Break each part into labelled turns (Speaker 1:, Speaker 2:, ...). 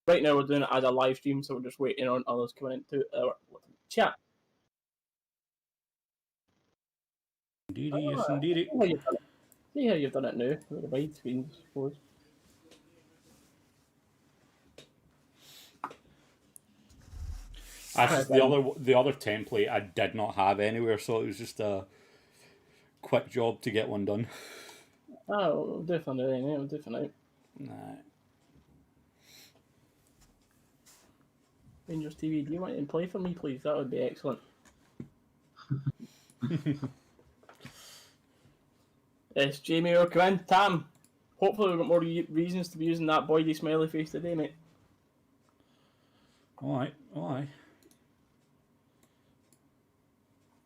Speaker 1: right now we're doing it as a live stream, so we're just waiting on others coming into our chat.
Speaker 2: Indeedy, yes, indeedy.
Speaker 1: See how you've done it now with the wide screens, I suppose.
Speaker 2: Actually, the other template I did not have anywhere, so it was just a quick job to get one done.
Speaker 1: Oh, we'll do it for now, mate. We'll do it for now.
Speaker 2: Nah.
Speaker 1: Rangers TV, do you want to play for me, please? That would be excellent. Yes, Jamie, we'll come in. Tam, hopefully we've got more reasons to be using that boy smiley face today, mate.
Speaker 2: Alright.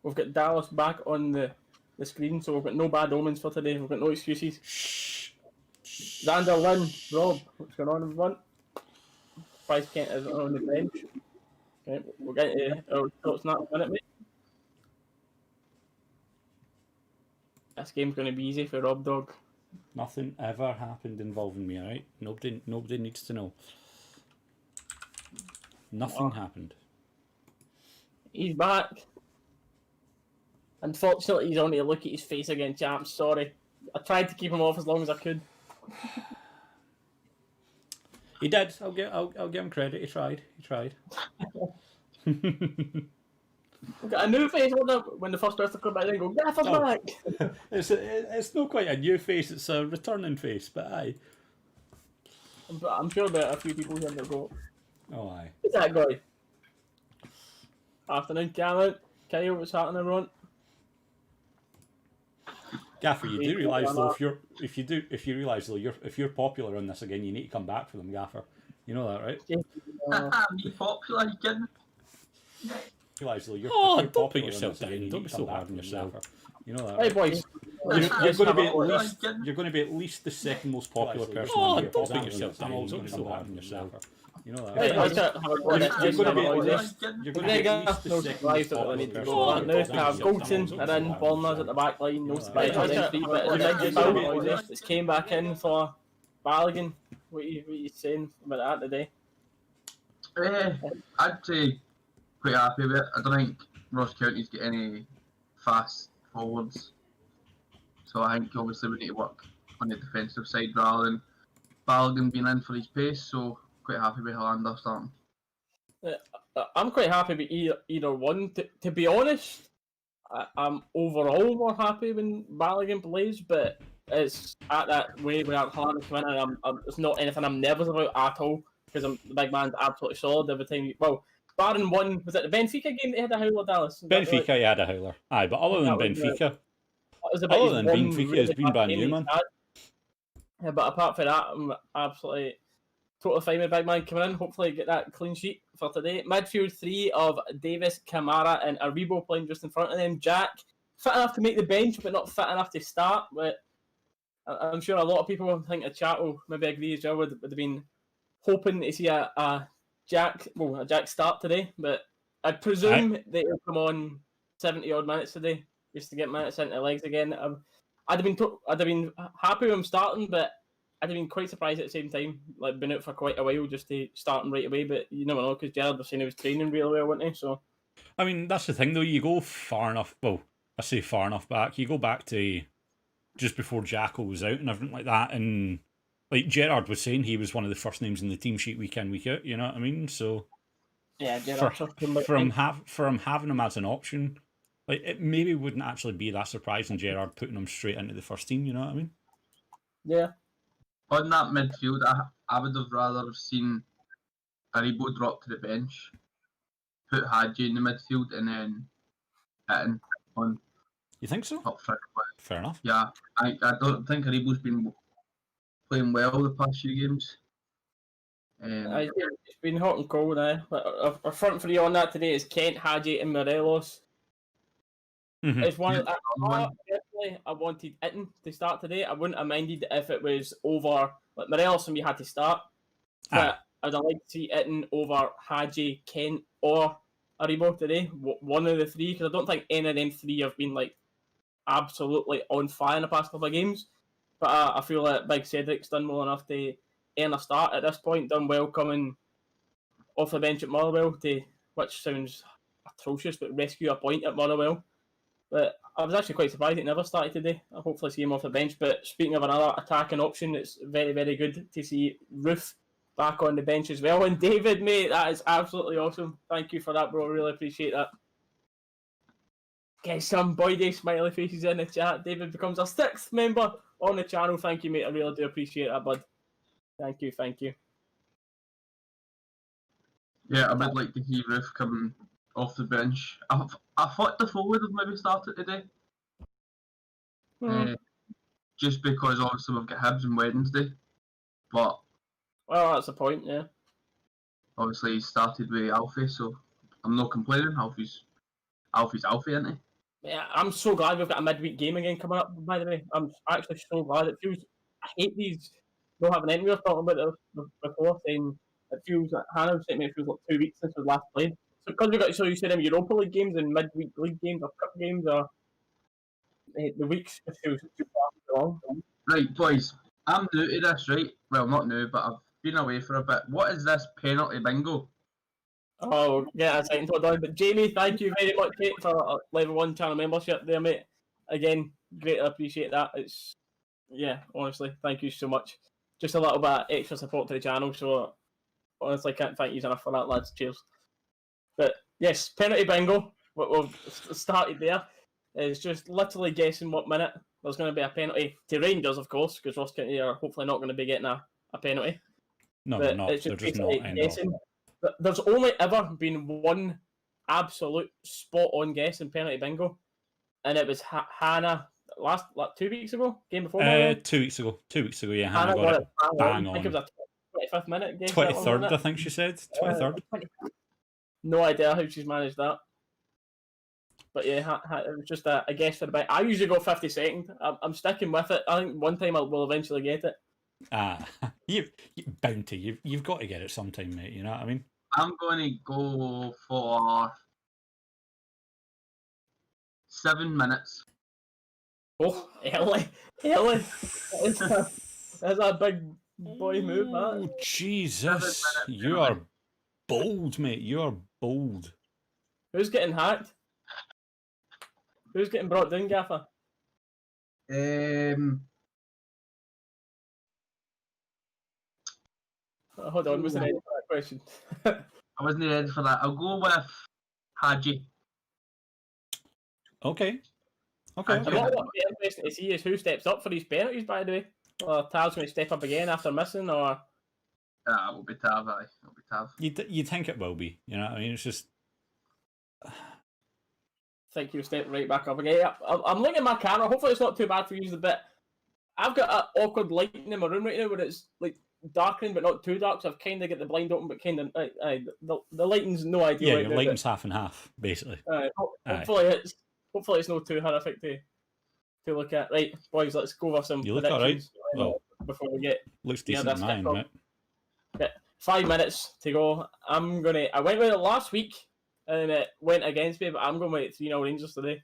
Speaker 1: We've got Dallas back on the screen, so we've got no bad omens for today. We've got no excuses. Xander, Lynn, Rob, what's going on in front? Price Kent is on the bench. Okay, we'll get to our thoughts in that minute, mate. This game's going to be easy for Rob Dog.
Speaker 2: Nothing ever happened involving me, alright? Nobody needs to know. Nothing happened.
Speaker 1: He's back. Unfortunately, he's only to look at his face again, champs. Sorry. I tried to keep him off as long as I could.
Speaker 2: He did. I'll give him credit. He tried.
Speaker 1: We've got a new face when the first person come back in and go, Gaffer back!
Speaker 2: It's not quite a new face, it's a returning face, but aye.
Speaker 1: But I'm sure there are a few people here that go,
Speaker 2: oh aye.
Speaker 1: Who's that guy? Afternoon, Cameron. Kyle, what's happening, everyone?
Speaker 2: Gaffer, you do realise though, if you realise though, if you're popular on this again, you need to come back for them, Gaffer. You know that, right?
Speaker 3: Me popular, you kidding?
Speaker 2: Realise though, you're
Speaker 4: don't
Speaker 2: popular
Speaker 4: put yourself
Speaker 2: on this again,
Speaker 4: down.
Speaker 2: you
Speaker 4: Don't
Speaker 2: need
Speaker 4: be
Speaker 2: to
Speaker 4: so
Speaker 2: come
Speaker 4: hard
Speaker 2: back
Speaker 4: on
Speaker 2: for them,
Speaker 4: yourself.
Speaker 2: Gaffer. You know that,
Speaker 1: Hey,
Speaker 2: right?
Speaker 1: boys.
Speaker 2: You're going to be at least the second most popular person.
Speaker 4: Don't put yourself down. Don't be so hard on
Speaker 2: yourself.
Speaker 4: yourself.
Speaker 2: You know that.
Speaker 1: Hey,
Speaker 2: Right?
Speaker 1: you're going to be at least
Speaker 2: You're going to be at least the second most popular
Speaker 1: need to
Speaker 2: person.
Speaker 1: go that now. We have Goldson and then Bournemouth at the back line. No surprise. It's came back in for Balogun. What are you saying about that today?
Speaker 3: I'd say quite happy with it. I don't think Ross County's got any fast forwards. So I think obviously we need to work on the defensive side rather than Balogun being in for his pace. So quite happy with Hollander starting.
Speaker 1: I'm quite happy with either one. To be honest, I'm overall more happy when Balogun plays, but it's at that way where Hollander come in and it's not anything I'm nervous about at all because the big man's absolutely solid every time. Well, barring one, was it the Benfica game they had a howler, Dallas?
Speaker 2: Benfica, you had a howler. Aye, but other than Benfica, it's been brand new, man.
Speaker 1: Yeah, but apart from that, I'm absolutely totally fine with big man coming in. Hopefully get that clean sheet for today. Midfield three of Davis, Kamara and Aribo playing just in front of them. Jack, fit enough to make the bench, but not fit enough to start. But I'm sure a lot of people think a chat will maybe agree as well would have been hoping to see a Jack start today. But I presume that he'll come on 70 odd minutes today just to get minutes into the legs again. I'd have been happy with him starting, but I'd have been quite surprised at the same time. Like been out for quite a while just to start him right away, but you never know because Gerrard was saying he was training really well, wasn't he? So,
Speaker 2: I mean, that's the thing though. You go far enough. Well, I say far enough back. You go back to just before Jacko was out and everything like that, and like Gerrard was saying, he was one of the first names in the team sheet week in, week out. You know what I mean? So,
Speaker 1: yeah, Gerrard
Speaker 2: for him having him as an option. Like, it maybe wouldn't actually be that surprising Gerrard putting him straight into the first team, you know what I mean?
Speaker 1: Yeah.
Speaker 3: On that midfield, I would have rather have seen Aribo drop to the bench, put Hadji in the midfield, and then Hitton on.
Speaker 2: You think so?
Speaker 3: Up front.
Speaker 2: Fair enough.
Speaker 3: Yeah, I don't think Aribo's been playing well the past few games.
Speaker 1: It's been hot and cold, Our front three on that today is Kent, Hadji, and Morelos.
Speaker 2: Mm-hmm.
Speaker 1: It's one. I wanted Itten to start today. I wouldn't have minded if it was over like Morelos and we had to start. But I'd like to see Itten over Hadji, Kent, or Aribo today. One of the three, because I don't think any of them three have been like absolutely on fire in the past couple of games. But I feel like Big Cedric's done well enough to earn a start at this point. Done well coming off the bench at Motherwell, which sounds atrocious, but rescue a point at Motherwell. But I was actually quite surprised it never started today. I hopefully see him off the bench. But speaking of another attacking option, it's very, very good to see Roof back on the bench as well. And David, mate, that is absolutely awesome. Thank you for that, bro. I really appreciate that. Get some Boydie smiley faces in the chat. David becomes our 6th member on the channel. Thank you, mate. I really do appreciate that, bud. Thank you, thank you.
Speaker 3: Yeah, I would like to see Roof come off the bench. I thought Defoe would have maybe started today. Just because obviously we've got Hibs on Wednesday. But
Speaker 1: Well, that's the point, yeah.
Speaker 3: obviously he started with Alfie, so I'm not complaining. Alfie's Alfie, isn't he?
Speaker 1: Yeah, I'm so glad we've got a midweek game again coming up, by the way. I'm actually so glad. It feels... I hate these... not having any... We were talking about this before, saying it feels like... Hannah was saying it feels like 2 weeks since we last played. So because we got so used to them Europa League games and midweek league games or cup games, or the weeks just feels too far too long.
Speaker 3: Right, boys. I'm new to this, right? Well, not new, but I've been away for a bit. What is this penalty bingo?
Speaker 1: Oh, yeah, that's right. But Jamie, thank you very much, mate, for level 1 channel membership there, mate. Again, greatly appreciate that. It's, yeah, honestly, thank you so much. Just a little bit of extra support to the channel, so honestly, can't thank you enough for that, lads. Cheers. But yes, penalty bingo. We've started there. It's just literally guessing what minute there's going to be a penalty to Rangers, of course, because Ross County are hopefully not going to be getting a penalty.
Speaker 2: No,
Speaker 1: but
Speaker 2: they're not.
Speaker 1: It's
Speaker 2: They're just not.
Speaker 1: guessing. There's only ever been one absolute spot-on guess in penalty bingo, and it was Hannah last 2 weeks ago, game before.
Speaker 2: 2 weeks ago. 2 weeks ago, yeah. Hannah got it bang on.
Speaker 1: I think it was a 25th minute guess.
Speaker 2: 23rd, I think she said. 23rd.
Speaker 1: No idea how she's managed that. But yeah, it was just a guess for the bit. I usually go 52nd. I'm sticking with it. I think one time we'll eventually get it.
Speaker 2: You've bound to. You've got to get it sometime, mate. You know what I mean?
Speaker 3: I'm going to go for 7 minutes.
Speaker 1: Oh, early. That's a big boy move, that.
Speaker 2: Oh, Jesus. You are bold, mate. You are bold.
Speaker 1: Who's getting hacked? Who's getting brought down, Gaffer? Hold on, wasn't ready for that question.
Speaker 3: I wasn't ready for that. I'll go with Haji.
Speaker 2: Okay.
Speaker 1: What would be interesting to see is who steps up for these penalties, by the way. Or Tav's going to step up again after missing, or...
Speaker 3: It will be Tav, aye. It'll be Tav.
Speaker 2: You'd think it will be, you know what I mean? It's just...
Speaker 1: I think you'll step right back up again. Yeah, I'm looking at my camera. Hopefully it's not too bad for you, but I've got an awkward lighting in my room right now where it's like darkening but not too dark, so I've kind of got the blind open but kind of... the lighting's no idea.
Speaker 2: Yeah,
Speaker 1: right
Speaker 2: your
Speaker 1: now,
Speaker 2: lighting's half and half, basically.
Speaker 1: Hopefully it's not too horrific to look at. Right, boys, let's go over some predictions before we get...
Speaker 2: Looks decent in mine, right?
Speaker 1: Yeah, 5 minutes to go. I went with it last week and it went against me, but I'm going with 3-0 Rangers today.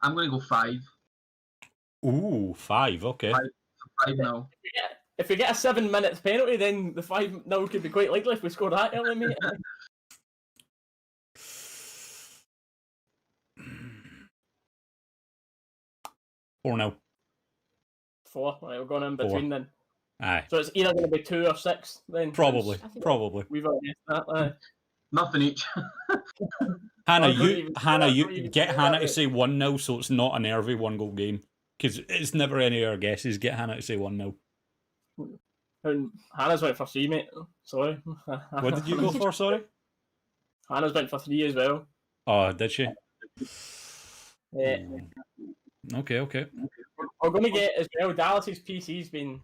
Speaker 3: I'm going to go 5.
Speaker 2: Ooh, 5, okay.
Speaker 3: 5 now.
Speaker 1: If we get a 7 minutes penalty, then the 5-0 could be quite likely if we score that early, mate.
Speaker 2: 4-0.
Speaker 1: 4. Right, we're going in between then.
Speaker 2: Aye.
Speaker 1: So it's either going to be 2 or 6 then.
Speaker 2: Probably.
Speaker 1: We've already guessed that.
Speaker 3: Nothing each.
Speaker 2: Hannah, you get Hannah to say 1-0 so it's not a nervy 1-goal game. Because it's never any of our guesses. Get Hannah to say 1-0.
Speaker 1: And Hannah's went for 3, mate. Sorry.
Speaker 2: What did you go for, sorry?
Speaker 1: Hannah's went for 3 as well.
Speaker 2: Oh, did she?
Speaker 1: Yeah.
Speaker 2: Okay.
Speaker 1: We're going to get as well. Dallas's PC's been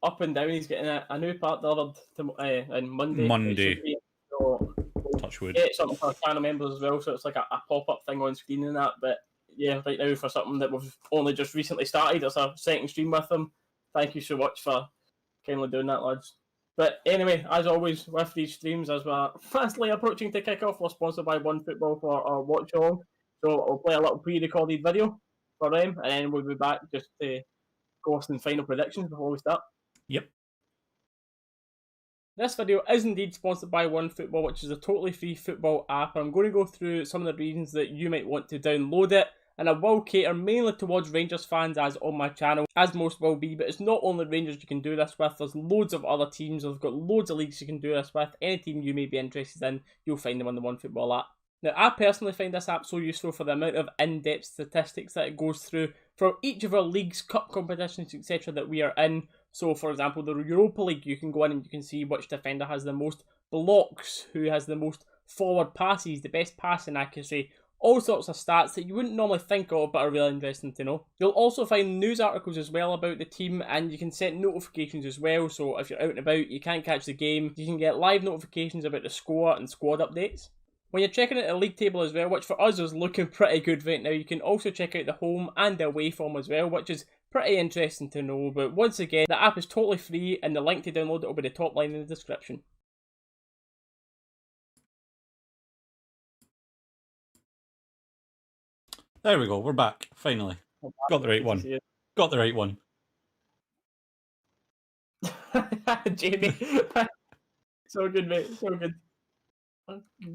Speaker 1: up and down. He's getting a new part delivered on Monday. So
Speaker 2: touch wood.
Speaker 1: Get something for our channel members as well. So it's like a pop-up thing on screen and that. But yeah, right now for something that we've only just recently started, it's our second stream with them. Thank you so much for kindly doing that, lads. But anyway, as always, with these streams, as we're fastly approaching to kick off, we're sponsored by OneFootball for our watch along. So I'll play a little pre-recorded video for them, and then we'll be back just to go over some final predictions before we start.
Speaker 2: Yep.
Speaker 1: This video is indeed sponsored by OneFootball, which is a totally free football app. I'm going to go through some of the reasons that you might want to download it, and I will cater mainly towards Rangers fans as on my channel, as most will be, but it's not only Rangers you can do this with, there's loads of other teams, I've got loads of leagues you can do this with. Any team you may be interested in, you'll find them on the OneFootball app. Now, I personally find this app so useful for the amount of in-depth statistics that it goes through for each of our leagues, cup competitions, etc. that we are in. So, for example, the Europa League, you can go in and you can see which defender has the most blocks, who has the most forward passes, the best passing accuracy, all sorts of stats that you wouldn't normally think of but are really interesting to know. You'll also find news articles as well about the team, and you can set notifications as well. So if you're out and about, you can't catch the game, you can get live notifications about the score and squad updates. When you're checking out the league table as well, which for us is looking pretty good right now, you can also check out the home and the away form as well, which is pretty interesting to know. But once again, the app is totally free, and the link to download it will be the top line in the description.
Speaker 2: There we go, we're back, finally. Got the right one. Got the right one.
Speaker 1: Jamie. So good, mate. So good.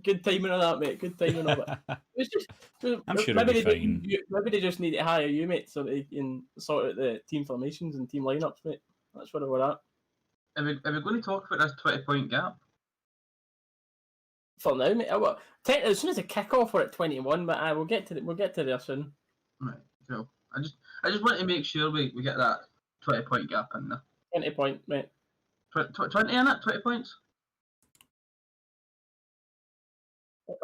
Speaker 1: Good timing on that, mate. Good timing on it. It's just,
Speaker 2: I'm sure it'll be fine.
Speaker 1: Maybe they just need to hire you, mate, so they can sort out the team formations and team lineups, mate. That's where we're at.
Speaker 3: Are we going to talk about this 20-point gap?
Speaker 1: For now, mate. As soon as the kick-off, we're at 21, but we'll get to there soon.
Speaker 3: Right, cool. I just want to make sure we get that 20-point gap in there.
Speaker 1: 20 point, mate.
Speaker 3: 20 in it? 20 points?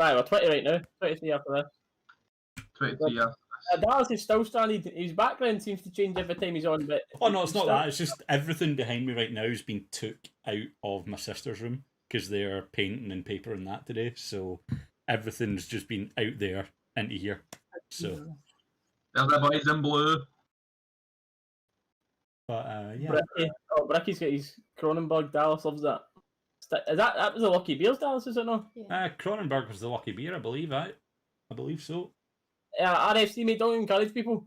Speaker 1: Right, we're 20 right now. 23 after this.
Speaker 3: 23 after this.
Speaker 1: Dallas is still stranded. His background seems to change every time he's on, but...
Speaker 2: Oh no, it's not that. It's just everything behind me right now has been took out of my sister's room because they're painting and paper and that today. So everything's just been out there into here. So
Speaker 3: there's the boys in blue.
Speaker 2: But yeah.
Speaker 1: Bricky's got his Cronenberg. Dallas loves that. That was the Lucky Beers, Dallas, is it not?
Speaker 2: Yeah. Cronenberg was the lucky beer, I believe. I believe so.
Speaker 1: RFC, mate, don't encourage people.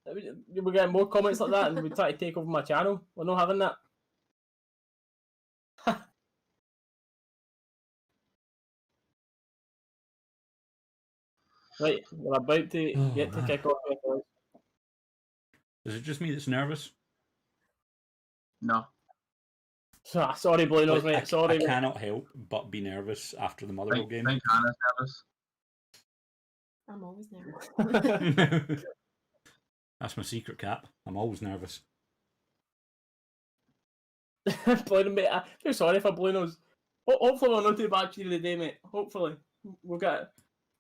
Speaker 1: We're getting more comments like that, and we try to take over my channel. We're not having that. Right, we're about to get to kick off.
Speaker 2: Is it just me that's nervous?
Speaker 3: No.
Speaker 1: Sorry, Blue Nose, mate. Sorry.
Speaker 2: I cannot help but be nervous after the Motherwell game.
Speaker 3: I think Hannah's nervous.
Speaker 5: I'm always nervous.
Speaker 2: That's my secret, Cap. I'm always nervous.
Speaker 1: Blue Nose, mate. I feel sorry for Blue Nose. Hopefully we're not too bad to the day, mate. Hopefully. We've got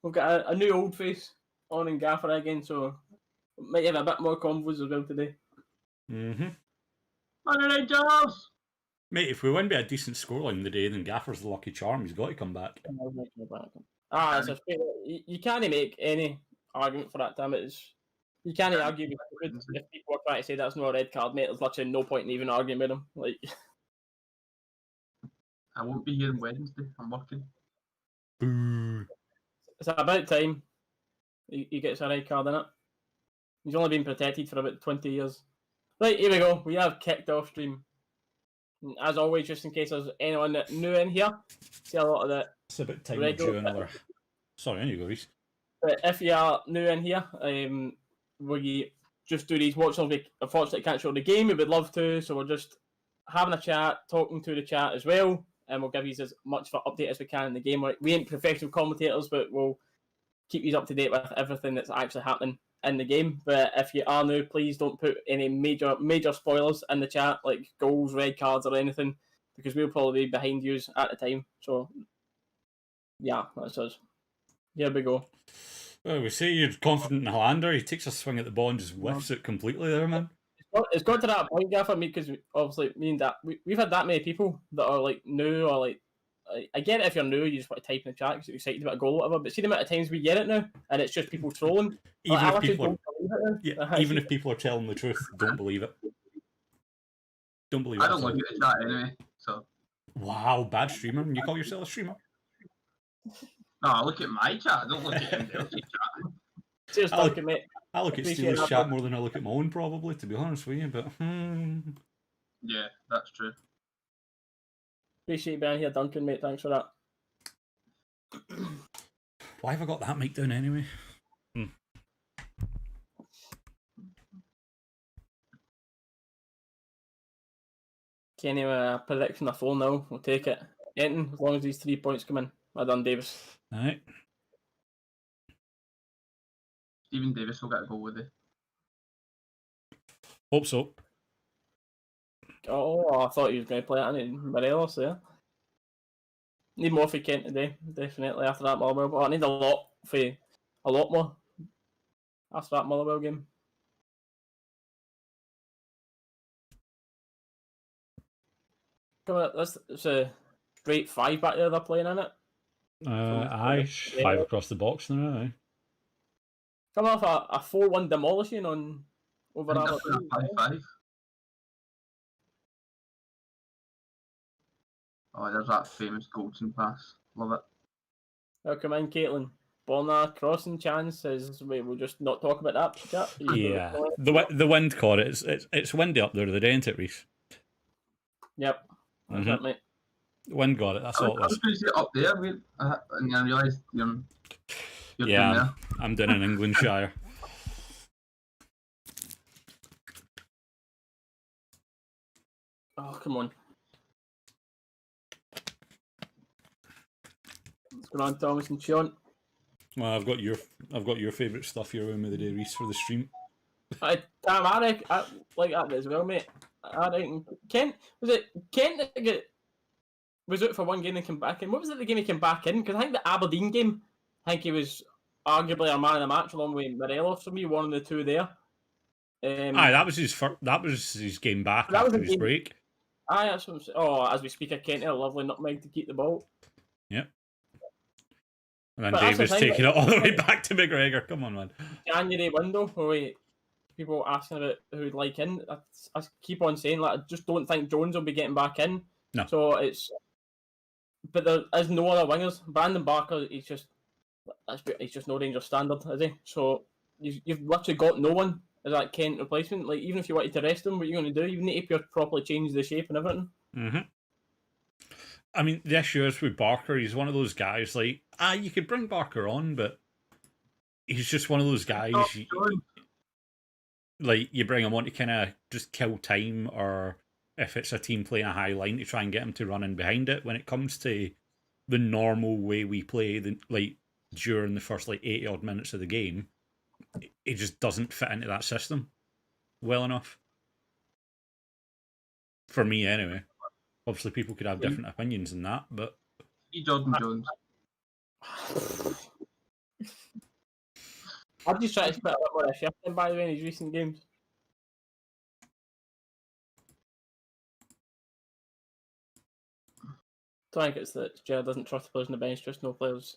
Speaker 1: a new old face on in Gaffer again, so we might have a bit more convos as well today.
Speaker 2: Mm-hmm.
Speaker 3: Rangers!
Speaker 2: Mate, if we win by a decent scoreline today, then Gaffer's the lucky charm. He's got to come back.
Speaker 1: It's a straight. You can't make any argument for that, damn it. You can't argue if people are trying to say that's not a red card, mate. There's literally no point in even arguing with them. Like,
Speaker 3: I won't be here on Wednesday. I'm working.
Speaker 2: Boo.
Speaker 1: it's about time he gets a red card in it. He's only been protected for about 20 years. Right, here we go. We have kicked off stream. And as always, just in case there's anyone new in here, see a lot of the.
Speaker 2: It's about time we do another. Sorry, on you go, Reese.
Speaker 1: But if you are new in here, we just do these watch. We unfortunately can't show the game. We would love to, so we're just having a chat, talking to the chat as well, and we'll give you as much of an update as we can in the game. We ain't professional commentators, but we'll keep you up to date with everything that's actually happening in the game. But if you are new, please don't put any major spoilers in the chat, like goals, red cards, or anything, because we'll probably be behind you at the time. So yeah, that's us. Here we go.
Speaker 2: Well, we say you're confident in Hollander. He takes a swing at the ball and just whiffs it completely there, man.
Speaker 1: It's got to that point, Gaffer, because obviously me and that we've had that many people that are like new or like. I get it if you're new, you just want to type in the chat because you're excited about a goal or whatever. But see the amount of times we get it now, and it's just people trolling.
Speaker 2: Even if people are telling the truth, don't believe it. Don't believe it.
Speaker 3: I don't look at the chat anyway. So.
Speaker 2: Wow, bad streamer. You call yourself a streamer?
Speaker 3: No, I look at my chat. I don't look at anybody else's chat.
Speaker 1: Cheers, Duncan, mate.
Speaker 2: I look at Steelers chat more than I look at my own, probably, to be honest with you. But
Speaker 3: yeah, that's true.
Speaker 1: Appreciate you being here, Duncan, mate. Thanks for that.
Speaker 2: Why have I got that mic down anyway?
Speaker 1: Kenny, prediction a 4-0. We'll take it. Anything, as long as these 3 points come in. Well done, Davis.
Speaker 2: Alright.
Speaker 3: Stephen Davis will get a goal with it.
Speaker 2: Hope so.
Speaker 1: Oh, I thought he was going to play it. I need Morelos there. Need more for Kent today, definitely, after that Motherwell. But I need a lot more after that Motherwell game. Come on, it's a straight 5 back there they're playing in it.
Speaker 2: Aye, 5 across the box now, aye.
Speaker 1: Coming off a 4-1 demolishing on over
Speaker 3: I think that's
Speaker 1: Aberdeen.
Speaker 3: a 5-5. Oh, there's that famous Goldson pass. Love it.
Speaker 1: Welcome in, Caitlin. Borna crossing chance is we'll just not talk about that. Chat.
Speaker 2: Yeah, the wind caught it. It's windy up there today, ain't it, Reese?
Speaker 1: Yep, that's it, mate.
Speaker 2: Wind got it. That's all it
Speaker 3: I was
Speaker 2: was.
Speaker 3: going to say up there, mate, and I realised you're
Speaker 2: Yeah,
Speaker 3: down there.
Speaker 2: I'm down in Englandshire.
Speaker 1: Oh, come on. What's going on, Thomas and Sean?
Speaker 2: Well, I've got your favourite stuff here with me today, Reese, for the stream.
Speaker 1: Damn, I like that as well, mate. I reckon Kent that was out for one game and came back in. What was it the game he came back in? Because I think the Aberdeen game, I think he was arguably our man of the match along with Morelos for me, one of the two there.
Speaker 2: Aye, that was his game back after his break.
Speaker 1: Aye, that's what I'm saying. Oh, as we speak, Kent a lovely nutmeg to keep the ball.
Speaker 2: Yep. And then
Speaker 1: But that's the
Speaker 2: Davis
Speaker 1: thing,
Speaker 2: taking it all the way back to McGregor. Come on, man.
Speaker 1: January window where people asking about who'd like in. I keep on saying, like, I just don't think Jones will be getting back in.
Speaker 2: No.
Speaker 1: So but there is no other wingers. Brandon Barker, he's just no Rangers standard, is he? So you've literally got no one as that Kent replacement. Like, even if you wanted to rest him, what are you going to do? You need to properly change the shape and everything.
Speaker 2: Mm-hmm. I mean, the issue is with Barker, he's one of those guys, like, you could bring Barker on, but he's just one of those guys, like, you bring him on to kind of just kill time, or if it's a team playing a high line, to try and get him to run in behind it. When it comes to the normal way we play, like, during the first, like, 80-odd minutes of the game, it just doesn't fit into that system well enough. For me, anyway. Obviously, people could have different opinions in that, but...
Speaker 3: Jordan Jones.
Speaker 1: I've just tried to put a bit more of a shift in, by the way, in his recent games. Don't think it's that Gerrard doesn't trust the players on the bench, just no players.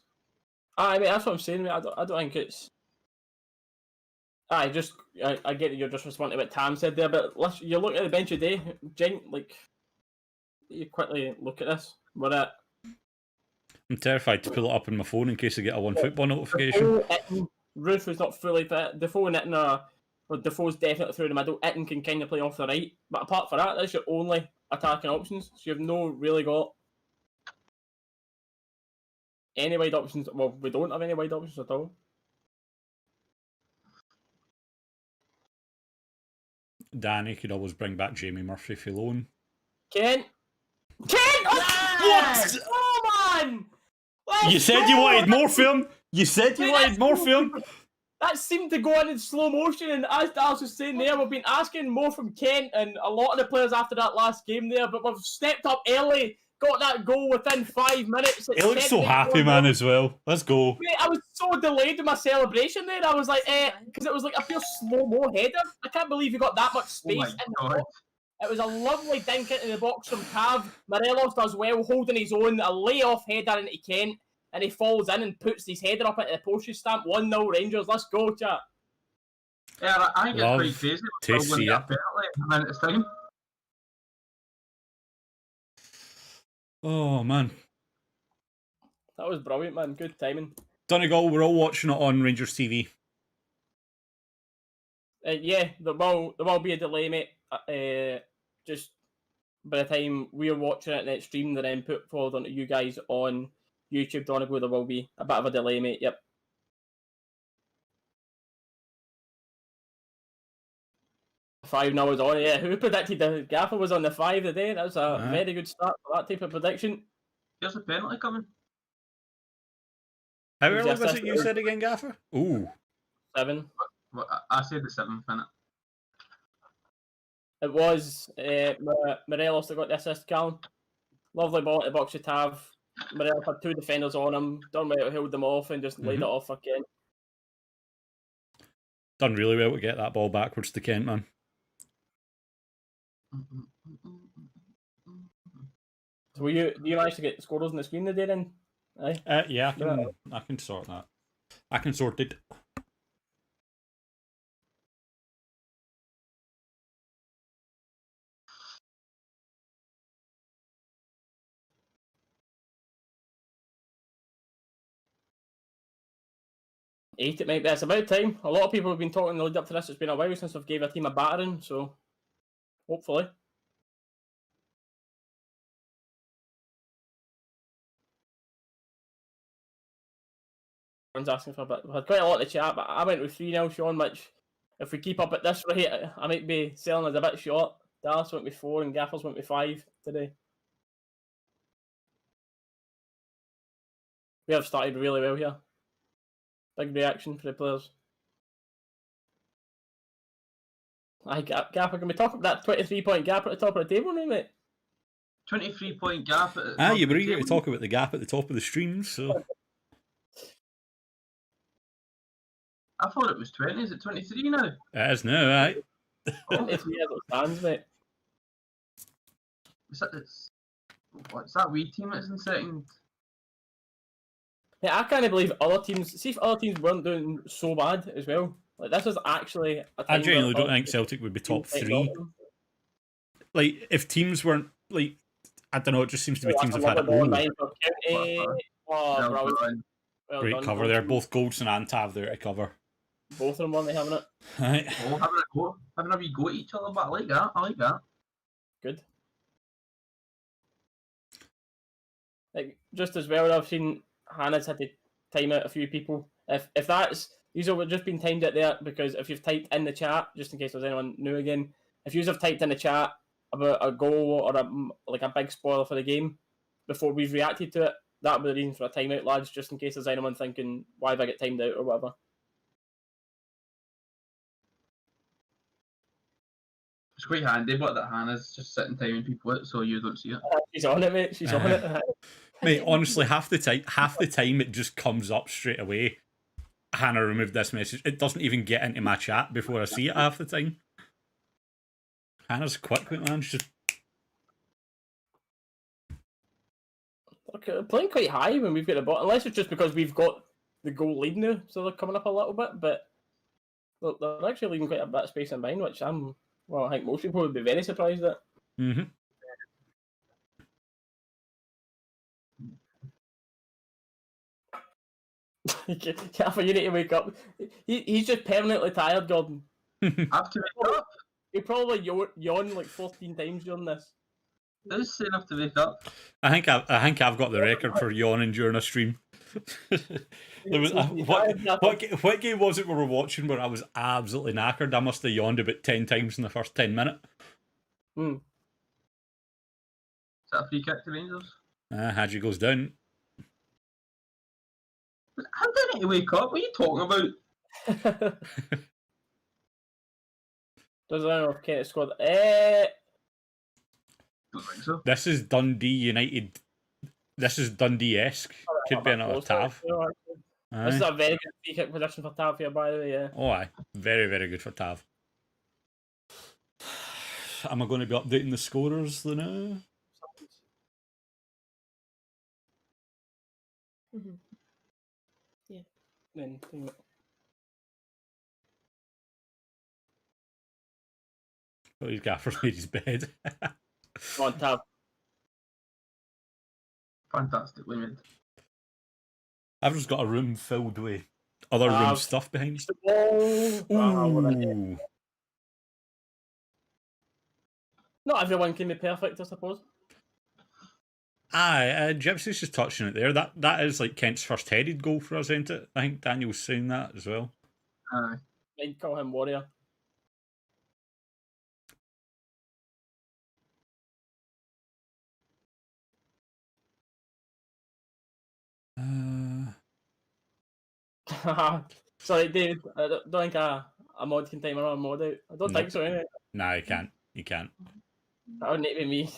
Speaker 1: I mean, that's what I'm saying, mate. I don't think it's... I get that you're just responding to what Tam said there, but you look at the bench today, you quickly look at this.
Speaker 2: I'm terrified to pull it up on my phone in case I get a OneFootball notification.
Speaker 1: Roof is not fully fit. Defoe and Itten Defoe's definitely through the middle. Itten can kind of play off the right. But apart from that, that's your only attacking options. So you've no really got any wide options. Well, we don't have any wide options at all.
Speaker 2: Danny could always bring back Jamie Murphy for loan.
Speaker 1: Kent!
Speaker 2: What?
Speaker 1: Come on!
Speaker 2: You said you wanted more film. You said you wanted more film.
Speaker 1: That seemed to go in slow motion, and as Dalus was saying there, we've been asking more from Kent and a lot of the players after that last game there, but we've stepped up early, got that goal within 5 minutes.
Speaker 2: He looks so happy, man, as well. Let's go.
Speaker 1: Mate, I was so delayed in my celebration there. I was like, because it was like a pure slow-mo header. I can't believe you got that much space in the box. It was a lovely dink into the box from Cav. Morelos does well, holding his own, a lay-off header into Kent, and he falls in and puts his header up at the postage stamp. 1-0 Rangers. Let's go, chat.
Speaker 3: Yeah, I think
Speaker 2: Love
Speaker 3: it's pretty crazy.
Speaker 2: to see it.
Speaker 3: A minute's time.
Speaker 2: Oh, man.
Speaker 1: That was brilliant, man. Good timing.
Speaker 2: Donegal, we're all watching it on Rangers TV.
Speaker 1: Yeah, there will be a delay, mate. Just by the time we're watching it and it's streamed and then put forward onto you guys on YouTube, Donegal, there will be a bit of a delay, mate. Yep. 5-0 is on. Yeah, who predicted the Gaffer was on the 5 today? That was a very good start for that type of prediction.
Speaker 3: There's a penalty coming.
Speaker 2: How
Speaker 1: Who's
Speaker 2: early
Speaker 1: the
Speaker 2: was it you
Speaker 1: assist?
Speaker 2: said again, Gaffer? Ooh.
Speaker 1: 7.
Speaker 3: Well, I said the 7th minute.
Speaker 1: It was Morelos that got the assist, Callum. Lovely ball at the box of Tav. Morelos had 2 defenders on him. Done well to hold them off and just laid it off again.
Speaker 2: Done really well to get that ball backwards to Kent, man.
Speaker 1: So do you manage to get scorers on the screen today then? Aye.
Speaker 2: Yeah, I can sort that. I can sort it.
Speaker 1: Eight it might be. It's about time. A lot of people have been talking in the lead up to this. It's been a while since I've gave a team a battering, so hopefully. Everyone's asking for a bit. We had quite a lot to chat, but I went with 3-0, Sean, which if we keep up at this rate, I might be selling us a bit short. Dallas went with 4 and Gaffers went with 5 today. We have started really well here. Big reaction for the players. Gaffer, can we talk about that 23-point gap at the top of the table now, mate?
Speaker 3: 23-point gap. At
Speaker 2: You were eager to talk about the gap at the top of the stream, so.
Speaker 3: I thought it was 20. Is it 23 now?
Speaker 2: It is now, right?
Speaker 1: 23 as it stands, mate.
Speaker 3: What's that wee team that's in second?
Speaker 1: Yeah, I can't believe other teams. See if other teams weren't doing so bad as well. Like this is actually.
Speaker 2: I genuinely don't think Celtic would be top 3. Like if teams weren't like, I don't know. It just seems to be teams have had it. Great cover there. Both Goldson and Tav there to cover.
Speaker 1: Both of them weren't they having it?
Speaker 2: Right.
Speaker 3: Oh, having a wee go at each other, but I like that.
Speaker 1: Good. Like just as well, I've seen Hannah's had to time out a few people. If that's these have just been timed out there because if you've typed in the chat, just in case there's anyone new again, if you have typed in the chat about a goal or a big spoiler for the game before we've reacted to it, that would be the reason for a timeout, lads. Just in case there's anyone thinking why have I get timed out or whatever.
Speaker 3: It's quite handy, but that Hannah's just sitting timing people out so you don't see it.
Speaker 1: She's on it, mate. She's on it.
Speaker 2: Mate, honestly, half the time it just comes up straight away. Hannah removed this message. It doesn't even get into my chat before I see it half the time. Hannah's quick, man. She's just
Speaker 1: okay, playing quite high when we've got the ball, unless it's just because we've got the goal lead now, so they're coming up a little bit, but they're actually leaving quite a bit of space in mind, which I think most people would be very surprised at.
Speaker 2: Mm-hmm.
Speaker 1: Gaffer, you need to wake up. He's just permanently tired, Gordon.
Speaker 3: I have to wake up.
Speaker 1: You probably yawn like 14 times during this.
Speaker 3: It's enough to wake up.
Speaker 2: I think I've got the record for yawning during a stream. There was what game was it we were watching where I was absolutely knackered? I must have yawned about 10 times in the first 10 minutes.
Speaker 3: Is that a free kick to Rangers?
Speaker 2: Hadji goes down.
Speaker 3: How did I need to wake up? What are you talking about?
Speaker 1: Does anyone have Kent squad?
Speaker 3: Don't think so.
Speaker 2: This is Dundee United. This is Dundee-esque. Could be another Tav.
Speaker 1: This is a very good free kick position for Tav here, by the way. Yeah.
Speaker 2: Oh, aye. Very, very good for Tav. Am I going to be updating the scorers though now?
Speaker 5: Mm-hmm. Yeah.
Speaker 1: Then
Speaker 2: Oh, his gaffer's made his bed.
Speaker 1: Come on, Tav.
Speaker 3: Fantastically made.
Speaker 2: I've just got a room filled with other room stuff behind me.
Speaker 1: Ooh.
Speaker 2: Ooh.
Speaker 1: Not everyone can be perfect, I suppose.
Speaker 2: Aye, Gypsy's just touching it there. That is like Kent's first headed goal for us, ain't it? I think Daniel's saying that as well.
Speaker 3: Aye.
Speaker 1: I'd call him Warrior. Sorry, David. I don't think a mod can time a mod out. I don't think so, anyway.
Speaker 2: Nah, you can't. You can't.
Speaker 1: That would need to be me.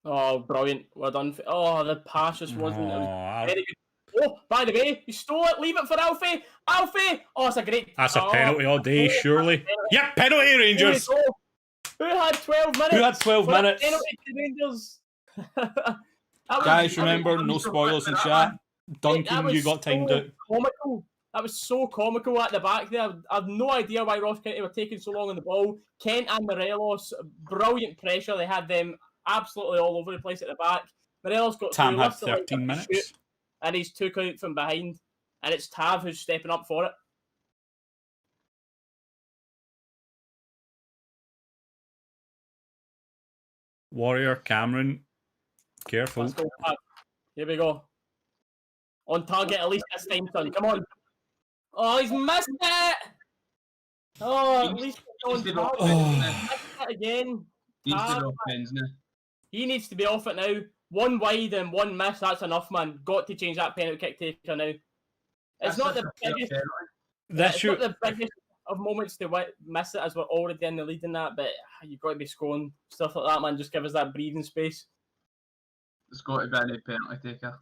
Speaker 1: Oh, brilliant. Well done. Oh, the pass just wasn't. It was very good. Oh, by the way, you stole it. Leave it for Alfie. Alfie! Oh, it's a great...
Speaker 2: That's a penalty all day, surely. Yep, penalty, Rangers!
Speaker 1: Who had 12 minutes?
Speaker 4: Who had 12 minutes?
Speaker 1: Penalty to Rangers.
Speaker 4: Guys, remember, no spoilers in chat. Duncan, you got timed out.
Speaker 1: Comical. That was so comical at the back there. I've no idea why Ross County were taking so long on the ball. Kent and Morelos, brilliant pressure. They had them absolutely all over the place at the back. Morelos got
Speaker 2: Tam
Speaker 1: through,
Speaker 2: had
Speaker 1: lifts the leg
Speaker 2: 13
Speaker 1: up to
Speaker 2: minutes.
Speaker 1: shoot, and he's took out from behind. And it's Tav who's stepping up for it.
Speaker 2: Warrior, Cameron, careful.
Speaker 1: Let's go, Tav. Here we go. On target at least this time, son. Come on. Oh, he's missed it! Oh, at least on target. Missed it again. He needs to be off it now. One wide and one miss, that's enough, man. Got to change that penalty kick taker now. It's not the biggest.
Speaker 2: That's
Speaker 1: not the biggest of moments to miss it, as we're already in the lead in that, but you've got to be scoring stuff like that, man. Just give us that breathing space.
Speaker 3: It's got to be a penalty taker.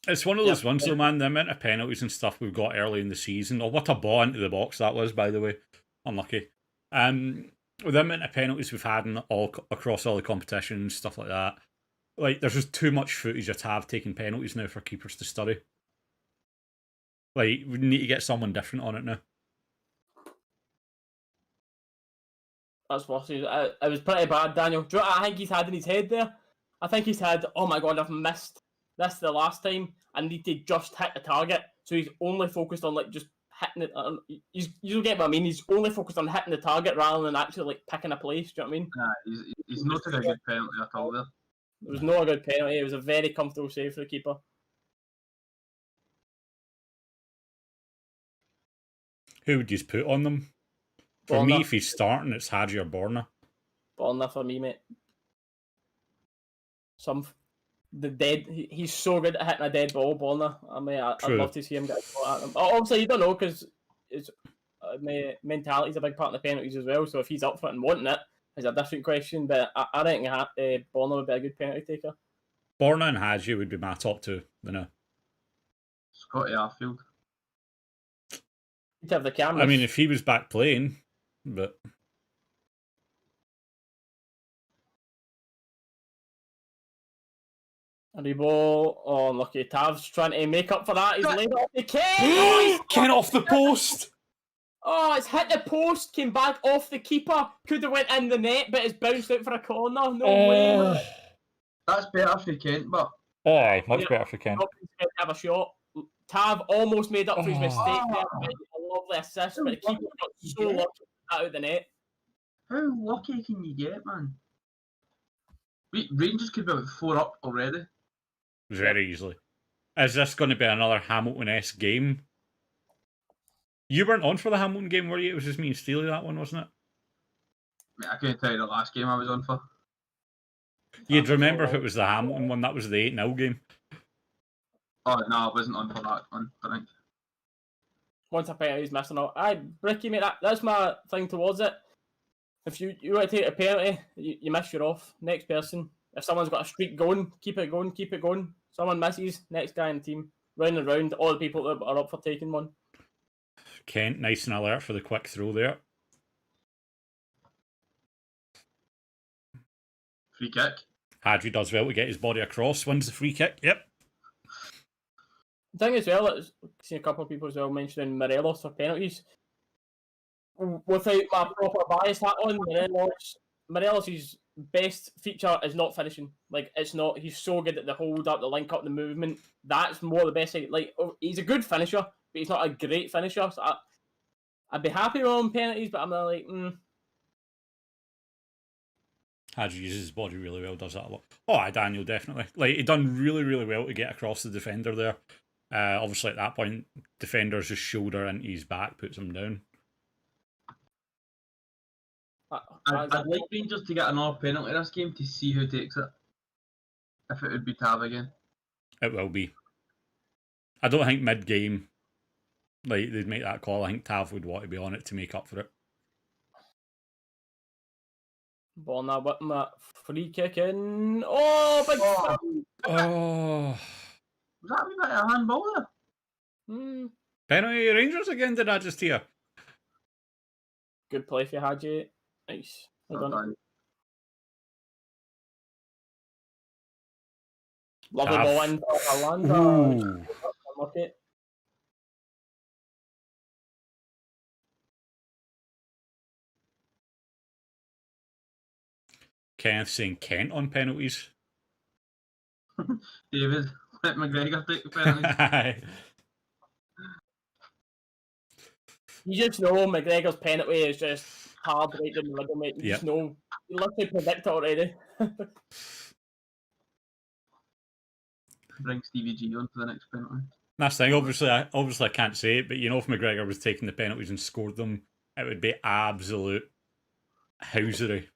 Speaker 2: It's one of those ones, though, man. The amount of penalties and stuff we've got early in the season. Oh, what a ball into the box that was, by the way. Unlucky. With the amount of penalties we've had in across all the competitions, stuff like that. Like, there's just too much footage of Tav taking penalties now for keepers to study. Like, we need to get someone different on it now.
Speaker 1: That's what it was pretty bad, Daniel. Do you know what I think he's had in his head there? I think he's had, oh my god, I've missed this the last time. I need to just hit the target. So he's only focused on like just hitting it. You get what I mean? He's only focused on hitting the target rather than actually like picking a place. Do you know what I mean?
Speaker 3: Nah, he's not a good penalty at all there.
Speaker 1: It was not a good penalty. It was a very comfortable save for the keeper.
Speaker 2: Who would you put on them? For me, if he's starting, it's Hadji or Borna.
Speaker 1: Borna for me, mate. He's so good at hitting a dead ball, Borna. I mean, I'd love to see him get a shot at him. Obviously, you don't know because it's mentality's a big part of the penalties as well. So if he's up for it and wanting it, is a different question. But I think Borna would be a good penalty taker.
Speaker 2: Borna and Hadji would be my top two. You know.
Speaker 3: Scotty Arfield.
Speaker 1: You'd have the cameras.
Speaker 2: I mean, if he was back playing, but.
Speaker 1: Aribo, oh, lucky Tav's trying to make up for that. He's laid off the Ken.
Speaker 4: Ken off the post.
Speaker 1: Oh, it's hit the post, came back off the keeper. Could have went in the net, but it's bounced out for a corner. No way.
Speaker 3: That's better for Kent, but.
Speaker 4: Aye, much better for Kent.
Speaker 1: Have a shot. Tav almost made up for his mistake there. A lovely assist, but the keeper got so lucky out of the net.
Speaker 3: How lucky can you get, man? Rangers could be about 4 up already.
Speaker 2: Very easily. Is this going to be another Hamilton-esque game? You weren't on for the Hamilton game, were you? It was just me and Steely that one, wasn't it?
Speaker 3: Mate, I couldn't tell you the last game I was on for.
Speaker 2: You'd remember if it was the Hamilton one, that was the 8-0 game.
Speaker 3: Oh, no, I wasn't on for that one, I think.
Speaker 1: Once a penalty's missing out. Aye, Ricky, mate, that's my thing towards it. If you want to take a penalty, you miss, you're off. Next person. If someone's got a streak going, keep it going, keep it going. Someone misses, next guy in the team. Round and round, all the people that are up for taking one.
Speaker 2: Kent, nice and alert for the quick throw there.
Speaker 3: Free kick.
Speaker 2: Hadji does well to get his body across, wins the free kick, yep.
Speaker 1: The thing as well, I've seen a couple of people as well mentioning Morelos for penalties. Without my proper bias hat on, Morelos is best feature is not finishing. Like, it's not. He's so good at the hold up, the link up, the movement. That's more the best thing. Like, he's a good finisher, but he's not a great finisher. So I'd be happy with him penalties, but I'm not like,
Speaker 2: Hadji uses his body really well, does that a lot. Oh, Daniel, definitely. Like, he done really, really well to get across the defender there. Obviously, at that point, defender's just shoulder into his back, puts him down.
Speaker 3: I'd like Rangers to get another penalty this game to see who takes it. If it would be Tav again.
Speaker 2: It will be. I don't think mid-game, like, they'd make that call. I think Tav would want to be on it to make up for it.
Speaker 1: Borna with my free kick in. Oh, big
Speaker 2: Oh.
Speaker 3: Was that a wee bit of a handball there?
Speaker 2: Penalty Rangers again, did I just hear?
Speaker 1: Good play for Hadji. Nice. Well done. Lovely ball in for Orlando. Unlucky.
Speaker 2: Kenneth saying Kent on penalties.
Speaker 3: David, let McGregor take the penalty.
Speaker 1: You just know McGregor's penalty is just hard right in the ligament. You just know. You literally predict it already.
Speaker 3: Bring Stevie G on for the next penalty.
Speaker 2: That's the thing. Obviously, I can't say it, but you know, if McGregor was taking the penalties and scored them, it would be absolute housery.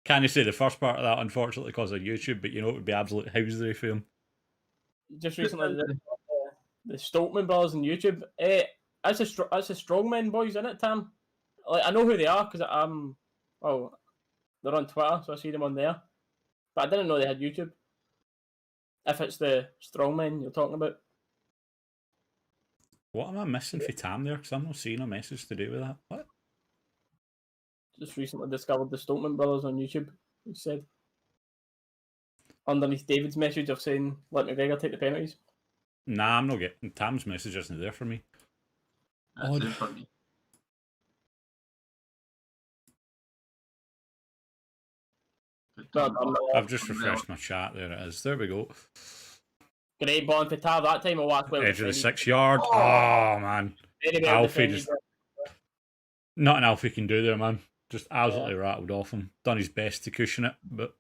Speaker 2: Can't you say the first part of that, unfortunately, because of YouTube, but you know, it would be absolute housery for him.
Speaker 1: Just recently, the Stoltman brothers on YouTube. That's a strongmen boys, isn't it, Tam? Like, I know who they are because well, they're on Twitter, so I see them on there. But I didn't know they had YouTube. If it's the strongmen you're talking about.
Speaker 2: What am I missing for Tam there? Because I'm not seeing a message to do with that. What?
Speaker 1: Just recently discovered the Stoltman brothers on YouTube. He said underneath David's message of saying let McGregor take the penalties.
Speaker 2: Nah, I'm not getting Tam's message. Isn't there for me?
Speaker 3: That's it for me.
Speaker 2: I've just refreshed my chat. There it is. There we go.
Speaker 1: Great ball for Tav that time.
Speaker 2: Edge of the 6 yard. Oh man, Alfie just nothing Alfie can do there, man. Just absolutely rattled off him. Done his best to cushion it, but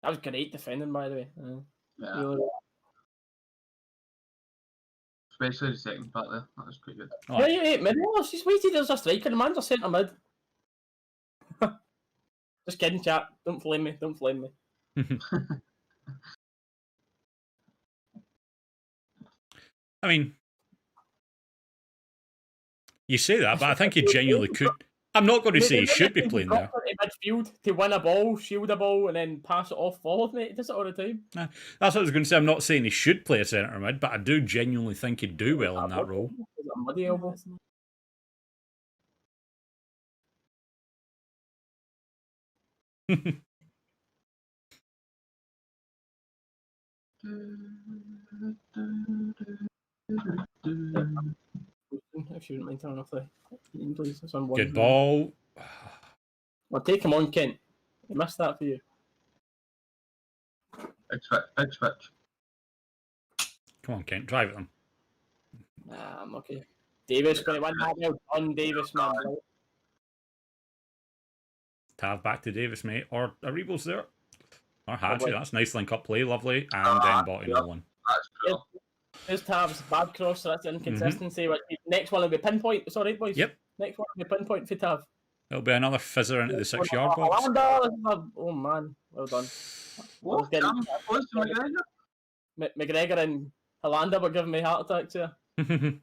Speaker 1: that was great defending, by the way.
Speaker 3: Yeah.
Speaker 1: Really.
Speaker 3: Especially the second part there. That was pretty good.
Speaker 2: Oh,
Speaker 1: Yeah, mid. She's waited as a striker. The man's a centre mid. Just kidding, chat. Don't flame me. Don't flame me.
Speaker 2: I mean, you say that, but I think he genuinely could. I'm not going to say he should be playing there.
Speaker 1: Midfield to win a ball, shield a ball, and then pass it off forward, mate. He does it all the time.
Speaker 2: Nah, that's what I was going to say. I'm not saying he should play a centre mid, but I do genuinely think he'd do well in that role.
Speaker 1: Is it a muddy elbow? If you wouldn't mind turning off the heating, please.
Speaker 2: Good ball.
Speaker 1: Well, take him on, Kent. I missed that for you.
Speaker 3: Big switch.
Speaker 2: Come on, Kent, drive it on.
Speaker 1: Nah, I'm okay. Davis going to win that. Well done, Davis, man.
Speaker 2: Tav back to Davis, mate. Or Aribo's there. Or Hatchie. That's nice link up play. Lovely. And then bottom one.
Speaker 3: That's cool.
Speaker 1: There's Tav's bad cross, so that's inconsistency. Next one will be pinpoint. It's all right, boys.
Speaker 2: Yep.
Speaker 1: Next one will be pinpoint for Tav.
Speaker 2: It'll be another fizzer into the 6 yard box.
Speaker 1: Oh, man. Well done.
Speaker 3: What? Close to McGregor?
Speaker 1: McGregor and Hollander were giving me heart attacks here. You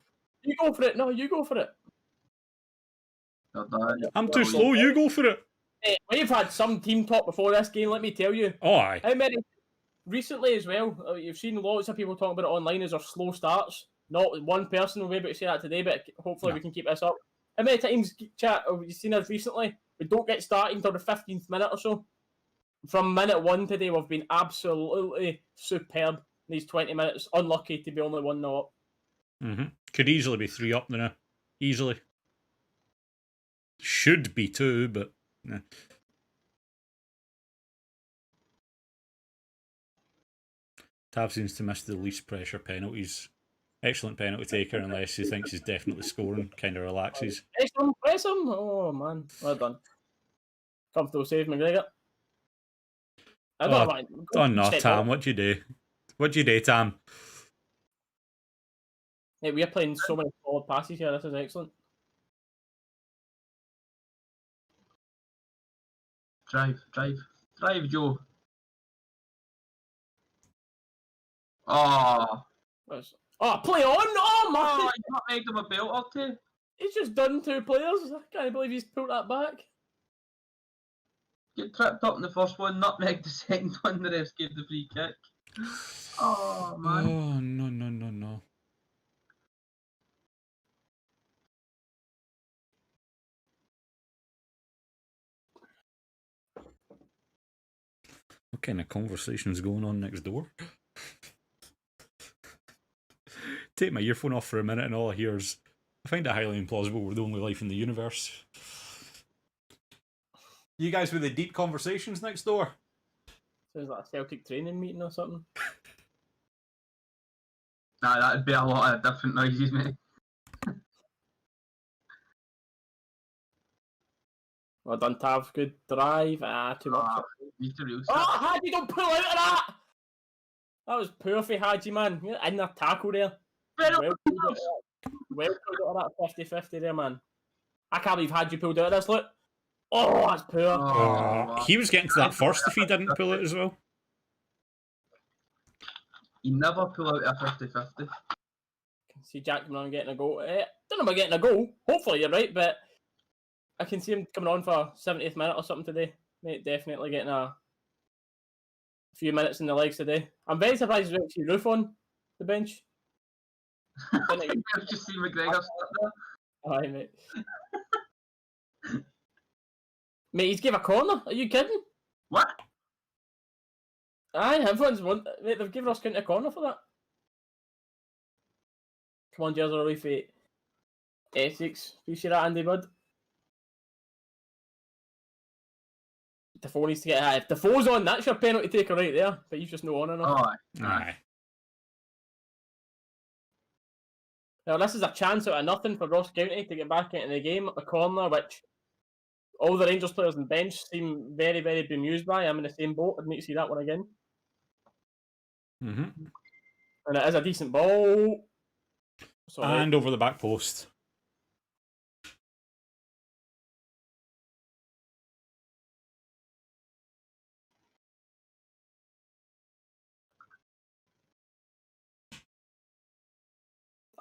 Speaker 1: go for it. No, you go for it.
Speaker 2: I'm too slow. You go for it.
Speaker 1: Hey, we've had some team talk before this game, let me tell you.
Speaker 2: Oh, aye.
Speaker 1: How many? Recently as well, you've seen lots of people talking about it online as their slow starts. Not one person will be able to say that today, but hopefully we can keep this up. How many times, chat, have you seen us recently? We don't get started until the 15th minute or so. From minute 1 today, we've been absolutely superb in these 20 minutes. Unlucky to be only 1-0 up.
Speaker 2: Could easily be 3 up now. Easily. Should be 2, but... Nah. Tav seems to miss the least pressure penalties. Excellent penalty taker, unless he thinks he's definitely scoring. Kind of relaxes.
Speaker 1: Press him! Oh, man. Well done. Comfortable save, McGregor. I don't know.
Speaker 2: Oh no, Tam, what'd you do? What'd you do, Tam?
Speaker 1: Hey, we're playing so many forward passes here. This is excellent.
Speaker 3: Drive, Joe. Oh,
Speaker 1: Play on! Oh, man!
Speaker 3: he's not made him a belt or two.
Speaker 1: He's just done 2 players. I can't believe he's pulled that back.
Speaker 3: Get tripped up in the first one, nutmeg the second one, the refs gave the free kick. Oh, man.
Speaker 2: Oh, no. What kind of conversation's going on next door? Take my earphone off for a minute and all I hear is, I find it highly implausible we're the only life in the universe. You guys with the deep conversations next door?
Speaker 1: Sounds like a Celtic training meeting or something.
Speaker 3: Nah, that'd be a lot of different noises, mate.
Speaker 1: Well done, Tav. Good drive. Too much. Haji, don't pull out of that! That was poor for Haji, man. You're in a tackle there. Well pulled out of that 50-50 there, man. I can't believe Haji pulled out of this, look. Oh, that's poor.
Speaker 2: He was getting to that first if he didn't pull it as well.
Speaker 3: You never pull out a 50-50.
Speaker 1: Can see Jack coming on and getting a goal. Don't know about getting a goal. Hopefully you're right, but I can see him coming on for 70th minute or something today. Mate, definitely getting a few minutes in the legs today. I'm very surprised there's actually Roof on the bench.
Speaker 3: I've just seen McGregor sit there.
Speaker 1: Aye, mate. Mate, he's gave a corner. Are you kidding?
Speaker 3: What?
Speaker 1: Aye, everyone's won. Mate, they've given us a corner for that. Come on, Jersey away for Essex. You see that, Andy Bud? Defoe needs to get high. If Defoe's on, that's your penalty taker right there. But he's just no on enough.
Speaker 3: Oh,
Speaker 2: Aye.
Speaker 1: Now, this is a chance out of nothing for Ross County to get back into the game at the corner, which all the Rangers players on the bench seem very, very bemused by. I'm in the same boat. I'd need to see that one again.
Speaker 2: Mm-hmm.
Speaker 1: And it is a decent ball. Sorry.
Speaker 2: And over the back post.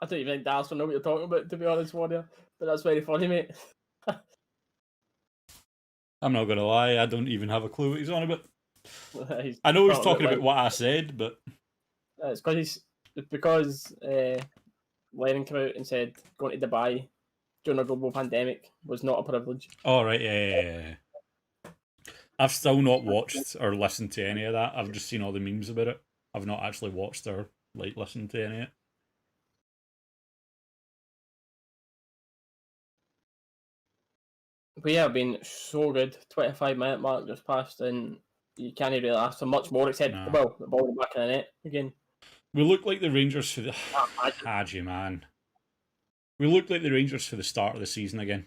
Speaker 1: I don't even think Dallas will know what you're talking about, to be honest, Warrior. But that's very funny, mate.
Speaker 2: I'm not going to lie, I don't even have a clue what he's on about.
Speaker 1: He's
Speaker 2: I know he's talking about what I said, but...
Speaker 1: It's because Lennon came out and said going to Dubai during a global pandemic was not a privilege.
Speaker 2: Oh, right, yeah. I've still not watched or listened to any of that. I've just seen all the memes about it. I've not actually watched or listened to any of it.
Speaker 1: We have been so good. 25-minute mark just passed, and you can't really ask for much more except, well, the ball back in the net again.
Speaker 2: We look like the Rangers for the... Haji, man. We look like the Rangers for the start of the season again.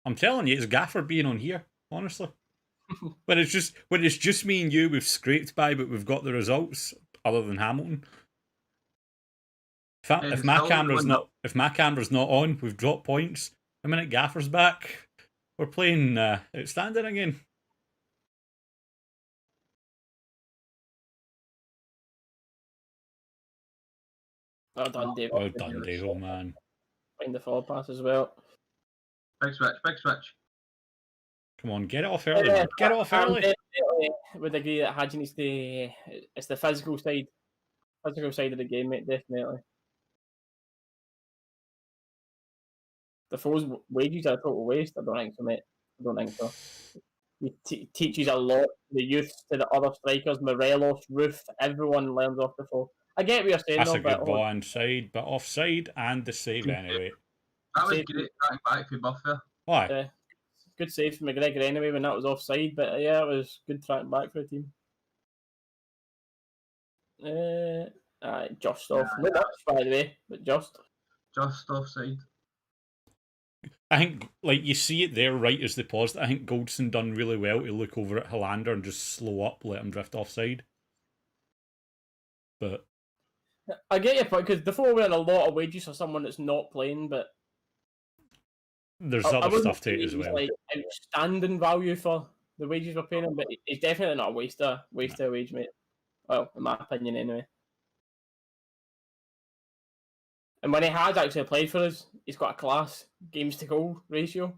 Speaker 2: I'm telling you, it's Gaffer being on here, honestly. When it's just me and you, we've scraped by, but we've got the results, other than Hamilton. If my camera's not on, we've dropped points. The minute Gaffer's back, we're playing outstanding again.
Speaker 1: Well done, Dave.
Speaker 2: Well done, Dave, oh man.
Speaker 1: Find the forward pass as well.
Speaker 3: Big switch.
Speaker 2: Come on, get it off early. Get it off early.
Speaker 1: Definitely would agree that Haji needs to... It's the physical side of the game, mate, definitely. The Defoe's wages are a total waste. I don't think so, mate. I don't think so. He teaches a lot. The youth to the other strikers, Morelos, Roof, everyone learns off Defoe. I get what you're saying,
Speaker 2: That's
Speaker 1: though,
Speaker 2: a good ball inside, but offside and the save anyway.
Speaker 3: That was
Speaker 1: Save.
Speaker 3: great tracking back for Buffer.
Speaker 2: Why?
Speaker 1: Good save from McGregor anyway when that was offside, but yeah, it was good tracking back for the team. Just off. No much, by the way, but just.
Speaker 3: Just offside.
Speaker 2: I think, like, you see it there right as they paused. I think Goldson done really well to look over at Hollander and just slow up, let him drift offside. But
Speaker 1: I get your point, because Defoe wearing a lot of wages for someone that's not playing, but
Speaker 2: there's
Speaker 1: I
Speaker 2: other
Speaker 1: wouldn't
Speaker 2: stuff to it
Speaker 1: say
Speaker 2: as
Speaker 1: he's,
Speaker 2: well.
Speaker 1: like outstanding value for the wages we're paying him, but he's definitely not a waste of wage, mate. Well, in my opinion, anyway. And when he has actually played for us, he's got a class games to goal ratio.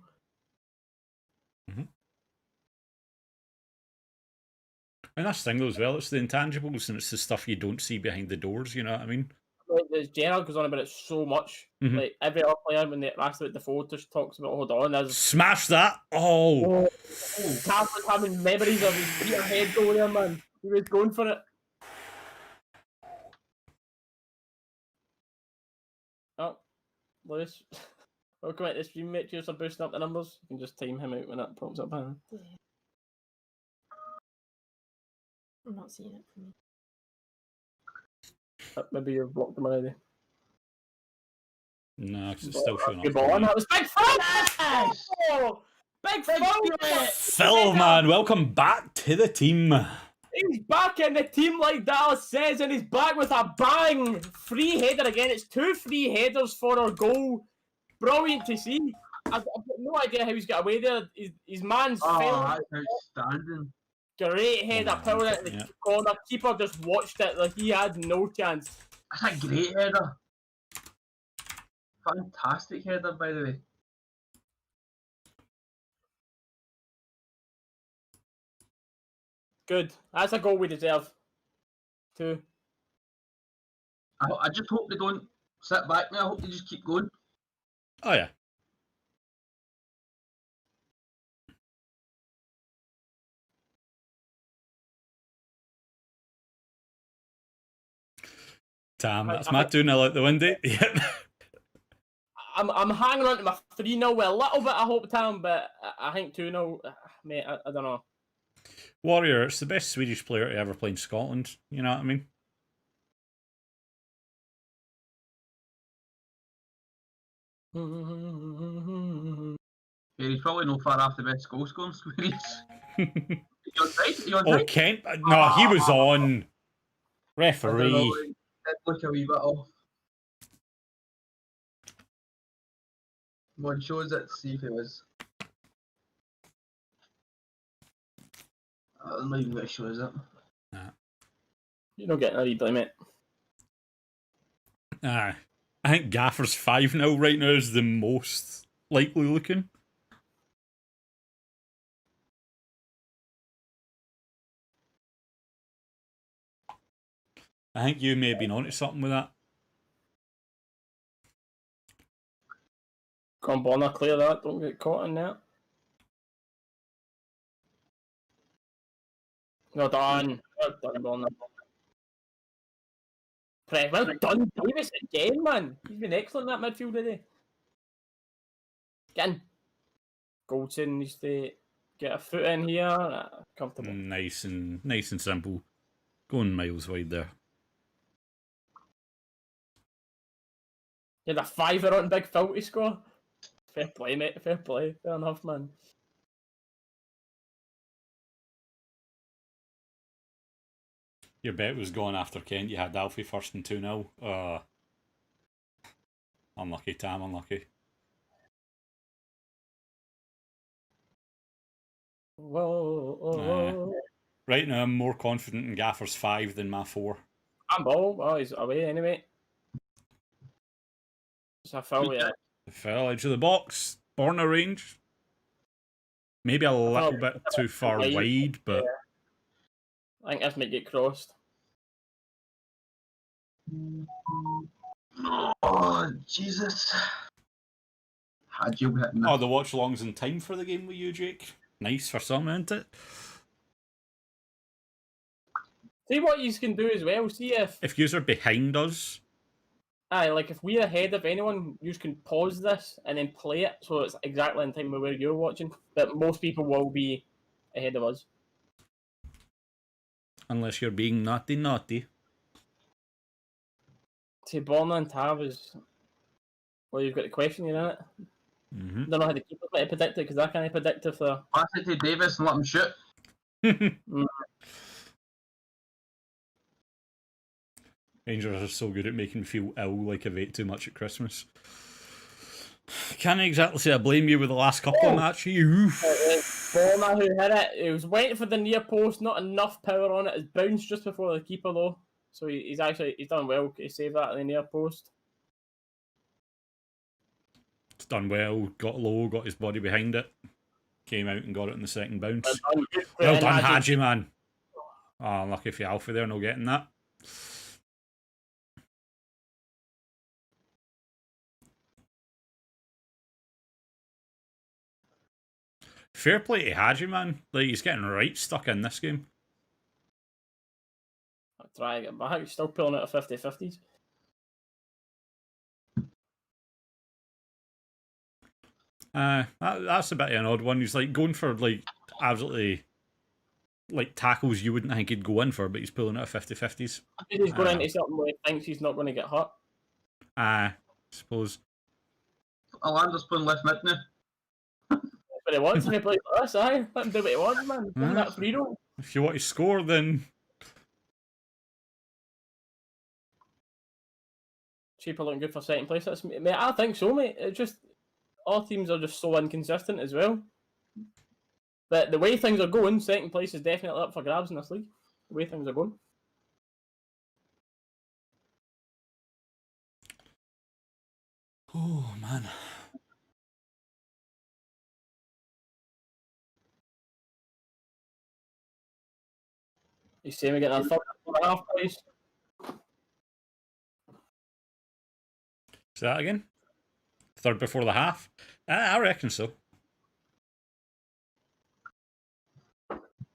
Speaker 2: And that's the thing though as well, it's the intangibles and it's the stuff you don't see behind the doors, you know what I mean?
Speaker 1: Like, Gerard goes on about it so much.
Speaker 2: Mhm.
Speaker 1: Like every other player, when they ask about Defoe, just talks about, hold on, there's
Speaker 2: Smash that! Oh!
Speaker 1: Cav was having memories of his Peter head goal there, man. He was going for it. Oh, Lewis. Welcome to the stream, mate. Cheers for boosting up the numbers. You can just time him out when that pops up. Huh?
Speaker 5: Yeah. I'm not seeing it for me.
Speaker 1: Maybe you've blocked him already.
Speaker 2: No, because it's still showing
Speaker 1: Good
Speaker 2: up.
Speaker 1: ball on. That was big Phil! Oh, big Phil!
Speaker 2: Phil, man, welcome back to the team.
Speaker 1: He's back in the team like Dallas says, and he's back with a bang! Free header again. It's 2 free headers for our goal. Brilliant to see. I've got no idea how he's got away there. His man's fell.
Speaker 3: That's outstanding.
Speaker 1: Great header,
Speaker 2: Oh,
Speaker 1: power into the
Speaker 2: yeah.
Speaker 1: corner. Keeper just watched it like he had no chance.
Speaker 3: That's a great header. Fantastic header, by the way.
Speaker 1: Good. That's a goal we deserve. 2.
Speaker 3: I just hope they don't sit back now. I hope they just keep going.
Speaker 2: Oh, yeah. Damn, that's my 2-0 out the window. Yep.
Speaker 1: I'm hanging on to my 3-0 with a little bit of hope, Tam, but I think 2-0, mate, I don't know.
Speaker 2: Warrior, it's the best Swedish player to ever play in Scotland. You know what I mean?
Speaker 3: Yeah, he's probably not far off the best goal scoring Swedish. You're right. You're
Speaker 2: Oh,
Speaker 3: right.
Speaker 2: Kent? No, he was on.
Speaker 3: I don't know,
Speaker 2: Referee.
Speaker 3: it did look a wee bit off. One shows it. See if it was. I'm not even going to show us it.
Speaker 1: You're not getting a replay, mate.
Speaker 2: I think Gaffer's 5-0 right now is the most likely looking. I think you may have been onto something with that.
Speaker 1: Come on, Bonner, clear that. Don't get caught in that. Well done. Well done, Bonner. Well done, Davis, again, man. He's been excellent in that midfield today. Again. Goldson needs to get a foot in here. Comfortable.
Speaker 2: Nice and simple. Going miles wide there.
Speaker 1: You had a 5er on Big Phil to score. Fair play, mate. Fair play. Fair enough, man.
Speaker 2: Your bet was going after Kent. You had Alfie first and 2-0. Unlucky, Tam. Unlucky.
Speaker 1: Whoa.
Speaker 2: Right now, I'm more confident in Gaffer's 5 than my 4.
Speaker 1: Handball. Oh, he's away anyway. It's a foul, yeah.
Speaker 2: Fell edge of the box. Corner range. Maybe a little bit too far wide, but...
Speaker 1: I think this might get crossed.
Speaker 3: Oh, Jesus. Had you hitting
Speaker 2: Oh, the watch longs in time for the game with you, Jake. Nice for some, isn't it?
Speaker 1: See what you can do as well. See if
Speaker 2: If yous are behind us,
Speaker 1: Aye, like if we're ahead of anyone, you can pause this and then play it, so it's exactly in time with where you're watching. But most people will be ahead of us.
Speaker 2: Unless you're being naughty.
Speaker 1: See, Borna and Tav is. Well, you've got the question in it.
Speaker 2: Mm-hmm.
Speaker 1: Don't know how the keepers might predict it because I can't predict if they're.
Speaker 3: Pass it to Davis and let him shoot.
Speaker 2: Rangers are so good at making me feel ill like I've ate too much at Christmas. Can't exactly say I blame you with the last couple of matches.
Speaker 1: Borna who hit it. He was waiting for the near post, not enough power on it. It's bounced just before the keeper though, so he's done well to save that at the near post.
Speaker 2: It's done well. Got low, got his body behind it, came out and got it in the second bounce. Well done, Hadji, man. Oh, lucky for Alfie there, no getting that. Fair play to Hadji, man. Like, he's getting right stuck in this game.
Speaker 1: I'll try to get back. He's still pulling out of 50-50s.
Speaker 2: That's a bit of an odd one. He's like going for like absolutely like tackles you wouldn't think he'd go in for, but he's pulling out of 50-50s.
Speaker 1: He's going into something where he thinks he's not going to get hurt.
Speaker 2: I suppose.
Speaker 3: Alander's playing left mid now.
Speaker 1: But he wants to play like this, aye. Let him do what he wants, man. Give him that freedom.
Speaker 2: If you want to score, then
Speaker 1: Cheaper looking good for second place. That's, mate, I think so, mate. It's just all teams are just so inconsistent as well. But the way things are going, second place is definitely up for grabs in this league. The way things are going.
Speaker 2: oh man.
Speaker 1: You see me getting a third and a half place.
Speaker 2: Say that again? Third before the half? I reckon so.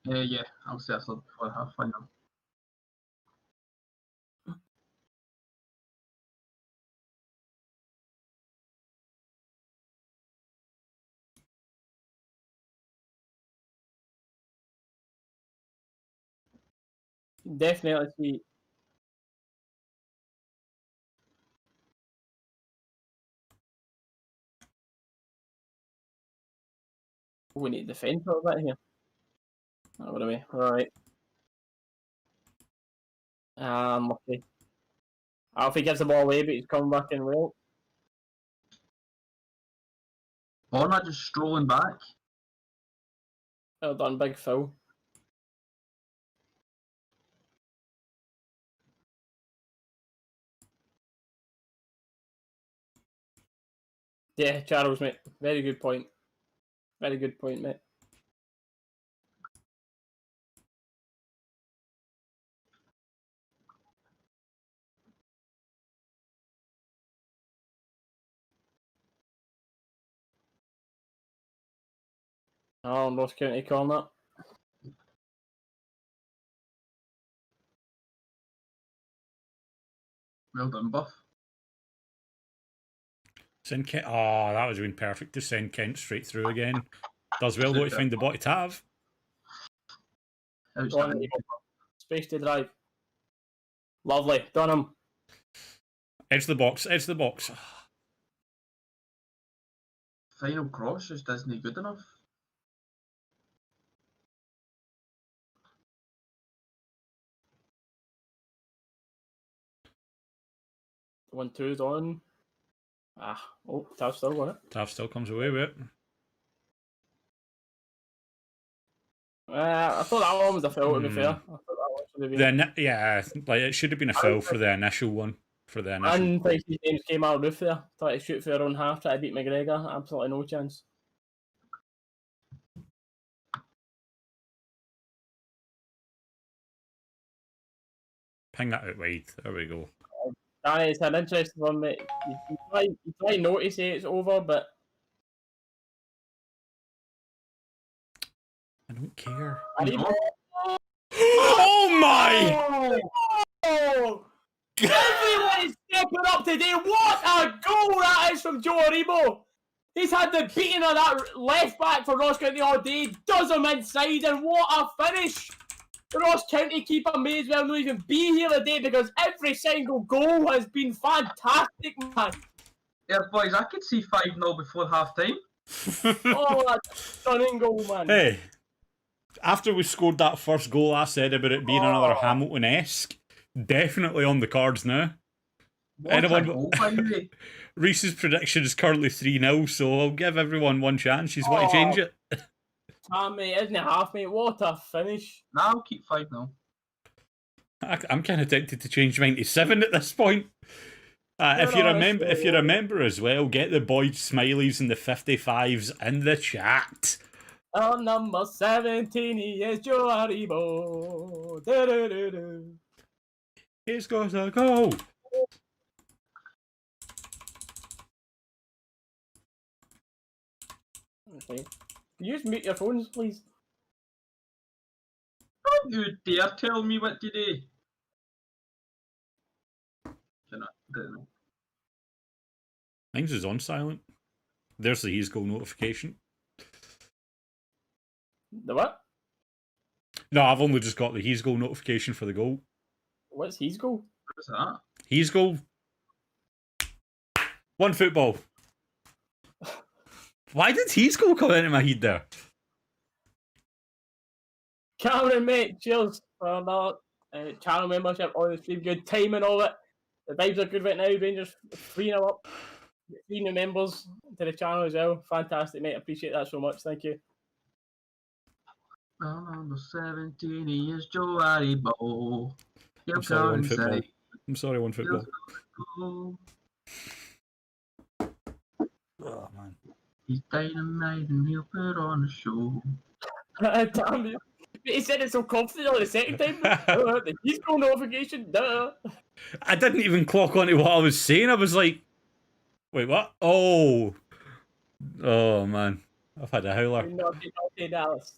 Speaker 3: Yeah, I'll say that's before the half final.
Speaker 1: Definitely see. We need to defend for a bit here. Oh, what are we? Right. Lucky. Alfie gives the ball away, but he's coming back in well.
Speaker 3: Borna just strolling back.
Speaker 1: Well done, big Phil. Yeah, Charles, mate. Very good point. Very good point, mate. Oh, Ross County corner.
Speaker 3: Well done, Buff.
Speaker 2: Send Kent. Oh, that would have been perfect to send Kent straight through again. Does well though to find the body Tav.
Speaker 3: Outstanding.
Speaker 1: Space to drive. Lovely. Done him.
Speaker 2: Edge the box. Edge the box.
Speaker 3: Final cross just isn't good enough.
Speaker 1: One, two's on. Oh, Tav's still got it.
Speaker 2: Tav still comes away with it.
Speaker 1: I thought that one was a foul, to be fair. I thought that one should have been.
Speaker 2: Yeah, like it should have been a foul for the initial one. For the initial.
Speaker 1: And Price's names came out of roof there. Tried to shoot for their own half, try to beat McGregor. Absolutely no chance.
Speaker 2: Ping that out wide. There we go.
Speaker 1: Danny, it's an interesting one, mate. You try not to say it's over, but
Speaker 2: I don't care.
Speaker 1: Oh
Speaker 2: my!
Speaker 1: Oh! Everyone is stepping up today. What a goal that is from Joe Aribo. He's had the beating of that left back for Ross County all day. Does him inside, and what a finish. The Ross County keeper may as well not even be here today because every single goal has been fantastic, man.
Speaker 3: Yeah, boys, I could see 5-0 before half time.
Speaker 1: Oh, that's a stunning goal, man.
Speaker 2: Hey, after we scored that first goal, I said about it being another Hamilton-esque. Definitely on the cards now.
Speaker 3: What a goal, by the way.
Speaker 2: Reese's prediction is currently 3-0, so I'll give everyone one chance. She's want to change it.
Speaker 1: Mate, isn't it half, mate? What a finish.
Speaker 3: Nah, I'll keep 5-0.
Speaker 2: I'm kind of tempted to change mine to 7 at this point. If you remember as well, get the Boyd Smileys and the 55s in the chat.
Speaker 1: On number 17, he is Joe Aribo. Do-do-do-do.
Speaker 2: He's got a goal.
Speaker 1: Okay. Can you just mute your phones, please?
Speaker 3: Don't you dare tell me what to do. Don't know.
Speaker 2: Mine's is on silent. There's the He's Goal notification.
Speaker 1: The what?
Speaker 2: No, I've only just got the He's Goal notification for the goal.
Speaker 1: What's his goal?
Speaker 3: What's that?
Speaker 2: He's Goal. One football. Why did He's Goal come into my head there?
Speaker 1: Cameron, mate, cheers for that channel membership on the stream. Good timing of it. The vibes are good right now. Rangers 3-0 up. 3 new members to the channel as well. Fantastic, mate. Appreciate that so much. Thank you.
Speaker 3: Number 17, he is Joe Aribo.
Speaker 2: I'm sorry, one football. I'm sorry, one football. Oh, man.
Speaker 3: He's dynamite and he'll put on a show.
Speaker 1: Damn you. He said it so confidently the second time. The He's Goal notification. Duh.
Speaker 2: I didn't even clock onto what I was saying. I was like, wait, what? Oh, man. I've had a howler.
Speaker 1: Naughty, Dalus.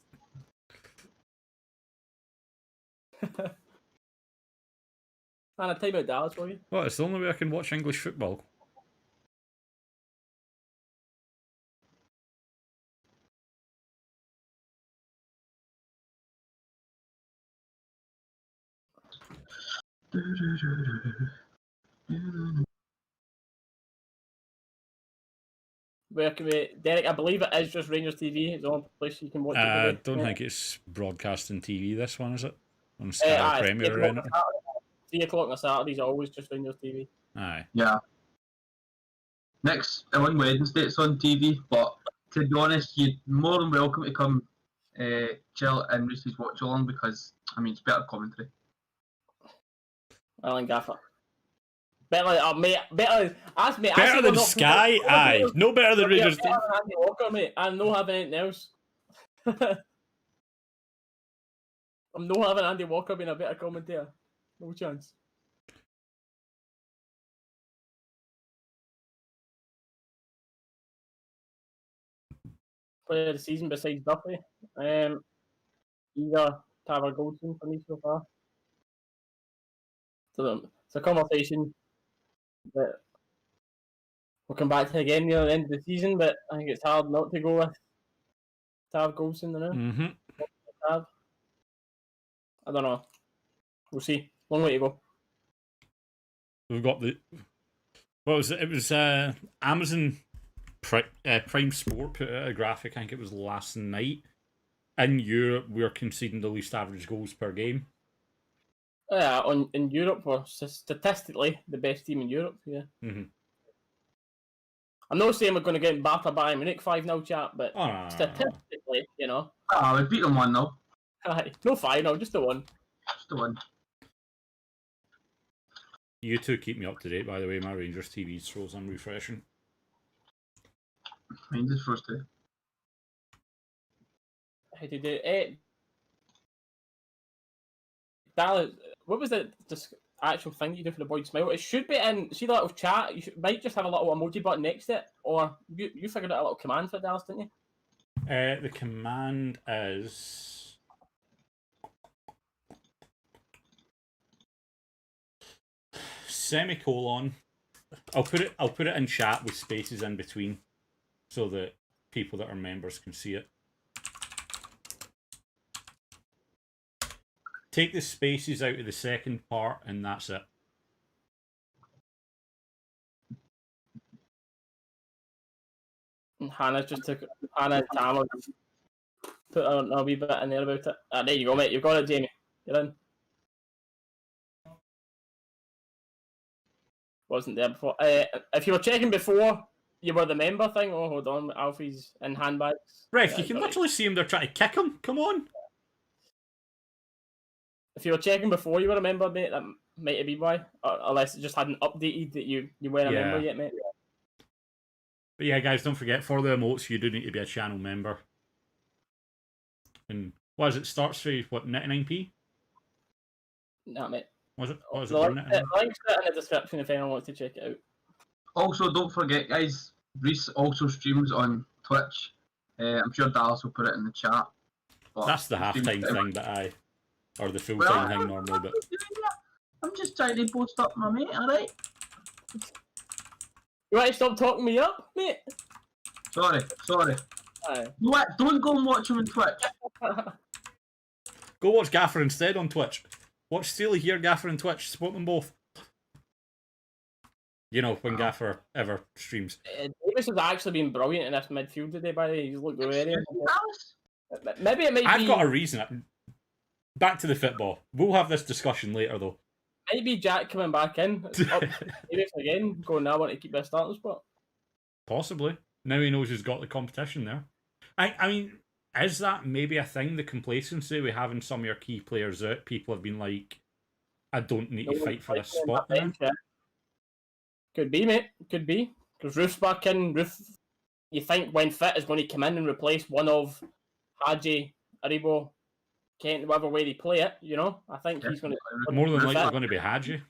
Speaker 1: Man, a time out Dallas for you.
Speaker 2: What? It's the only way I can watch English football.
Speaker 1: Where can we, Derek? I believe it is just Rangers TV. It's the only place you can watch it.
Speaker 2: I don't think it's broadcasting TV, this one, is it? On Sky Premier or anything?
Speaker 1: 3 o'clock on a Saturday is always just Rangers TV.
Speaker 2: Aye.
Speaker 3: Yeah. Next, on Wednesday, it's on TV, but to be honest, you're more than welcome to come chill and Reese's watch along because, I mean, it's better commentary.
Speaker 1: Well, and Gaffer. Better, mate. Better. Ask me.
Speaker 2: Better than Sky? Aye. No better than Rangers TV.
Speaker 1: Better than Andy Walker, mate. I'm not having anything else. I'm not having Andy Walker being a better commentator. No chance. Player of the season besides Duffy. Either Tyler Goldson for me so far. So it's a conversation that we'll come back to again near the end of the season, but I think it's hard not to go with Tav Goldson now.
Speaker 2: Mm-hmm.
Speaker 1: Tav. I don't know. We'll see. Long way to go.
Speaker 2: We've got the... What was it? It was Amazon Prime Sport put out a graphic, I think it was last night. In Europe, we're conceding the least average goals per game.
Speaker 1: Yeah, in Europe, we're statistically the best team in Europe, yeah.
Speaker 2: Mm-hmm.
Speaker 1: I'm not saying we're going to get battered by Munich 5-0 chat, but
Speaker 2: No.
Speaker 1: statistically, you know.
Speaker 3: We beat them 1-0.
Speaker 1: Aye, no 5-0, just the one.
Speaker 3: Just the one.
Speaker 2: You two keep me up to date, by the way. My Rangers TV throws I'm refreshing.
Speaker 3: Mine's is first day.
Speaker 1: How to do it? Dallas, what was the actual thing you do for the Boyd Smile? It should be in, see the little chat, might just have a little emoji button next to it, or you figured out a little command for it, Dallas, didn't you?
Speaker 2: The command is... semicolon, I'll put it in chat with spaces in between, so that people that are members can see it. Take the spaces out of the second part, and that's it.
Speaker 1: And Hannah and Tam have put a wee bit in there about it. There you go, mate. You've got it, Jamie. You're in. Wasn't there before. If you were checking before you were the member thing, oh, hold on. Alfie's in handbags.
Speaker 2: Ref, you can literally see him. They're trying to kick him. Come on.
Speaker 1: If you were checking before you were a member, mate, that might have been why. Unless it just hadn't updated that you weren't a member yet, mate.
Speaker 2: But yeah, guys, don't forget, for the emotes, you do need to be a channel member. And what is it? Starts for, what, 99p?
Speaker 1: Nah, mate.
Speaker 2: Was it? What was
Speaker 1: The
Speaker 2: it?
Speaker 1: link's in the description if anyone wants to check it out.
Speaker 3: Also, don't forget, guys, Reese also streams on Twitch. I'm sure Dallas will put it in the chat.
Speaker 2: That's the halftime thing that or the full-time thing normally, but...
Speaker 3: I'm just trying to post up my mate, alright?
Speaker 1: You want to stop talking me up, mate?
Speaker 3: Sorry.
Speaker 1: Aye.
Speaker 3: You what? Don't go and watch him on Twitch.
Speaker 2: Go watch Gaffer instead on Twitch. Watch Steely here, Gaffer and Twitch. Support them both. You know, when Gaffer ever streams.
Speaker 1: Davis has actually been brilliant in this midfield today, by the way. He's looked very... Maybe it might be...
Speaker 2: I've got a reason. Back to the football. We'll have this discussion later, though.
Speaker 1: Maybe Jack coming back in. Davis again, going, I want to keep my starting spot.
Speaker 2: Possibly. Now he knows he's got the competition there. I mean, is that maybe a thing, the complacency with having some of your key players out? People have been like, I don't need to fight for this spot now.
Speaker 1: Could be, mate. Could be. Because Roof's back in. Roof, you think, when fit, is going to come in and replace one of Hadji, Aribo, Kent, whatever way they play it, you know? I think he's going to...
Speaker 2: More than likely going to be Hadji.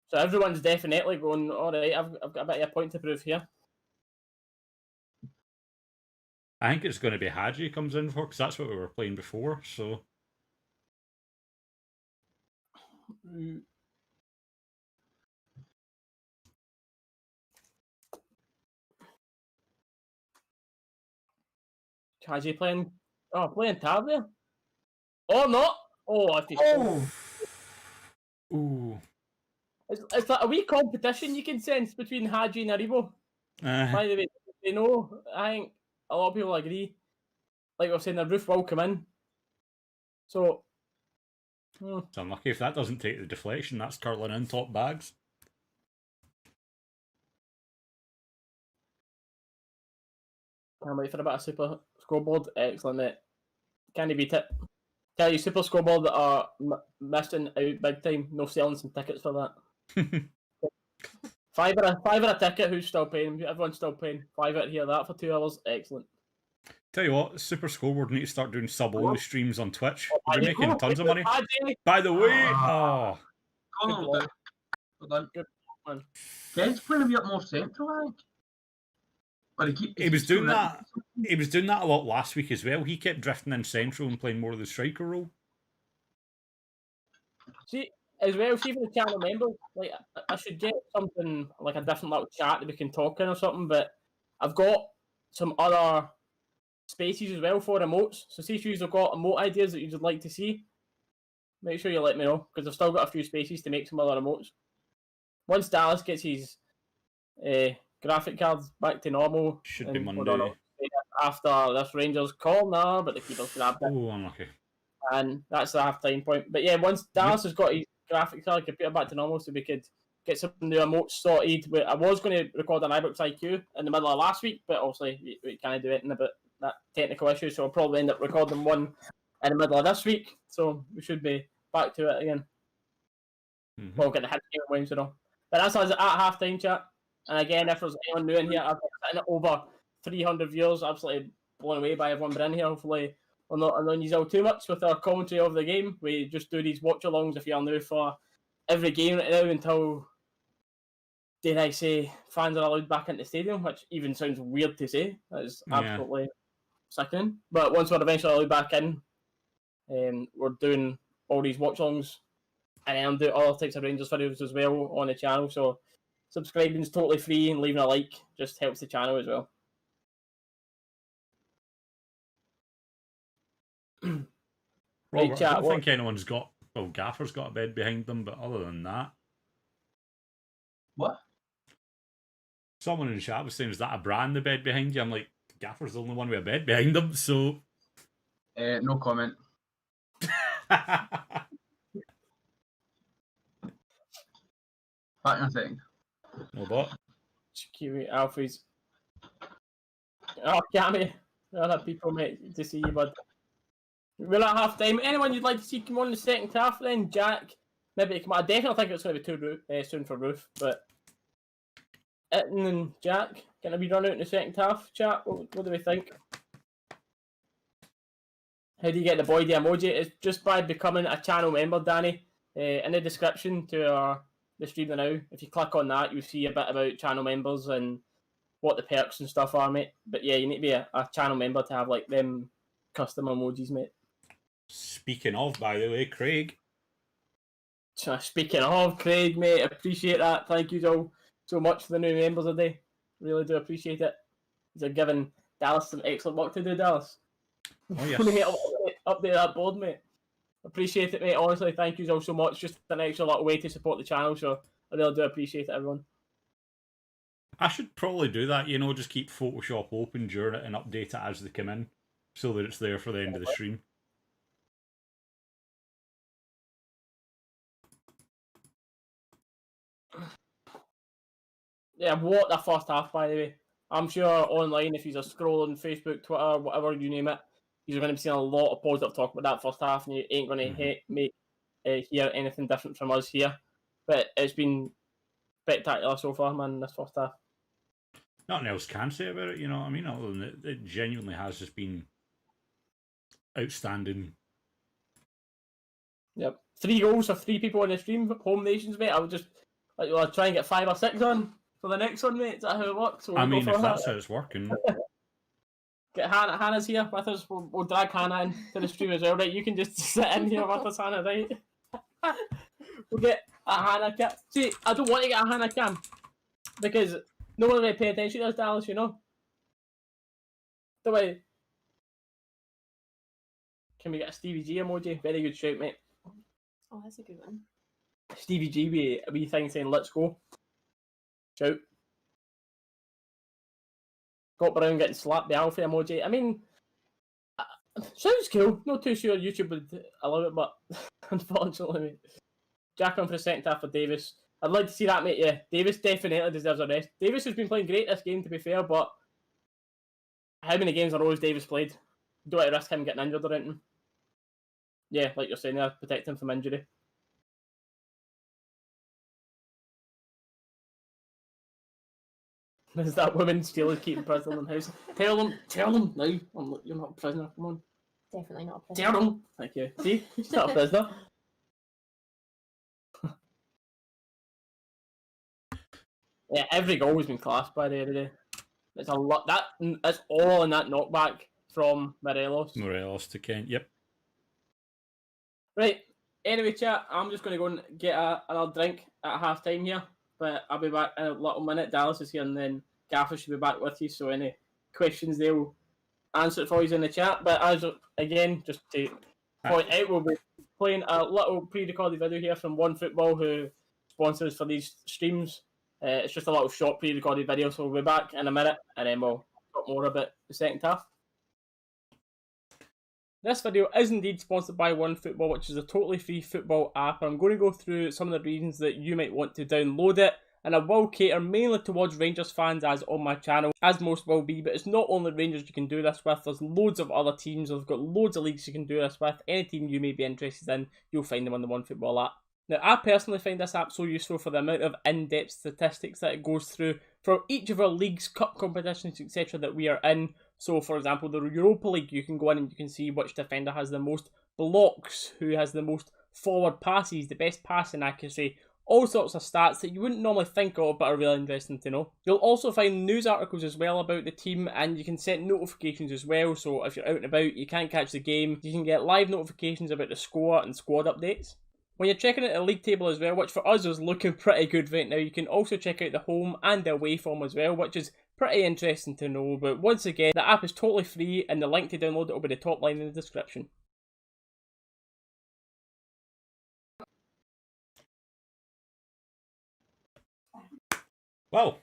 Speaker 1: So everyone's definitely going, alright, I've got a bit of a point to prove here.
Speaker 2: I think it's going to be Hadji comes in for, because that's what we were playing before, so...
Speaker 1: Hadji playing tab there? Oh, not! Oh, if he's...
Speaker 2: Ooh.
Speaker 1: It's like a wee competition you can sense between Hadji and Aribo. By the way, they know, I think a lot of people agree. Like I was saying, the Roof will come in. So...
Speaker 2: It's unlucky if that doesn't take the deflection. That's curling in top bags.
Speaker 1: Can't wait for a bit of super scoreboard. Excellent, mate. Can't you beat it? Tell you, super scoreboard that are missing out big time. No selling some tickets for that. Fiver a ticket. Who's still paying? Everyone's still paying. Fiver here that for 2 hours. Excellent.
Speaker 2: Tell you what, Super Scoreboard need to start doing sub-only streams on Twitch. They're making tons of money. By the way,
Speaker 3: Good
Speaker 1: man.
Speaker 3: Ken's playing a bit more central, I think. But
Speaker 2: he was doing that. He was doing that a lot last week as well. He kept drifting in central and playing more of the striker role.
Speaker 1: See, as well, see for the channel members, like I should get something like a different little chat that we can talk in or something. But I've got some other spaces as well for emotes. So see if you've got emote ideas that you'd like to see, make sure you let me know, because I've still got a few spaces to make some other emotes. Once Dallas gets his graphic cards back to normal,
Speaker 2: should be Monday
Speaker 1: after this Rangers corner, but the keeper's grabbed it.
Speaker 2: Oh, unlucky.
Speaker 1: And that's the half-time point. But yeah, once Dallas has got his graphics card, could put it back to normal so we could get some new emotes sorted. I was going to record an iBooks IQ in the middle of last week, but obviously we can't do it in a bit that technical issue, so I'll probably end up recording one in the middle of this week. So we should be back to it again.
Speaker 2: Mm-hmm.
Speaker 1: We'll get the hit game on Wednesday though. But that's us at half-time, chat. And again, if there's anyone new in here, I've been sitting at over 300 viewers, absolutely blown away by everyone being in here. Hopefully we're not annoying you all too much with our commentary of the game. We just do these watch-alongs if you are new for every game right now until, dare I say, fans are allowed back into the stadium, which even sounds weird to say. That is absolutely sickening. But once we're eventually allowed back in, we're doing all these watch-alongs, and then I'm doing other types of Rangers videos as well on the channel. So subscribing is totally free, and leaving a like just helps the channel as well.
Speaker 2: Robert,
Speaker 1: chat,
Speaker 2: I don't think anyone's got... Well, Gaffer's got a bed behind them, but other than that...
Speaker 3: What?
Speaker 2: Someone in the chat was saying, is that a brand, the bed behind you? I'm like, Gaffer's the only one with a bed behind them, so...
Speaker 3: No comment. Back in a second.
Speaker 2: No, but...
Speaker 1: Kiwi Alfie's. Oh, Cammy. Other people, mate, to see you, bud. We're at half time. Anyone you'd like to see come on in the second half then? Jack? Maybe come on. I definitely think it's going to be too soon for Roof, but... Itten and Jack, going to be run out in the second half, chat? What do we think? How do you get the boy the emoji? It's just by becoming a channel member, Danny. In the description to the stream now, if you click on that, you'll see a bit about channel members and what the perks and stuff are, mate. But yeah, you need to be a channel member to have like them custom emojis, mate.
Speaker 2: Speaking of, by the way, Craig.
Speaker 1: Speaking of, Craig, mate, appreciate that. Thank you all so much for the new members today. Really do appreciate it. You're giving Dallas some excellent work to do, Dallas.
Speaker 2: Oh, yes.
Speaker 1: Update that board, mate. Appreciate it, mate. Honestly, thank you all so much. Just an extra little way to support the channel, so I really do appreciate it, everyone.
Speaker 2: I should probably do that, you know, just keep Photoshop open during it and update it as they come in, so that it's there for the end of the stream.
Speaker 1: Yeah, what the first half, by the way. I'm sure online, if you're scrolling Facebook, Twitter, whatever you name it, you're going to be seeing a lot of positive talk about that first half, and you ain't going to hear anything different from us here. But it's been spectacular so far, man, this first half.
Speaker 2: Nothing else can say about it, you know what I mean? Other than it genuinely has just been outstanding.
Speaker 1: Yep. 3 goals for 3 people in the stream, home nations, mate. I'll try and get 5 or 6 on for the next one, mate. Is that how it works?
Speaker 2: I mean, if that's how it's working.
Speaker 1: Get Hannah. Hannah's here with us. We'll drag Hannah into the stream as well, right? You can just sit in here with us, Hannah, right? We'll get a Hannah cam. See, I don't want to get a Hannah cam because no one really pay attention to us, Dallas, you know? The way. Can we get a Stevie G emoji? Very good shout, mate.
Speaker 5: Oh, that's a good one.
Speaker 1: Stevie G with a wee thing saying, let's go. Shout. Scott Brown getting slapped the Alfie emoji. I mean, sounds cool. Not too sure YouTube would allow it, but unfortunately, mate. Jack on for the second half for Davis. I'd like to see that, mate. Yeah, Davis definitely deserves a rest. Davis has been playing great this game, to be fair, but how many games in a row has Davis played? Don't want to risk him getting injured or anything. Yeah, like you're saying there, protect him from injury. Is that woman still keeping prisoner in the house? Tell them now. You're not a prisoner. Come on.
Speaker 5: Definitely not a prisoner.
Speaker 1: Tell them. Thank you. See, she's not a prisoner. Yeah, every goal has been classed by the end of the day. It's a lot. That's all in that knockback from Morelos.
Speaker 2: Morelos to Kent. Yep.
Speaker 1: Right. Anyway, chat. I'm just going to go and get another drink at half time here. But I'll be back in a little minute. Dallas is here, and then Gaffer should be back with you. So any questions, they'll answer it for you in the chat. But as again, just to point out, we'll be playing a little pre-recorded video here from One Football, who sponsors for these streams. It's just a little short pre-recorded video, so we'll be back in a minute, and then we'll talk more about the second half. This video is indeed sponsored by One Football, which is a totally free football app. I'm going to go through some of the reasons that you might want to download it, and I will cater mainly towards Rangers fans as on my channel, as most will be, but it's not only Rangers you can do this with, there's loads of other teams, I've got loads of leagues you can do this with. Any team you may be interested in, you'll find them on the One Football app. Now, I personally find this app so useful for the amount of in-depth statistics that it goes through for each of our leagues, cup competitions, etc. that we are in. So, for example, the Europa League, you can go in and you can see which defender has the most blocks, who has the most forward passes, the best passing accuracy, all sorts of stats that you wouldn't normally think of but are really interesting to know. You'll also find news articles as well about the team, and you can set notifications as well. So if you're out and about, you can't catch the game, you can get live notifications about the score and squad updates. When you're checking out the league table as well, which for us is looking pretty good right now, you can also check out the home and the away form as well, which is pretty interesting to know. But once again, the app is totally free and the link to download it will be the top line in the description.
Speaker 2: Well,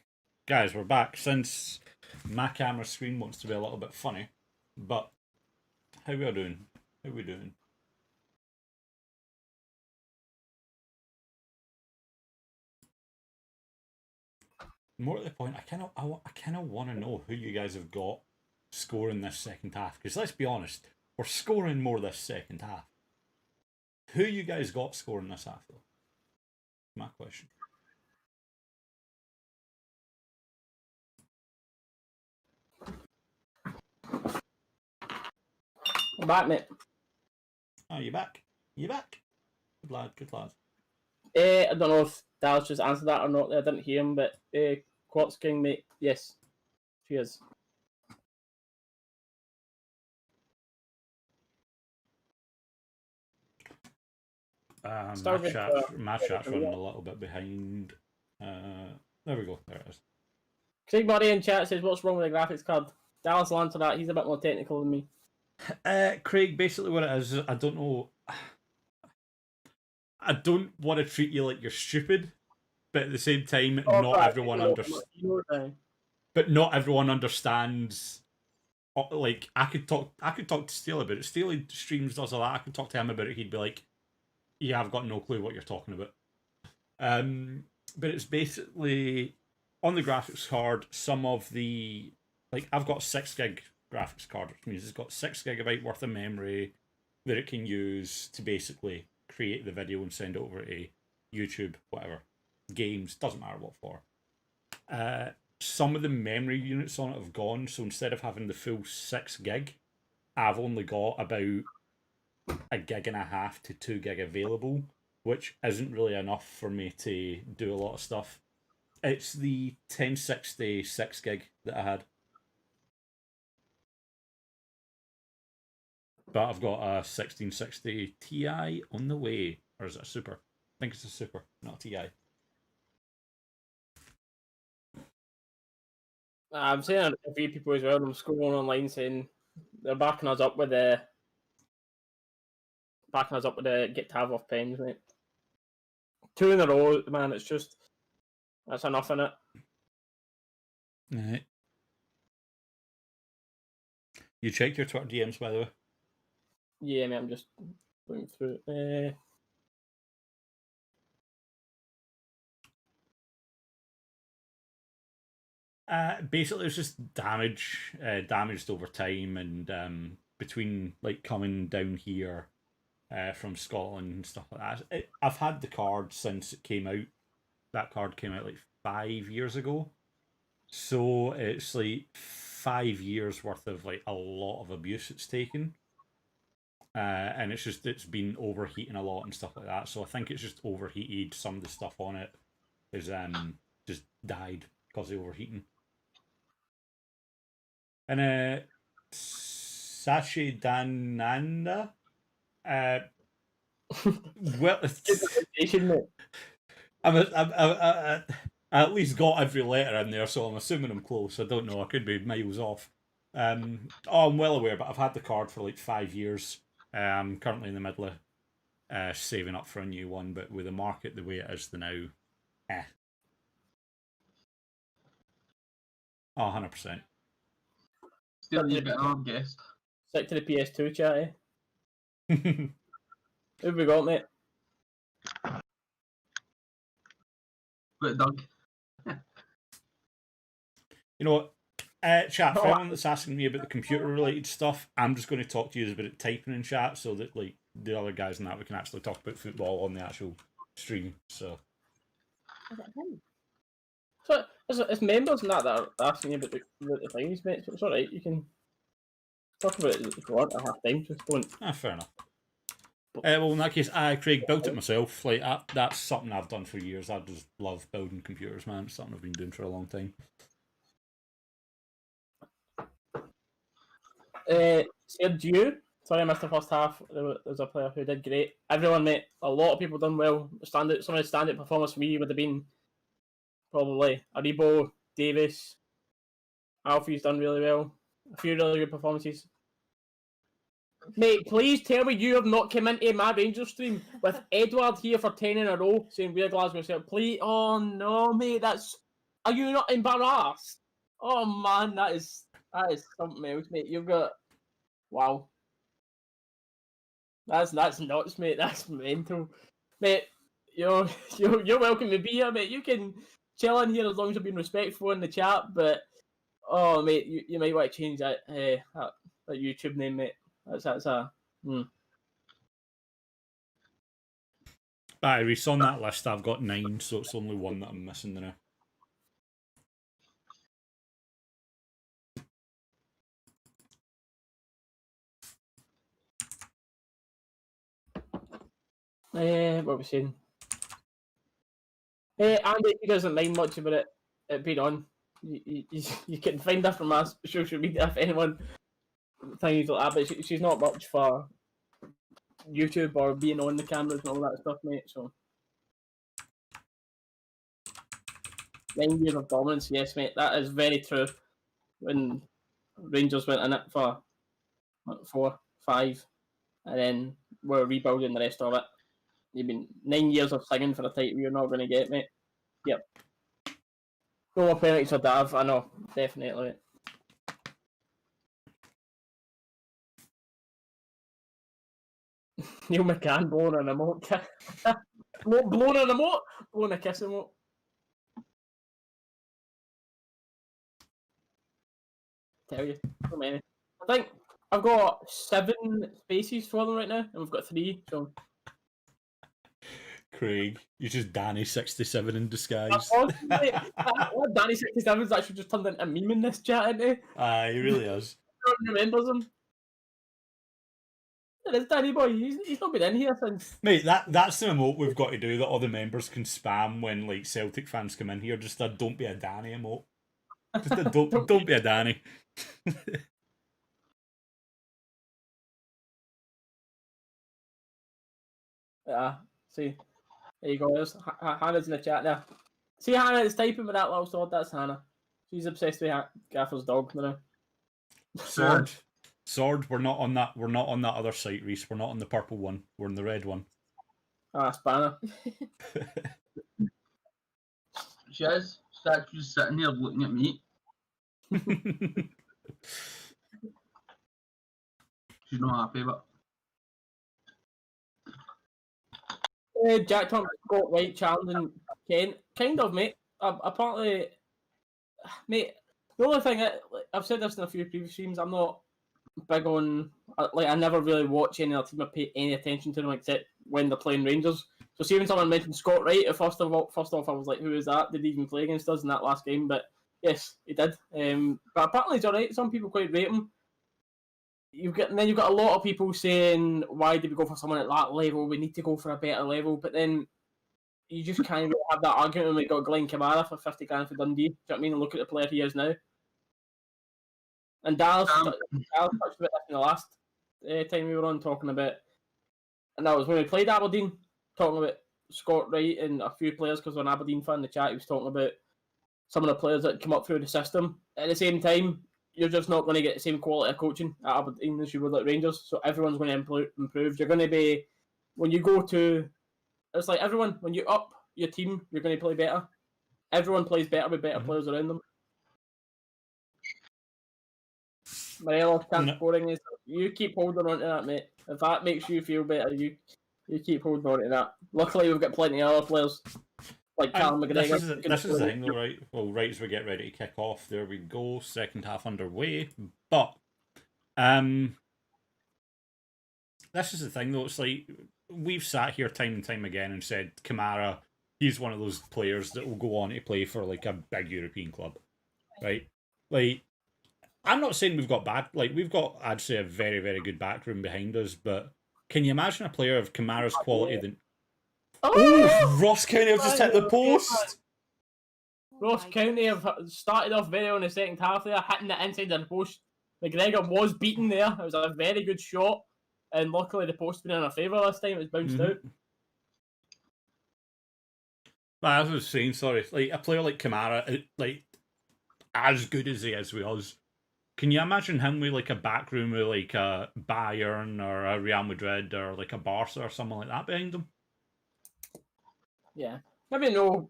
Speaker 2: guys, we're back. Since my camera screen wants to be a little bit funny, but how we doing? How we doing? More to the point, I kind of want to know who you guys have got scoring this second half. Because let's be honest, we're scoring more this second half. Who you guys got scoring this half, though? My question.
Speaker 1: I'm back, mate.
Speaker 2: Oh, you back? You back? Good lad, good lad.
Speaker 1: I don't know if Dalus just answered that or not. I didn't hear him, but Quartz King, mate. Yes, she is.
Speaker 2: My chat's running a little bit behind. There we go. There it is.
Speaker 1: Craig Murray in chat says, "What's wrong with the graphics card?" Dallas will answer that. He's a bit more technical than me.
Speaker 2: Craig, basically what it is, I don't know. I don't want to treat you like you're stupid, but at the same time, not everyone understands. But not everyone understands. Like I could talk to Steele about it. Steele streams does a lot. I could talk to him about it. He'd be like, "Yeah, I've got no clue what you're talking about." But it's basically on the graphics card. Some of the I've got 6 gig graphics card, which means it's got 6 gigabyte worth of memory that it can use to basically create the video and send it over to YouTube, whatever, games, doesn't matter what for. Some of the memory units on it have gone, so instead of having the full 6 gig, I've only got about 1.5 gigs to 2 gig available, which isn't really enough for me to do a lot of stuff. It's the 1060 6 gig that I had. But I've got a 1660 Ti on the way. Or is it a Super? I think it's a Super, not a Ti.
Speaker 1: I'm saying a few people as well. I'm scrolling online saying they're backing us up with the Get Tav off pens, mate. 2 in a row, man. It's just that's enough in it.
Speaker 2: Right. You checked your Twitter DMs, by the way.
Speaker 1: Yeah, mate. I'm just going through it.
Speaker 2: Basically, it's just damaged over time, and between coming down here from Scotland and stuff like that. I've had the card since it came out. That card came out 5 years ago, so it's 5 years worth of a lot of abuse it's taken. And it's been overheating a lot and stuff like that. So I think it's just overheated. Some of the stuff on it is just died because of overheating. And Sashi Dananda, well, I at least got every letter in there, so I'm assuming I'm close. I don't know. I could be miles off. I'm well aware, but I've had the card for 5 years. I'm currently in the middle of saving up for a new one, but with the market the way it is now, 100%.
Speaker 3: Still need a bit of guest.
Speaker 1: Stick to the PS2 chat, eh? Who have we got, mate?
Speaker 3: Got Doug.
Speaker 2: You know what? Chat, for anyone that's asking me about the computer-related stuff, I'm just going to talk to you about it typing in chat so that the other guys in that we can actually talk about football on the actual stream. So.
Speaker 1: So it's members and that are asking you about the things, mate. So it's alright. You can talk about it if you want at half time. Just don't.
Speaker 2: Fair enough. Well, in that case, Craig built it myself. That's something I've done for years. I just love building computers, man. It's something I've been doing for a long time. It's
Speaker 1: Sorry, I missed the first half. There was a player who did great. Everyone, mate, a lot of people done well. Some of the standout performance for me would have been probably Aribo, Davis, Alfie's done really well. A few really good performances. Mate, please tell me you have not come into my Rangers stream with Edward here for 10 in a row saying we're Glasgow Celtic. Please, oh no, mate, are you not embarrassed? Oh man, that is something else, mate. You've got, wow. That's nuts, mate. That's mental, mate. You're welcome to be here, mate. You can chill in here as long as you're being respectful in the chat. But oh, mate, you might want to change that YouTube name, mate. That's a.
Speaker 2: Reese, on that list I've got 9, so it's only one that I'm missing now.
Speaker 1: What are we saying? Andy, he doesn't mind much about it being on. You can find her from our social media if anyone things like that, but she's not much for YouTube or being on the cameras and all that stuff, mate. So 9 years of dominance, yes, mate, that is very true. When Rangers went in it for 4, 5, and then we're rebuilding the rest of it. You've been 9 years of singing for a title you're not going to get, mate. Yep. No more penalties for Dav, I know, definitely, mate. Neil McCann blowing an emote. Blowing an emote? Blowing a kiss emote. Tell you, so many. I think I've got 7 spaces for them right now, and we've got 3, so...
Speaker 2: Craig, you're just Danny67 in disguise.
Speaker 1: Danny67's actually just turned into a meme in this chat, isn't he?
Speaker 2: He really is.
Speaker 1: Everyone remembers him. It's Danny boy. He's not been in here since.
Speaker 2: Mate, that's the emote we've got to do that all the members can spam when like Celtic fans come in here. Just a "don't be a Danny" emote. Just a don't be a Danny.
Speaker 1: Yeah. See, there you go. There's Hannah's in the chat now. See, Hannah is typing with that little sword. That's Hannah. She's obsessed with Gaffer's dog now.
Speaker 2: Sword, we're not on that other site, Reese. We're not on the purple one. We're on the red one.
Speaker 1: Spanner.
Speaker 3: She is. She's actually sitting here looking at me. She's not happy, but...
Speaker 1: Jack Thompson got right challenging Ken. Kind of, mate. Apparently, mate, the only thing, I've said this in a few previous streams, I'm not big on, I never really watch any other team or pay any attention to them except when they're playing Rangers. So see when someone mentioned Scott Wright, first off I was like, who is that? Did he even play against us in that last game? But yes, he did. But apparently he's alright. Some people quite rate him. You've got a lot of people saying, why did we go for someone at that level? We need to go for a better level. But then you just can't really have that argument when we got Glenn Kamara for 50 grand for Dundee. Do you know what I mean? And look at the player he is now. And Dalus touched about this in the last time we were on talking about, and that was when we played Aberdeen, talking about Scott Wright and a few players, because we're an Aberdeen fan in the chat, he was talking about some of the players that come up through the system. At the same time, you're just not going to get the same quality of coaching at Aberdeen as you would at Rangers, so everyone's going to improve. You're going to be, when you go to, it's like everyone, when you up your team, you're going to play better. Everyone plays better with better players around them. Morelos can't scoring is. You keep holding on to that, mate. If that makes you feel better, you keep holding on to that. Luckily, we've got plenty of other players like Callum McGregor.
Speaker 2: This is the thing, though, right? Well, right as we get ready to kick off, there we go. Second half underway, but this is the thing, though. It's like we've sat here time and time again and said Kamara, he's one of those players that will go on to play for like a big European club, right? Like, I'm not saying we've got bad, like, we've got, I'd say, a very, very good backroom behind us, but can you imagine a player of Kamara's quality that... Oh! Ross County have just hit the post!
Speaker 1: Ross County have started off very well in the second half there, hitting the inside of the post. McGregor was beaten there. It was a very good shot. and luckily the post been in our favour this time. It was bounced out.
Speaker 2: As I was saying, sorry, like a player like Kamara, like as good as he is with us, can you imagine him with like a back room with like a Bayern or a Real Madrid or like a Barca or someone like that behind him?
Speaker 1: Yeah, maybe no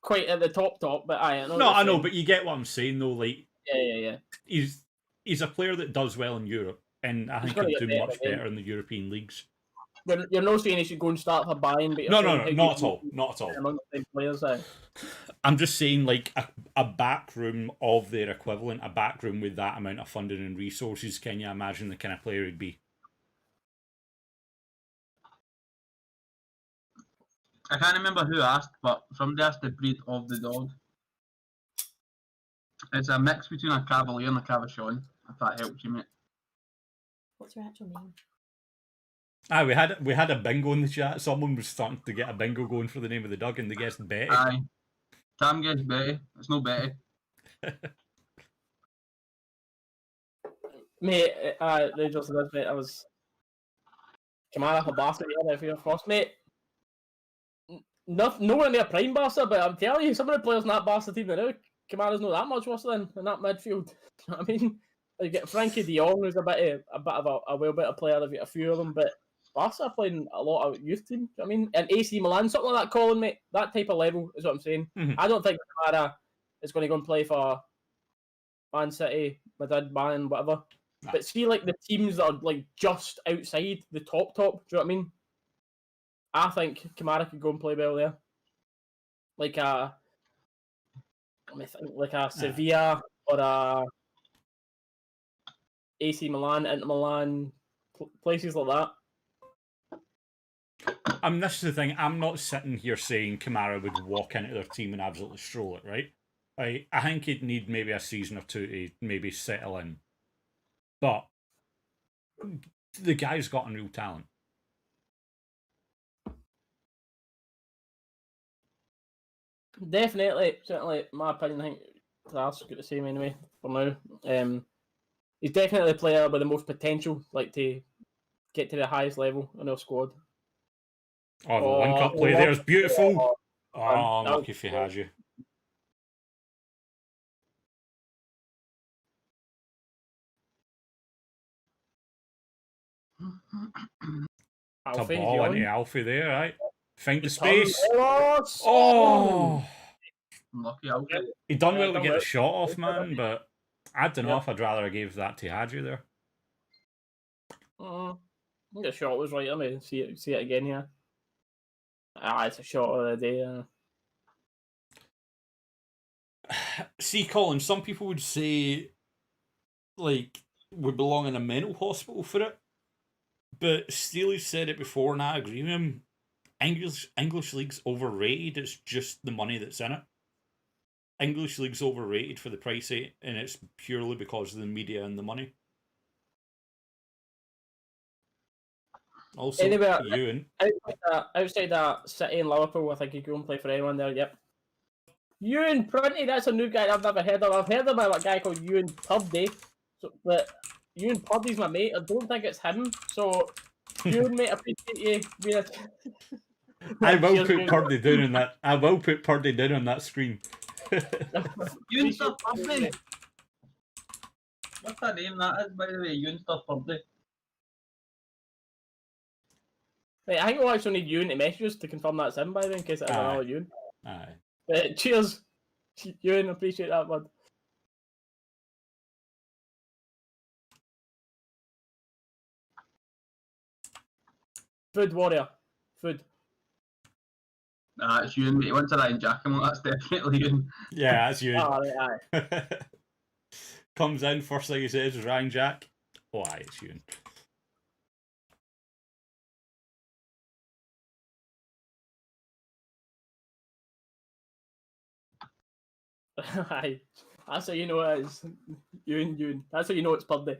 Speaker 1: quite at the top, but I know.
Speaker 2: No, I know, but you get what I'm saying though. Like,
Speaker 1: yeah.
Speaker 2: He's a player that does well in Europe, and I think he'd do much better in the European leagues.
Speaker 1: You're not saying he should go and start for Bayern, but
Speaker 2: no, not at all, not at all.
Speaker 1: Among the players,
Speaker 2: I'm just saying, like a back room of their equivalent, a back room with that amount of funding and resources. Can you imagine the kind of player he'd be?
Speaker 3: I can't remember who asked, but somebody asked the breed of the dog. It's a mix between a Cavalier and a Cavachon, if that helps you, mate.
Speaker 5: What's your actual name?
Speaker 2: We had a bingo in the chat. Someone was starting to get a bingo going for the name of the dog, and they guessed Betty.
Speaker 3: Aye. Tam guessed Betty. It's no Betty.
Speaker 1: Mate, they just said, mate, I was Kamara for Barca, yeah, if you're first, mate. Nowhere near prime Barca, but I'm telling you, some of the players in that Barca team now, Kamara's not that much worse than in that midfield. You know what I mean? You get Frankie de Jong, who's a bit of a well better player. They've got a few of them, but Barca are playing a lot of youth team. You know what I mean? And AC Milan, something like that, Colin, mate. That type of level is what I'm saying.
Speaker 2: Mm-hmm.
Speaker 1: I don't think Kamara is going to go and play for Man City, Madrid, Bayern, whatever.
Speaker 2: Nah.
Speaker 1: But see, like the teams that are like just outside the top, do you know what I mean? I think Kamara could go and play well there. Like a Sevilla or a AC Milan, Inter Milan, places like that.
Speaker 2: This is the thing. I'm not sitting here saying Kamara would walk into their team and absolutely stroll it, right? I think he'd need maybe a season or two to maybe settle in. But the guy's got unreal talent.
Speaker 1: Definitely, certainly, my opinion, I think that's got the same anyway for now. He's definitely the player with the most potential, like to get to the highest level in our squad.
Speaker 2: Oh, the link-up play there is beautiful. I'm lucky if he had you. It's a ball into Alfie there, right? Find the space. Oh!
Speaker 3: Lucky Alfie.
Speaker 2: He done well to get the shot off, man, but I don't know if I'd rather have gave that to Hadji there.
Speaker 1: I think the shot was right. I mean, see it again here. It's a shot of the day.
Speaker 2: See, Colin, some people would say, like, we belong in a mental hospital for it. But Steely's said it before, and I agree with him. English League's overrated. It's just the money that's in it. English League's overrated for the price, and it's purely because of the media and the money. Also,
Speaker 1: anyway, outside that City and Liverpool, I think you go and play for anyone there. Yep. Ewan Prunty, that's a new guy I've never heard of. I've heard of a guy called Ewan Purdy, but Ewan Purdy's my mate. I don't think it's him. So, Ewan, mate, appreciate you being
Speaker 2: I will put Purdy down on that. I will put Purdy down on that screen.
Speaker 3: Ewan Stuff Purdy. What's that name that is, by the way? Ewan Stuff Purdy.
Speaker 1: Wait, I think we'll actually need Ewan to message us to confirm that's him, by the way, in case it's another Ewan.
Speaker 2: Aye.
Speaker 1: Cheers, Ewan. Appreciate that, bud. Food warrior. Food.
Speaker 3: Nah, it's Ewan, mate. He went to Ryan Giacomo. That's definitely Ewan.
Speaker 2: Yeah, that's Ewan.
Speaker 1: Aye.
Speaker 2: Comes in, first thing he says is Ryan Jack. Oh, aye, it's Ewan.
Speaker 1: Aye. That's how you know it is. Ewan. That's how you know it's Purdy.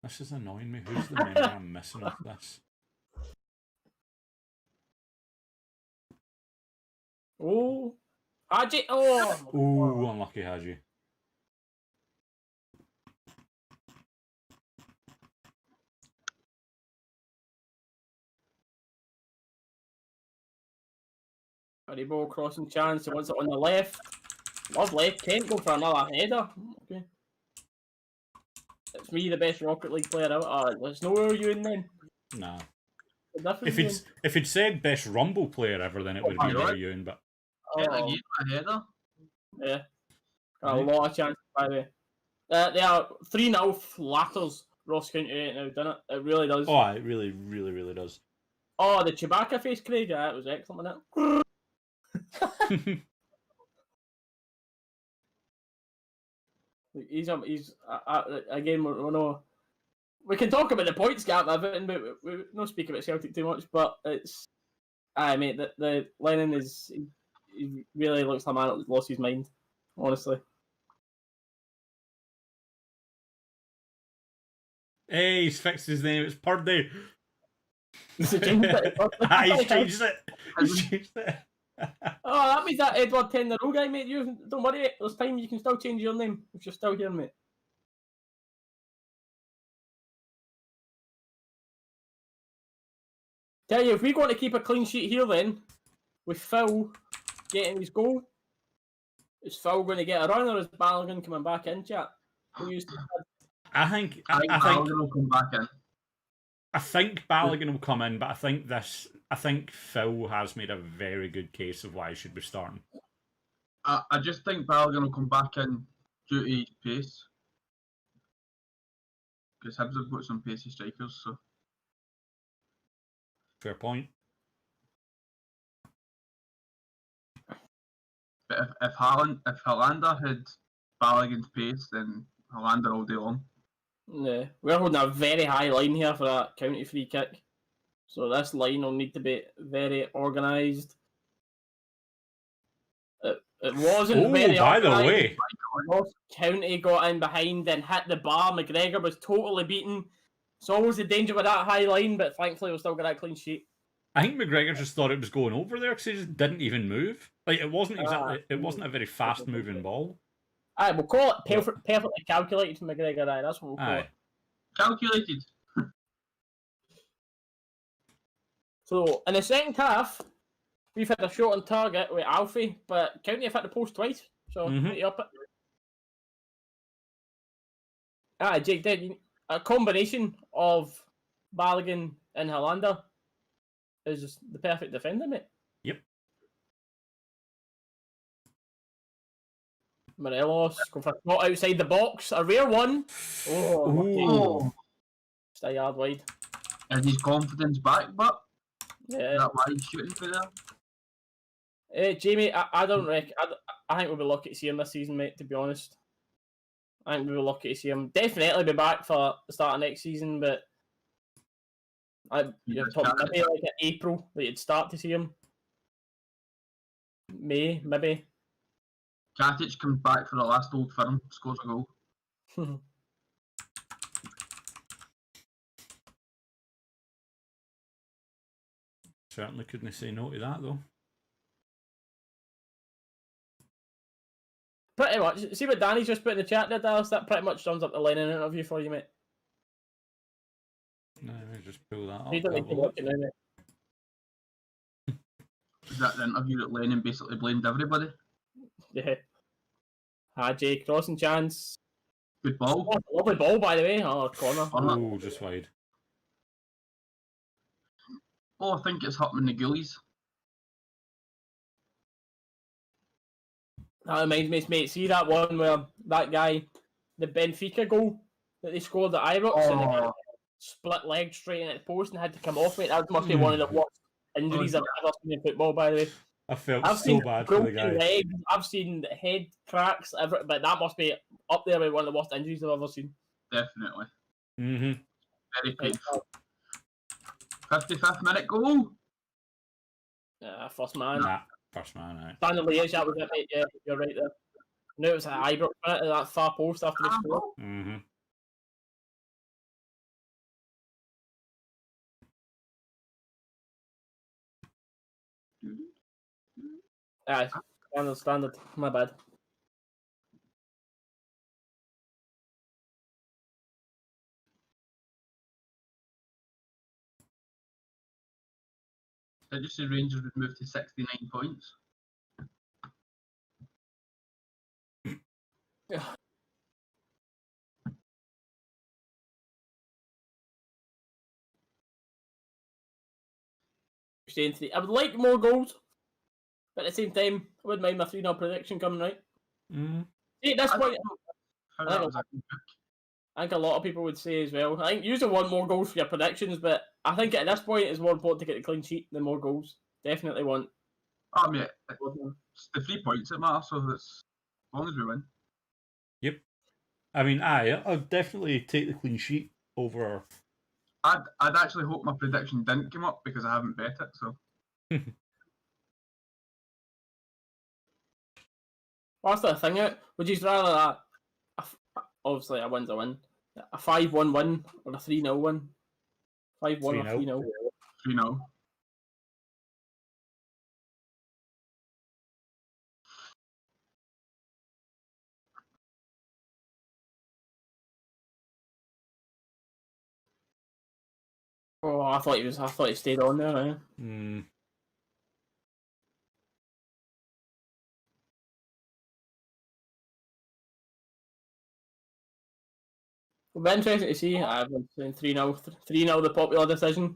Speaker 2: This is annoying me. Who's the memory I'm missing of this?
Speaker 1: Oh, Haji! Oh!
Speaker 2: Ooh, unlucky Haji.
Speaker 1: Haribo crossing chance. He wants it on the left. Lovely. Kent go for another header. Okay. It's me, the best Rocket League player out. There's nowhere you in then.
Speaker 2: Nah.
Speaker 1: If
Speaker 2: If he'd said best Rumble player ever, then it would have been
Speaker 3: my
Speaker 2: there, Ewan. But
Speaker 3: Get again, my header.
Speaker 1: Yeah. Got a lot of chances, by the way. They are 3-0 flatters Ross County right now, doesn't it? It really does.
Speaker 2: oh, it really, really, really does.
Speaker 1: Oh, the Chewbacca face, Craig. Yeah, it was excellent, wasn't it? He's again, we're no. We can talk about the points gap and everything, but we not speak about Celtic too much. But it's, mate, the Lennon is he really looks like a man that lost his mind, honestly.
Speaker 2: Hey, he's fixed his name. It's Purdy.
Speaker 1: He's changed it.
Speaker 2: He's changed it. He's changed it.
Speaker 1: Oh, that means that Edward 10 the row guy, mate. You don't worry, there's time. You can still change your name if you're still here, mate. Tell you, if we want to keep a clean sheet here, then with Phil getting his goal, is Phil going to get a run, or is Balogun coming back in, chat?
Speaker 2: I think
Speaker 3: Balogun will come back in.
Speaker 2: I think Balogun will come in, but I think Phil has made a very good case of why he should be starting.
Speaker 3: I just think Balogun will come back in due to his pace. Because Hibs have got some pacey strikers, so.
Speaker 2: Fair point.
Speaker 3: But if Hollander had Balogun's pace, then Hollander all day long.
Speaker 1: Yeah, we're holding a very high line here for that county free kick. So this line will need to be very organised. It wasn't very
Speaker 2: by the
Speaker 1: organised.
Speaker 2: way.
Speaker 1: Ross County got in behind and hit the bar. McGregor was totally beaten. It's always the danger with that high line, but thankfully we'll still get that clean sheet.
Speaker 2: I think McGregor just thought it was going over there because he just didn't even move. Like it wasn't exactly. It wasn't a very fast moving ball.
Speaker 1: Aye, we'll call it perfectly calculated from McGregor. Aye, that's what we'll call it.
Speaker 3: Calculated.
Speaker 1: So in the second half, we've had a shot on target with Alfie, but County have hit the post twice. So pretty up it. Jake did a combination of Balogun and Hollander is just the perfect defender, mate.
Speaker 2: Yep.
Speaker 1: Morelos going for a shot outside the box, a rare one.
Speaker 3: Oh.
Speaker 1: Stay yard wide.
Speaker 3: Is his confidence back, but
Speaker 1: Yeah.
Speaker 3: is that why he's shooting for there?
Speaker 1: Jamie, I don't reckon. I think we'll be lucky to see him this season, mate. To be honest, I think we'll be lucky to see him. Definitely be back for the start of next season, but you're talking maybe like in April that you'd start to see him. May, maybe.
Speaker 3: Katic comes back for the last Old Firm, scores a goal.
Speaker 2: Certainly couldn't say no to that though.
Speaker 1: Pretty much. See what Danny's just put in the chat there, Dallas? That pretty much sums up the Lennon interview for you, mate.
Speaker 2: No, let me just pull that up.
Speaker 1: You don't need to watch it now, mate.
Speaker 3: Is that the interview that Lennon basically blamed everybody?
Speaker 1: Yeah. Jay, crossing chance.
Speaker 3: Good ball.
Speaker 1: Oh, lovely ball, by the way. Oh, corner.
Speaker 2: Oh, just wide.
Speaker 3: Oh, I think it's Hutman the Ghoulies.
Speaker 1: That reminds me, mate. See that one where that guy, the Benfica goal that they scored at Ibrox, and the guy split leg straight in at the post and had to come off, mate. That must be one of the worst injuries I've ever seen in football, by the way.
Speaker 2: I felt
Speaker 1: I've
Speaker 2: so
Speaker 1: seen
Speaker 2: bad for the
Speaker 1: broken
Speaker 2: guy.
Speaker 1: legs, I've seen head cracks, but that must be up there with one of the worst injuries I've ever seen.
Speaker 3: Definitely.
Speaker 2: Mm-hmm.
Speaker 3: Very painful. 55th minute goal.
Speaker 1: First man.
Speaker 2: Nah, first man, aye.
Speaker 1: Standard Liège, that was it, mate. Yeah, you're right there. No, it was at Ibrox, minute, that far post after they scored.
Speaker 2: Mm-hmm.
Speaker 1: Standard. My bad.
Speaker 3: I just said Rangers would move to 69 points.
Speaker 1: Yeah. Staying 3. I would like more goals, but at the same time, I wouldn't mind my 3-0 prediction coming right. See, at this
Speaker 3: I
Speaker 1: point,
Speaker 3: don't know how
Speaker 1: I
Speaker 3: that
Speaker 1: think,
Speaker 3: was actually booked.
Speaker 1: I think a lot of people would say as well. I think you usually want more goals for your predictions, but I think at this point it's more important to get the clean sheet than more goals. Definitely want.
Speaker 3: I mean, it's the 3 points that matter, so that's as long as we win.
Speaker 2: Yep. I mean, I'll definitely take the clean sheet over.
Speaker 3: I'd actually hope my prediction didn't come up because I haven't bet it. So
Speaker 1: What's the thing out? Would you rather that? Obviously, a win's a win. A 5-1 win or a 3-0 win? 5-1 or
Speaker 2: 3-0.
Speaker 1: 3-0?
Speaker 3: 3-0.
Speaker 1: Oh, I thought he stayed on there. Eh? It'll be interesting to see. I've been saying 3-0. 3-0 the popular decision.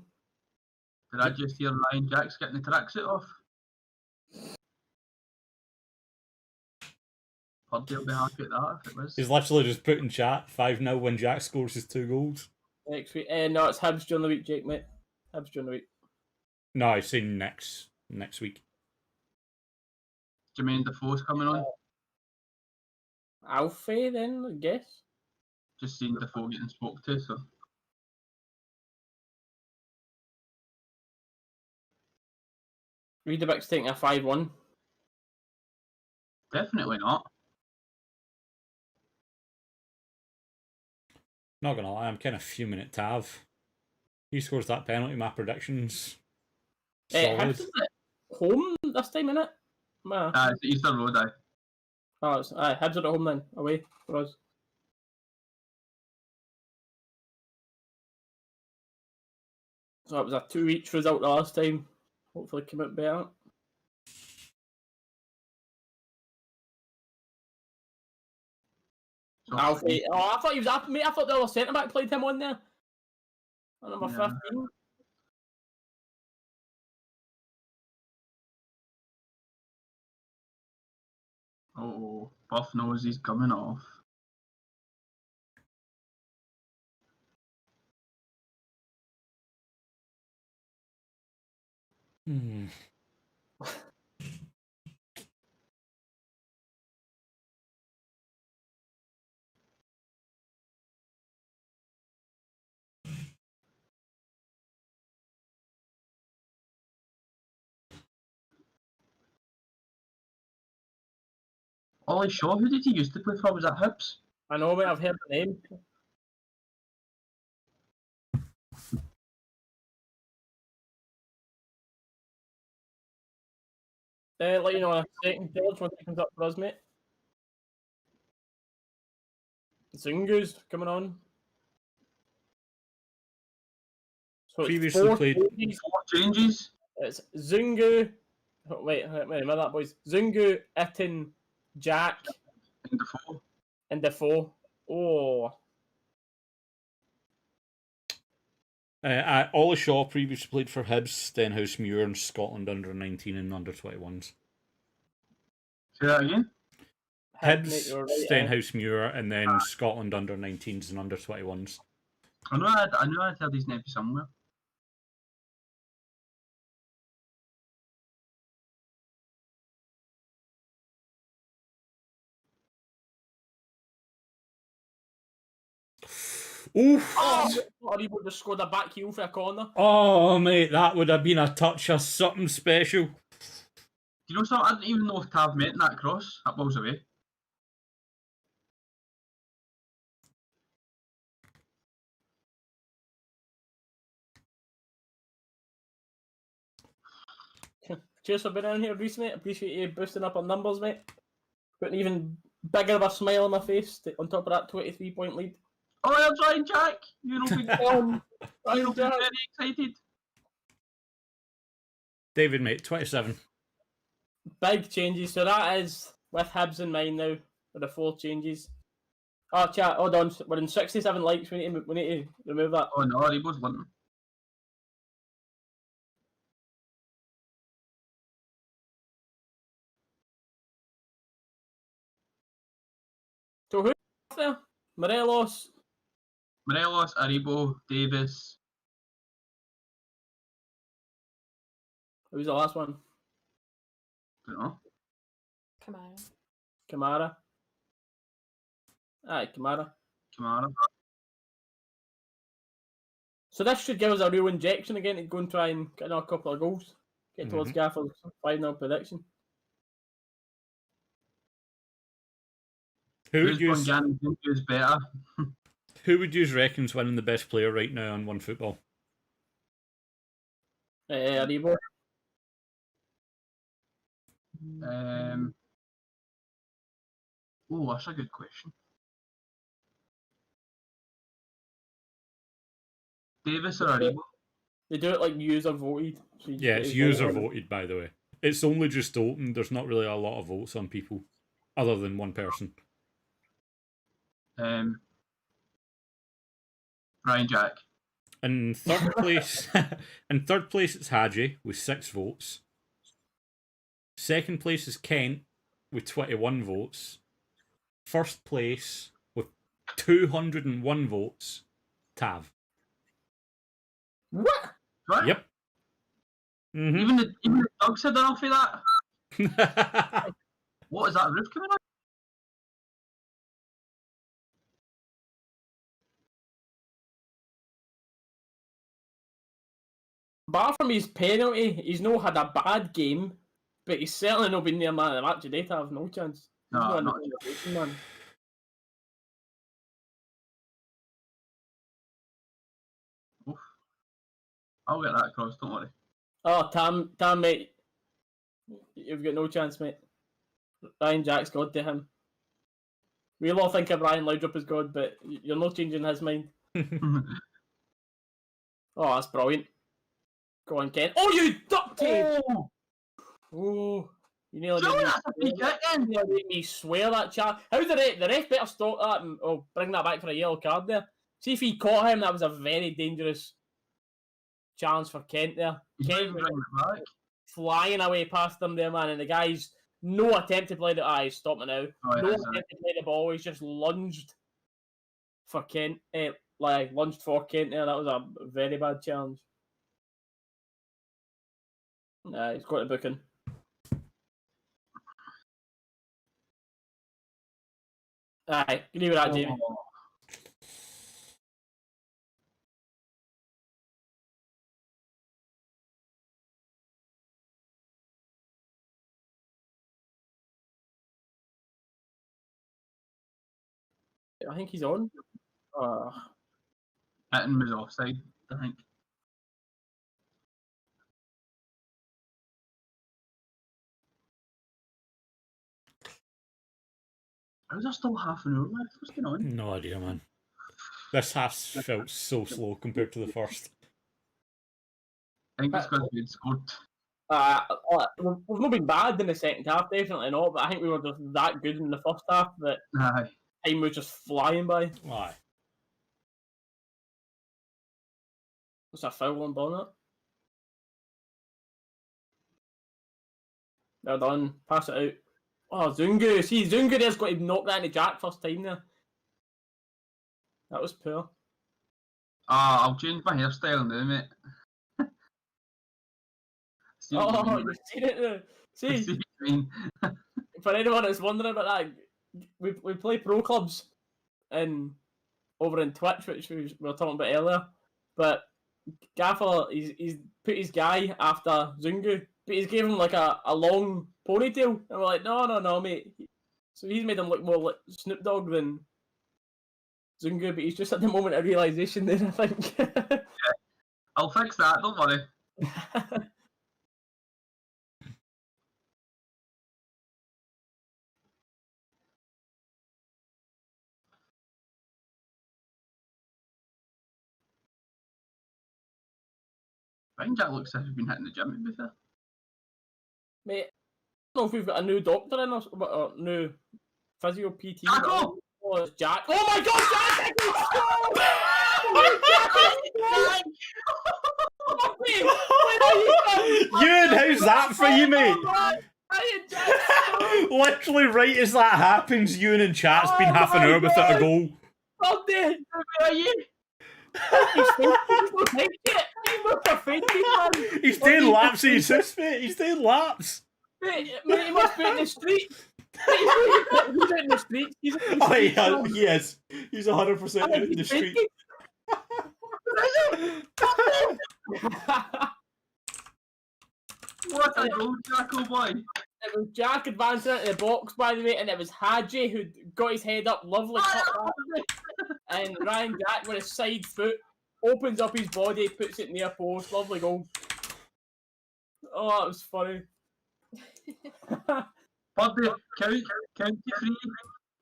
Speaker 3: Did I just hear Ryan Jack's getting the tracksuit off? Purdy will be happy at that if it was.
Speaker 2: He's literally just put in chat 5-0 when Jack scores his 2 goals.
Speaker 1: Next week. No, it's Hibs during the week, Jake, mate. Hibs during the week.
Speaker 2: No, I've seen next week.
Speaker 3: Jermaine Defoe's coming on.
Speaker 1: Alfie, then, I guess.
Speaker 3: Just seen Defoe getting spoke to, so.
Speaker 1: Reedabek's taking a 5-1.
Speaker 3: Definitely not.
Speaker 2: Not gonna lie, I'm kind of fuming at Tav. He scores that penalty, my predictions. Solid.
Speaker 1: Hibs is at home this time, innit?
Speaker 3: It's Easter Road, aye.
Speaker 1: Oh, it's, Hibs are at home then, away for us. So it was a 2-each result the last time. Hopefully came out better.
Speaker 3: So
Speaker 1: Alfie. Oh, I thought he was up, mate. I thought the other centre back played him on there. On number
Speaker 3: Yeah.
Speaker 1: 15.
Speaker 3: Oh, Buff knows he's coming off. Ollie Shaw, who did he used to play for? Was that Hibs?
Speaker 1: I know, mate. I've heard the name. Let you know in a second, George, once he comes up for us, mate. Zungu's coming on. So
Speaker 2: Previously
Speaker 1: it's 4
Speaker 2: played-
Speaker 1: changes.
Speaker 3: 4 changes.
Speaker 1: It's Zungu. Oh, wait a minute, that boys. Zungu, Itten, Jack,
Speaker 3: And Defoe.
Speaker 1: and Defoe. Oh,
Speaker 2: Ollie Shaw previously played for Hibs, Stenhouse Muir, and Scotland under 19 and under 21s.
Speaker 3: Say that again.
Speaker 1: mate,
Speaker 2: Hibs,
Speaker 1: you're right,
Speaker 2: Stenhouse Muir, and then Scotland under 19s and under 21s.
Speaker 3: I knew I'd heard his name somewhere.
Speaker 2: Oof!
Speaker 1: Oh, Aribo just scored a back heel for a corner.
Speaker 2: Oh, mate, that would have been a touch of something special.
Speaker 3: Do you know something? I didn't even know if Tav meant that cross. That ball's away.
Speaker 1: cheers for being in here, Reese, mate. Appreciate you boosting up our numbers, mate. Putting even bigger of a smile on my face on top of that 23-point lead.
Speaker 3: Oh, I'm trying, Jack. You'll be
Speaker 1: Ryan
Speaker 3: very
Speaker 1: Jack.
Speaker 3: excited.
Speaker 2: David, mate, 27.
Speaker 1: Big changes. So that is with Hibs in mind now with the 4 changes. Oh, chat, hold on. We're in 67 likes. We need to remove that.
Speaker 3: Oh no, Aribo's winning.
Speaker 1: So who's there? Morelos.
Speaker 3: Morelos, Aribo, Davis.
Speaker 1: Who's the last one?
Speaker 3: Don't know.
Speaker 5: Kamara.
Speaker 1: Kamara. Aye, Kamara.
Speaker 3: Kamara.
Speaker 1: So this should give us a real injection again to go and try and get another couple of goals. Get towards Gaffer's final prediction.
Speaker 2: Who
Speaker 3: Who's better?
Speaker 2: Who would you reckon's winning the best player right now on OneFootball?
Speaker 1: Aribo.
Speaker 3: Oh, that's a good question. Davis or Aribo?
Speaker 1: They do it like user voted. So
Speaker 2: Yeah, it's user voted, by the way. It's only just open. There's not really a lot of votes on people, other than one person.
Speaker 3: Ryan Jack.
Speaker 2: In third place, it's Hadji with 6 votes. Second place is Kent with 21 votes. First place with 201 votes, Tav.
Speaker 1: What?
Speaker 3: What?
Speaker 2: Yep. Mm-hmm.
Speaker 3: Even the dogs had enough of that. What is that roof coming on?
Speaker 1: Bar from his penalty, he's not had a bad game, but he's certainly not been near man of the match today to have no chance. He's
Speaker 3: No,
Speaker 1: not in the
Speaker 3: not
Speaker 1: conversation, man.
Speaker 3: Oof. I'll get that across, don't worry.
Speaker 1: Oh, Tam, mate. You've got no chance, mate. Ryan Jack's God to him. We all think of Ryan Laudrup as God, but you're not changing his mind. Oh, that's brilliant. Go on, Ken. Oh, you ducktail! Oh, you nearly
Speaker 3: Surely
Speaker 1: made me
Speaker 3: that's a free kick then.
Speaker 1: you nearly made me swear that chat. How's the ref better stop that and bring that back for a yellow card there? See if he caught him, that was a very dangerous chance for Kent there.
Speaker 3: He's
Speaker 1: Kent
Speaker 3: not
Speaker 1: was
Speaker 3: bringing it back.
Speaker 1: flying away past him there, man, and the guy's no attempt to play the stop me now.
Speaker 3: Oh, yeah,
Speaker 1: No
Speaker 3: sorry.
Speaker 1: attempt to play the ball, he's just lunged for Kent. Lunged for Kent there. That was a very bad challenge. Nah, he's got to book in. Aye, agree with that, Jamie.
Speaker 3: Oh.
Speaker 1: I think he's on.
Speaker 3: Hitting was offside, I think. Is there still half an hour left? What's going on?
Speaker 2: No idea, man. This half felt so slow compared to the first.
Speaker 3: I think it's because we had scored.
Speaker 1: We've not been bad in the second half, definitely not, but I think we were just that good in the first half that
Speaker 3: Aye.
Speaker 1: time was just flying by.
Speaker 2: Aye.
Speaker 1: It's a foul on Bonnet. Well done. Pass it out. Oh, Zungu. See, Zungu there's got to knock that into Jack first time there. That was poor.
Speaker 3: I'll change my hairstyle now, mate. See what you
Speaker 1: Oh,
Speaker 3: mean,
Speaker 1: you've seen it now.
Speaker 3: see
Speaker 1: See,
Speaker 3: what you mean.
Speaker 1: for anyone that's wondering about that, we play pro clubs over in Twitch, which we were talking about earlier. But Gaffer, he's put his guy after Zungu, but he's gave him like a long ponytail, and we're like, no, mate. So he's made him look more like Snoop Dogg than Zungu, but he's just at the moment of realisation there, I think.
Speaker 3: I'll fix that, don't worry. I think Jack looks as if he's been hitting the gym, to be fair.
Speaker 1: Mate, I don't know if we've got a new doctor in us, or new physio PT.
Speaker 3: Jacko!
Speaker 1: Oh, it's Jack. Oh my god, Jack!
Speaker 2: Ewan, how's that for you, mate? Literally right as that happens, Ewan in chat's been half an hour without a goal.
Speaker 1: Oh, dear. Where are you? He's
Speaker 2: doing laps in his house, mate. He's doing laps.
Speaker 1: Mate, he must be in the street. He's out in the street. He's in the street.
Speaker 2: Oh, he is. He's 100% out in the street.
Speaker 3: What a goal, Jacko boy!
Speaker 1: It was Jack advancing into the box, by the way, and it was Hadji who got his head up, lovely cut and Ryan Jack with his side foot opens up his body, puts it near post, lovely goal. Oh, that was funny.
Speaker 3: Buddy, count to three,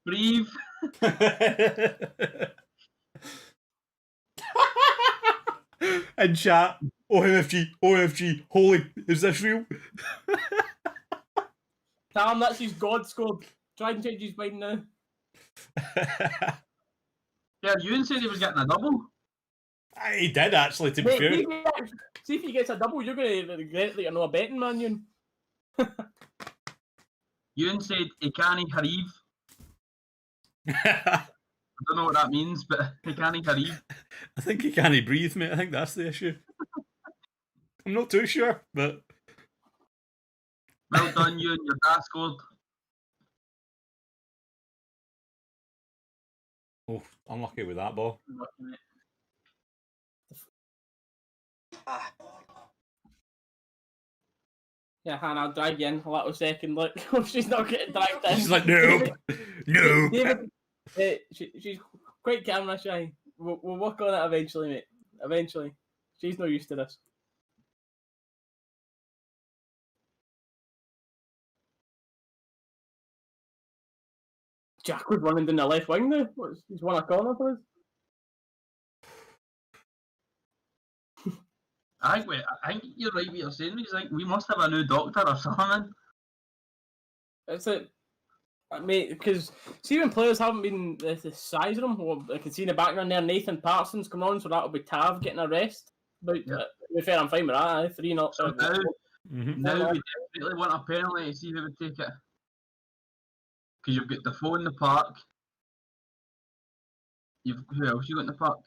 Speaker 3: breathe.
Speaker 2: And chat, OMFG, holy, is this real?
Speaker 1: Tell him that's his God scored. Try and change his mind now.
Speaker 3: Yeah, Ewan said he was getting a double.
Speaker 2: He did actually, to be fair.
Speaker 1: See if he gets a double, you're going to regret that you're not a betting man, Ewan.
Speaker 3: Ewan said he can't hariv. I don't know what that means, but he can't hariv.
Speaker 2: I think he can't breathe, mate. I think that's the issue. I'm not too sure, but...
Speaker 3: Well done, Ewan. Your dad scored.
Speaker 2: Oh, unlucky with that ball.
Speaker 1: Yeah, Hannah, I'll drag you in a little second. Look, she's not getting dragged in.
Speaker 2: She's like, no, no.
Speaker 1: David, she's quite camera shy. We'll work on it eventually, mate. Eventually. She's not used to this. Jack was running down the left wing now. He's won a corner for us.
Speaker 3: I think you're right what you're saying. He's like, we must have a new doctor or something.
Speaker 1: It's like, mate, because see when players haven't been the size of them, well, I can see in the background there Nathan Parsons coming on, so that'll be Tav getting a rest. But to be fair, I'm fine with that. 3 knocks.
Speaker 3: So now we definitely want a penalty to see who would take it. Because you've got Defoe in the park. Who else you got in the park?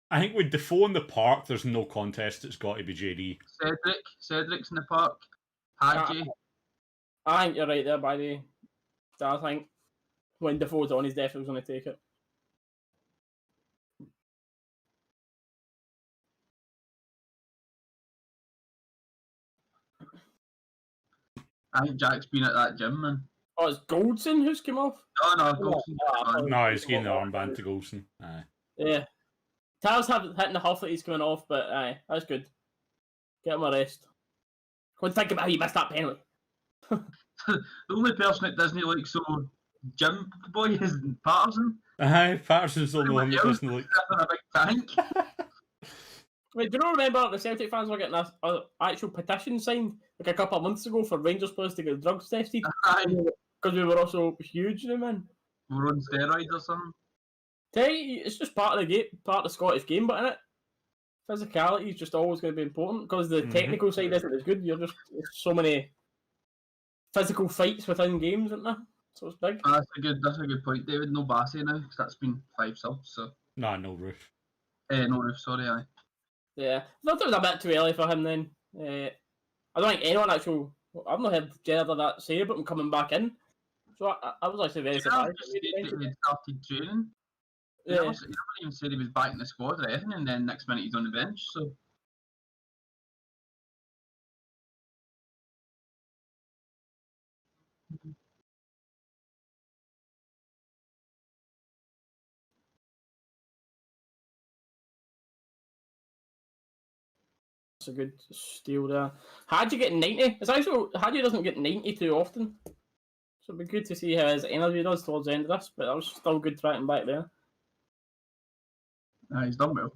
Speaker 2: I think with Defoe in the park, there's no contest. It's got to be JD.
Speaker 3: Cedric's in the park. Hadji.
Speaker 1: I think you're right there, by the way. I think when Defoe's on, he's definitely going to take it.
Speaker 3: I think Jack's been at that gym, man.
Speaker 1: Oh, it's Goldson who's come off?
Speaker 3: No, Goldson.
Speaker 2: No, he's getting the armband to Golson. Aye.
Speaker 1: Yeah. Towers haven't hitting the half that he's coming off, but aye, that's good. Get him a rest. Go and think about how you missed that penalty.
Speaker 3: The only person that doesn't look so gym boy is Patterson.
Speaker 2: Aye, Patterson's the only one that doesn't look.
Speaker 3: A big tank.
Speaker 1: Wait, do you remember the Celtic fans were getting an actual petition signed like a couple of months ago for Rangers players to get drugs tested?
Speaker 3: Aye.
Speaker 1: Because we were also huge now, man.
Speaker 3: We're on steroids or something.
Speaker 1: Tell you, it's just part of the game, part of the Scottish game, but innit? Physicality is just always going to be important because the technical side isn't as good. There's so many physical fights within games, isn't there? So it's big.
Speaker 3: That's a good point, David. No Bassey now because that's been 5 subs. So
Speaker 2: No roof.
Speaker 3: no roof. Sorry, aye.
Speaker 1: Yeah, I thought it was a bit too early for him then. I don't think anyone actually. I've not heard Gerard of that say about him coming back in. So I was actually very surprised.
Speaker 3: He started training.
Speaker 1: Yeah.
Speaker 3: He never even said he was back in the squad or anything, and then next minute he's on the bench. So.
Speaker 1: It's a good steal there. Hadji getting 90. It's actually Hadji doesn't get 90 too often. So it'd be good to see how his energy does towards the end of this, but that was still good tracking back there.
Speaker 3: He's done well.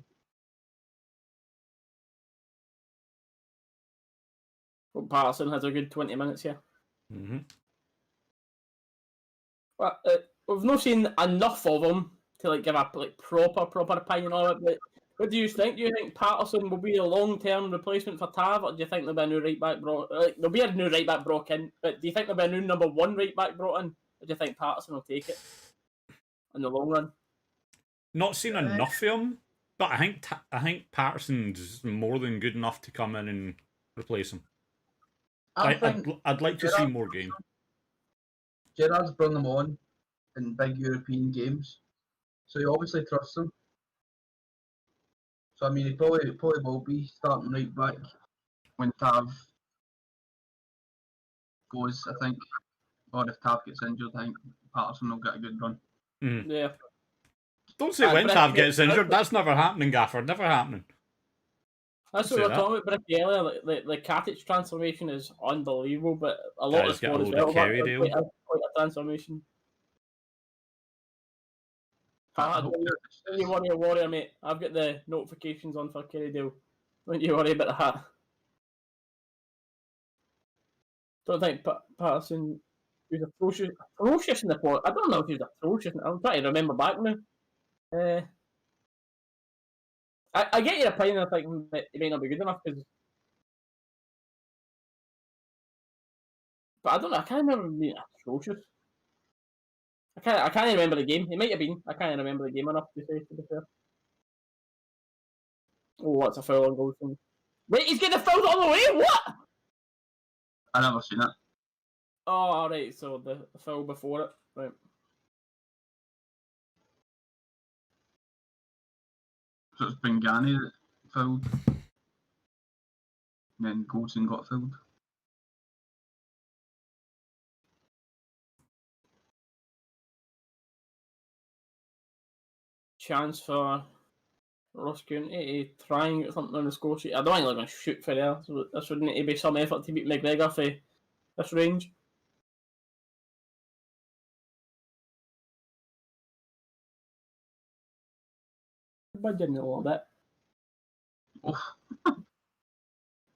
Speaker 1: But Patterson has a good 20 minutes here.
Speaker 2: Mm-hmm.
Speaker 1: But we've not seen enough of him to like give a proper opinion on it. But what do you think? Do you think Patterson will be a long-term replacement for Tav, or do you think there'll be a new right back brought? There'll be a new right back brought in, but do you think there'll be a new number one right back brought in, or do you think Patterson will take it in the long run?
Speaker 2: Not seen enough of him, but I think Patterson's more than good enough to come in and replace him. I'd like to see more game.
Speaker 3: Gerrard's brought them on in big European games, so he obviously trusts them. So I mean, he probably will be starting right back when Tav goes, I think, or if Tav gets injured, I think Patterson will get a good run.
Speaker 2: Mm.
Speaker 1: Yeah.
Speaker 2: Don't say when Tav gets injured. That's never happening, Gaffer. Never happening.
Speaker 1: That's what we're talking about Bricky earlier. The Katic transformation is unbelievable, but a lot of squad as well. Quite a transformation. Don't you worry, Warrior, mate. I've got the notifications on for Kerrydale. Don't you worry about that. Don't think Patterson was atrocious in the port. I don't know if he was atrocious. I'm trying to remember back now. I get your opinion. I think he may not be good enough, but I don't know. I can't remember him being atrocious. I can't remember the game. He might have been. I can't remember the game enough to say, to be fair. Oh, that's a foul on Goldson. Wait, he's getting a foul all the way? What?
Speaker 3: I never seen it.
Speaker 1: Oh, alright, so the foul before it. Right.
Speaker 3: So it's Bengani that fouled. And then Goldson got fouled.
Speaker 1: Chance for Ross County to try and get something on the score sheet. I don't think they're going to shoot for there, so this would need to be some effort to beat McGregor for this range. Budging a little bit.
Speaker 3: Oh.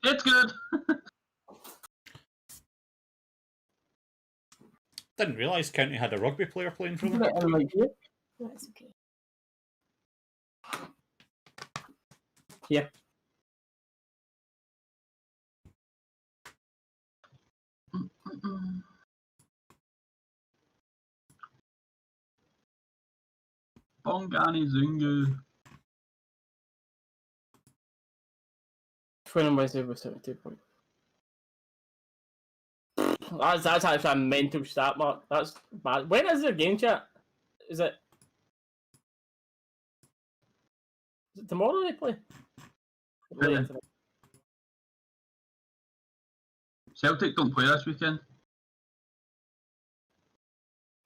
Speaker 3: It's good!
Speaker 2: Didn't realise County had a rugby player playing for them.
Speaker 5: That's okay.
Speaker 1: Yeah.
Speaker 3: Bongani Zungu.
Speaker 1: Twin and Wednesday with 72 points. That's actually a mental stat, Mark. That's bad. When is their game, chat? Is it tomorrow they play?
Speaker 3: Yeah. Celtic don't play this weekend.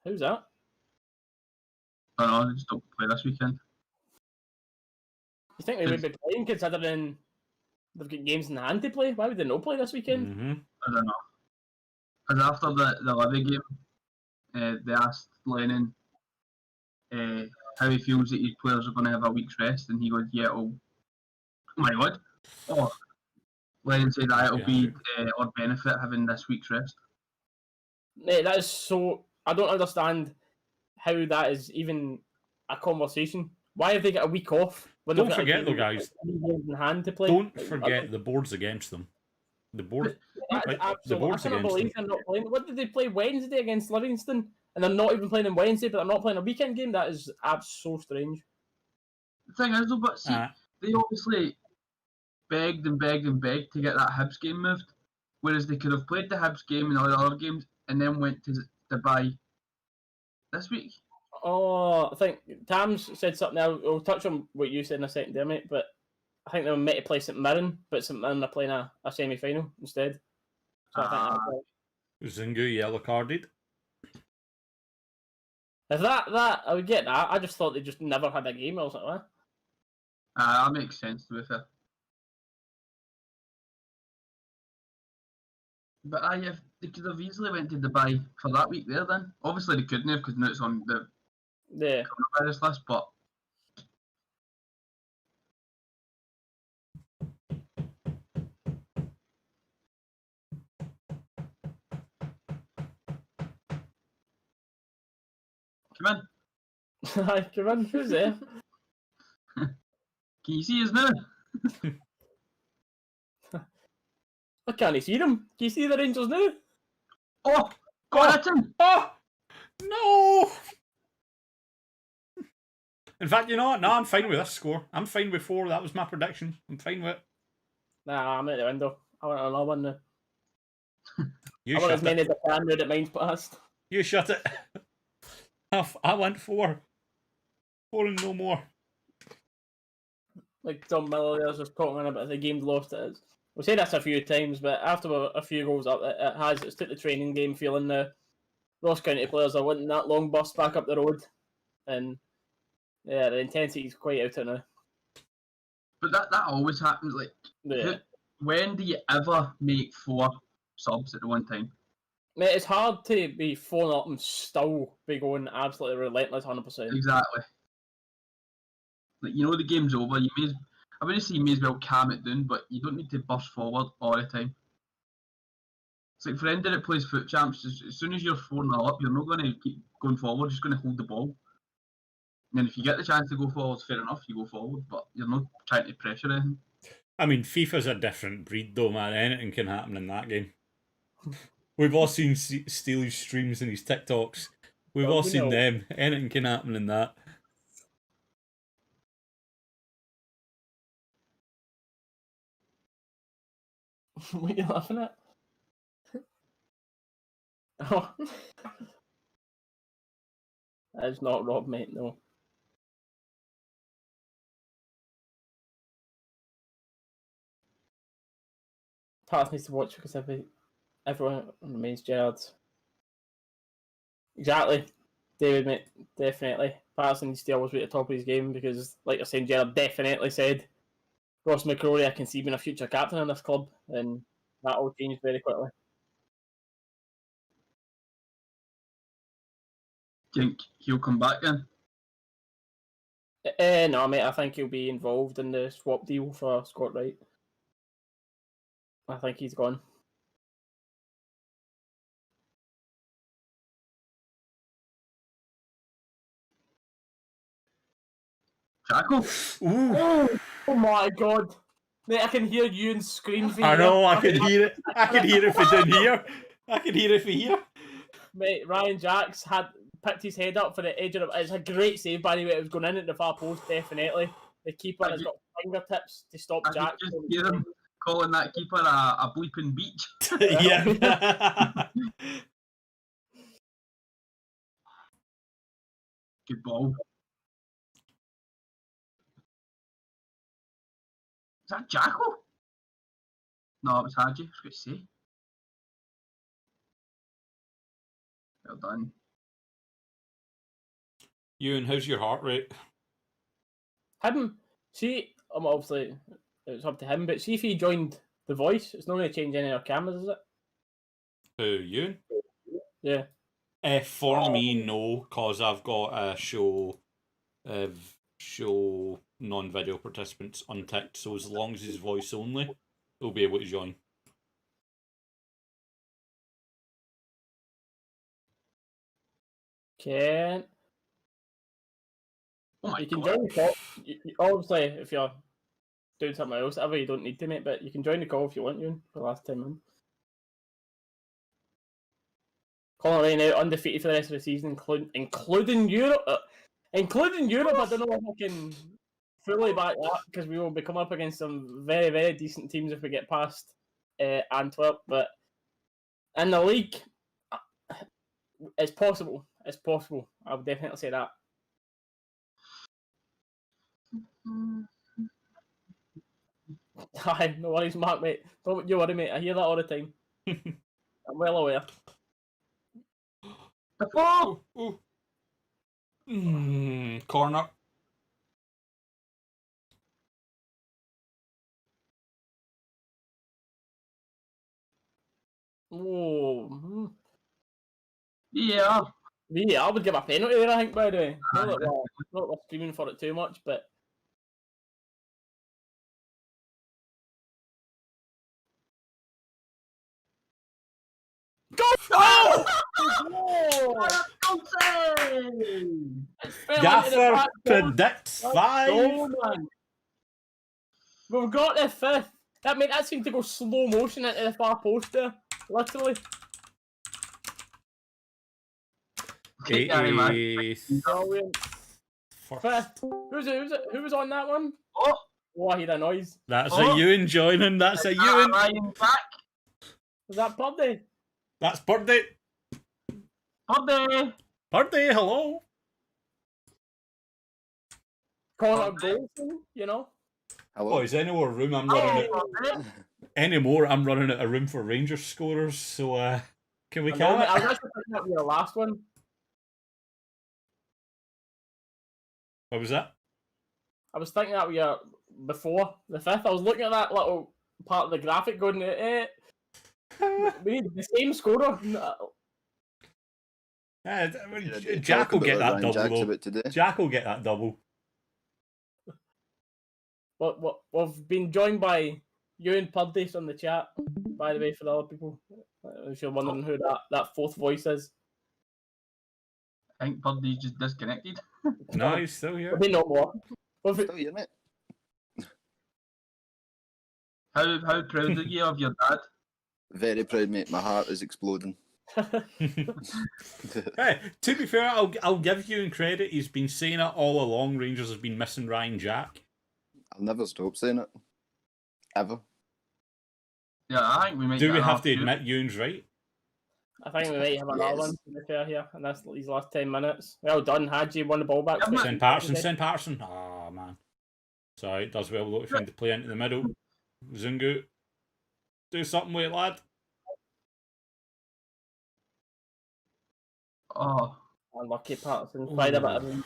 Speaker 1: Who's that?
Speaker 3: I don't know, they just don't play this weekend.
Speaker 1: You think they would be playing considering they've got games in hand to play? Why would they not play this weekend?
Speaker 2: Mm-hmm.
Speaker 3: I don't know. Because after the Levy game, they asked Lennon how he feels that his players are going to have a week's rest, and he goes, yeah, oh my god. Oh, Lennon said that it'll be our benefit having this week's rest.
Speaker 1: Mate, that is so... I don't understand how that is even a conversation. Why have they got a week off? When
Speaker 2: Don't forget though, guys.
Speaker 1: In hand to play?
Speaker 2: Don't forget the board's against them. The board. The board's
Speaker 1: I cannot
Speaker 2: against
Speaker 1: believe
Speaker 2: them.
Speaker 1: they're not playing. What did they play Wednesday against Livingston? And they're not even playing on Wednesday, but they're not playing a weekend game? That is so strange.
Speaker 3: The thing is though, but see, they obviously begged and begged and begged to get that Hibs game moved, whereas they could have played the Hibs game and all the other games and then went to Dubai this week.
Speaker 1: Oh, I think Tams said something. I'll touch on what you said in a second there, mate, but I think they were meant to play St Mirren, but St Mirren are playing a semi-final instead. So I think
Speaker 2: Zungu yellow carded.
Speaker 1: if that I would get that. I just thought they just never had a game or something.
Speaker 3: That makes sense to be fair. But if they could have easily went to Dubai for that week there then. Obviously they couldn't have because now it's on the coronavirus list, but come in.
Speaker 1: Hi, come in. Who's there?
Speaker 3: Can you see us now?
Speaker 1: I can't see them. Can you see the Rangers now?
Speaker 3: Oh, got him!
Speaker 2: Oh no! In fact, you know what? No, I'm fine with this score. I'm fine with 4. That was my prediction. I'm fine with it.
Speaker 1: Nah, I'm out the window. I want another one now.
Speaker 2: You
Speaker 1: I want as
Speaker 2: shut
Speaker 1: many
Speaker 2: it.
Speaker 1: as I can now that mine's passed.
Speaker 2: You shut it. I went 4. 4 and no more.
Speaker 1: Like Tom Miller was just talking about the game's lost it is. We've said this a few times, but after a few goals up, it's took the training game feeling now. Ross County players are wanting that long bus back up the road, and yeah, the intensity is quite out there now.
Speaker 3: But that always happens. Like,
Speaker 1: Yeah.
Speaker 3: when do you ever make 4 subs at the one time?
Speaker 1: Mate, it's hard to be 4-0 up and still be going absolutely relentless 100%.
Speaker 3: Exactly. Like, you know the game's over. I wouldn't say you may as well calm it down, but you don't need to burst forward all the time. It's like for anybody that plays foot champs, as soon as you're 4-0 up, you're not going to keep going forward, you're just going to hold the ball. And if you get the chance to go forward, fair enough, you go forward, but you're not trying to pressure anything.
Speaker 2: I mean, FIFA's a different breed, though, man. Anything can happen in that game. We've all seen Steely's streams and his TikToks. We've all seen them. Anything can happen in that.
Speaker 1: What are you laughing at? Oh. That's not Rob, mate, no. Palace needs to watch because everyone remains Gerrard. Exactly. David, mate, definitely. Patterson needs to always be at the top of his game because, like you're saying, Gerrard definitely said Ross McCrory, I can see being a future captain in this club, and that all changed very quickly.
Speaker 3: Do you think he'll come back then?
Speaker 1: No, mate, I think he'll be involved in the swap deal for Scott Wright. I think he's gone.
Speaker 3: Jacko?
Speaker 2: Ooh.
Speaker 1: Oh my god. Mate, I can hear you and scream for
Speaker 2: I
Speaker 1: you.
Speaker 2: know, I can hear it. I can hear it from down here. I can hear it from here.
Speaker 1: Mate, Ryan Jacks had picked his head up for the edge of the... It's a great save, by the way. It was going in at the far post, definitely. The keeper has got fingertips to stop
Speaker 3: I
Speaker 1: Jacks.
Speaker 3: just hear him calling that keeper a bleeping beach.
Speaker 2: Yeah.
Speaker 3: Good ball. Is that Jacko? No, it was Hadji. I was going to say. Well done.
Speaker 2: Ewan, how's your heart rate?
Speaker 1: Him, see, obviously, it's up to him, but see if he joined The Voice, it's not going to change any of our cameras, is it?
Speaker 2: Who, Ewan?
Speaker 1: Yeah.
Speaker 2: For me, no, because I've got a show non-video participants unticked, so as long as it's voice only, they'll be able to join.
Speaker 1: Can
Speaker 3: Oh my
Speaker 1: you can
Speaker 3: God.
Speaker 1: join the call. Obviously, if you're doing something else, whatever, you don't need to, mate, but you can join the call if you want, you for the last 10 minutes. Calling right now, undefeated for the rest of the season, including Europe. Including Europe, I don't know if I can fully back that because we will be coming up against some very, very decent teams if we get past Antwerp. But in the league, it's possible. It's possible. I would definitely say that. Aye, no worries, Mark, mate. Don't you worry, mate. I hear that all the time. I'm well aware.
Speaker 3: Oh!
Speaker 2: Corner.
Speaker 1: Oh,
Speaker 3: Yeah.
Speaker 1: yeah, I would give a penalty there, I think, by the way. Not that we're screaming for it too much, but
Speaker 2: Oh! Gaffer predicts 5.
Speaker 1: Man. We've got the 5th. That seemed to go slow motion into the far post there. Literally.
Speaker 2: 80th.
Speaker 1: Brilliant. 5th. Who was on that one?
Speaker 3: Oh,
Speaker 1: Oh, I hear a noise.
Speaker 2: That's a Ewan joining. That's a Ewan.
Speaker 3: Ryan back.
Speaker 1: Was that Purdy?
Speaker 2: That's Purdy.
Speaker 3: Purdy.
Speaker 2: Purdy, hello.
Speaker 1: Connor Goldson, you know?
Speaker 2: Oh,
Speaker 6: Hello.
Speaker 2: is any more room? I'm running it.
Speaker 3: Purdy.
Speaker 2: Any more? I'm running out of room for Rangers scorers. So, can we
Speaker 1: I
Speaker 2: count
Speaker 1: was
Speaker 2: it?
Speaker 1: actually thinking that was your last one.
Speaker 2: What was that?
Speaker 1: I was thinking that was your before the 5th. I was looking at that little part of the graphic going, we need the same scorer.
Speaker 2: Yeah, I mean, Jack will get that double though. Jack will get that double.
Speaker 1: We've been joined by Ewan Purdy on the chat, by the way, for the other people. If you're wondering who that 4th voice is.
Speaker 3: I think Purdy's just disconnected.
Speaker 2: No, he's still here.
Speaker 1: Maybe no more.
Speaker 6: Still here, mate.
Speaker 3: How proud are you of your dad?
Speaker 6: Very proud, mate. My heart is exploding.
Speaker 2: Hey, to be fair, I'll give Ewan credit. He's been saying it all along. Rangers have been missing Ryan Jack.
Speaker 6: I'll never stop saying it. Ever.
Speaker 3: Yeah, I think we might.
Speaker 2: Do we have to admit Ewan's right?
Speaker 1: I think we might have another one, to be fair, here, and that's these last 10 minutes. Well done, Hadji won the ball back.
Speaker 2: Send Patterson. Ah, man. So it does well though to find the play into the middle. Zungu. Do something with it, lad.
Speaker 3: Oh,
Speaker 1: Unlucky Patterson. Tried a bit of him.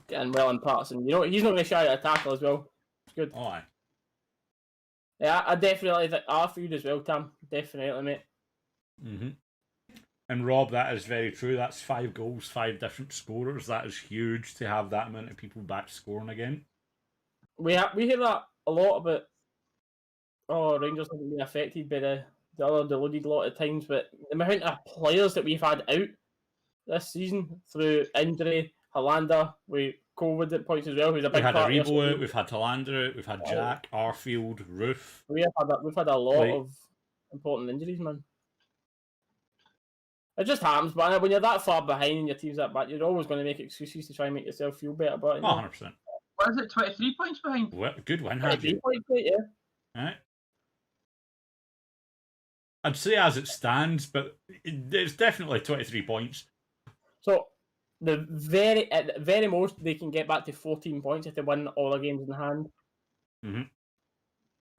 Speaker 1: Getting well in Patterson. You know, he's not going to shy at a tackle as well. It's good.
Speaker 2: Oh, aye.
Speaker 1: Yeah, I definitely think Arfield as well, Tam. Definitely, mate.
Speaker 2: Mm-hmm. And Rob, that is very true. That's 5 goals, 5 different scorers. That is huge to have that amount of people back scoring again.
Speaker 1: We hear that a lot about, Rangers haven't been affected by the other deluded a lot of times, but the amount of players that we've had out this season through injury, Hollander, with COVID at points as well, who's a big
Speaker 2: We've had
Speaker 1: part of
Speaker 2: Aribo
Speaker 1: this.
Speaker 2: out, we've had Hollander out, we've had Jack, Arfield, Roof.
Speaker 1: We've had a lot of important injuries, man. It just happens, but when you're that far behind and your team's that bad, you're always going to make excuses to try and make yourself feel better. But
Speaker 2: 100%.
Speaker 3: what is it? 23 points behind.
Speaker 2: Good win,
Speaker 1: 23
Speaker 2: Hadji.
Speaker 1: points, yeah.
Speaker 2: Right. I'd say as it stands, but it's definitely 23 points.
Speaker 1: So at the very most, they can get back to 14 points if they win all their games in hand.
Speaker 2: Mm-hmm.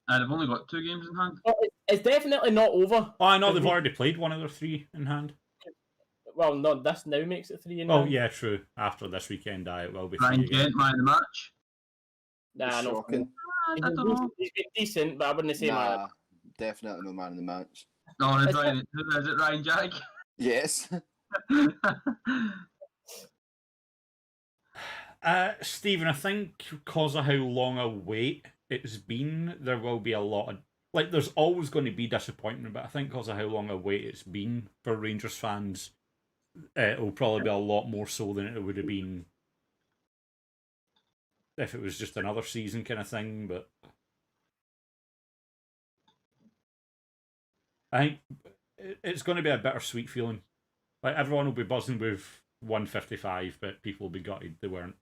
Speaker 3: And they've only got 2 games in hand.
Speaker 1: But it's definitely not over.
Speaker 2: Oh, I know they've already played one of their 3 in hand.
Speaker 1: Well, no, this now makes it 3 in
Speaker 2: Oh,
Speaker 1: hand.
Speaker 2: yeah, true. After this weekend, it will be 3
Speaker 3: Ryan
Speaker 2: again.
Speaker 3: Gent, man of the match.
Speaker 1: Nah, no.
Speaker 6: Shocking.
Speaker 1: He's
Speaker 3: I don't know.
Speaker 1: been decent, but I wouldn't say man.
Speaker 6: Nah, definitely no man in the match.
Speaker 3: No, is it Ryan Jack?
Speaker 6: Yes.
Speaker 2: Stephen, I think because of how long a wait it's been, there will be a lot of... Like, there's always going to be disappointment, but I think because of how long a wait it's been for Rangers fans, it'll probably be a lot more so than it would have been if it was just another season kind of thing, but... I think it's going to be a bittersweet feeling. Like, everyone will be buzzing with 155, but people will be gutted they weren't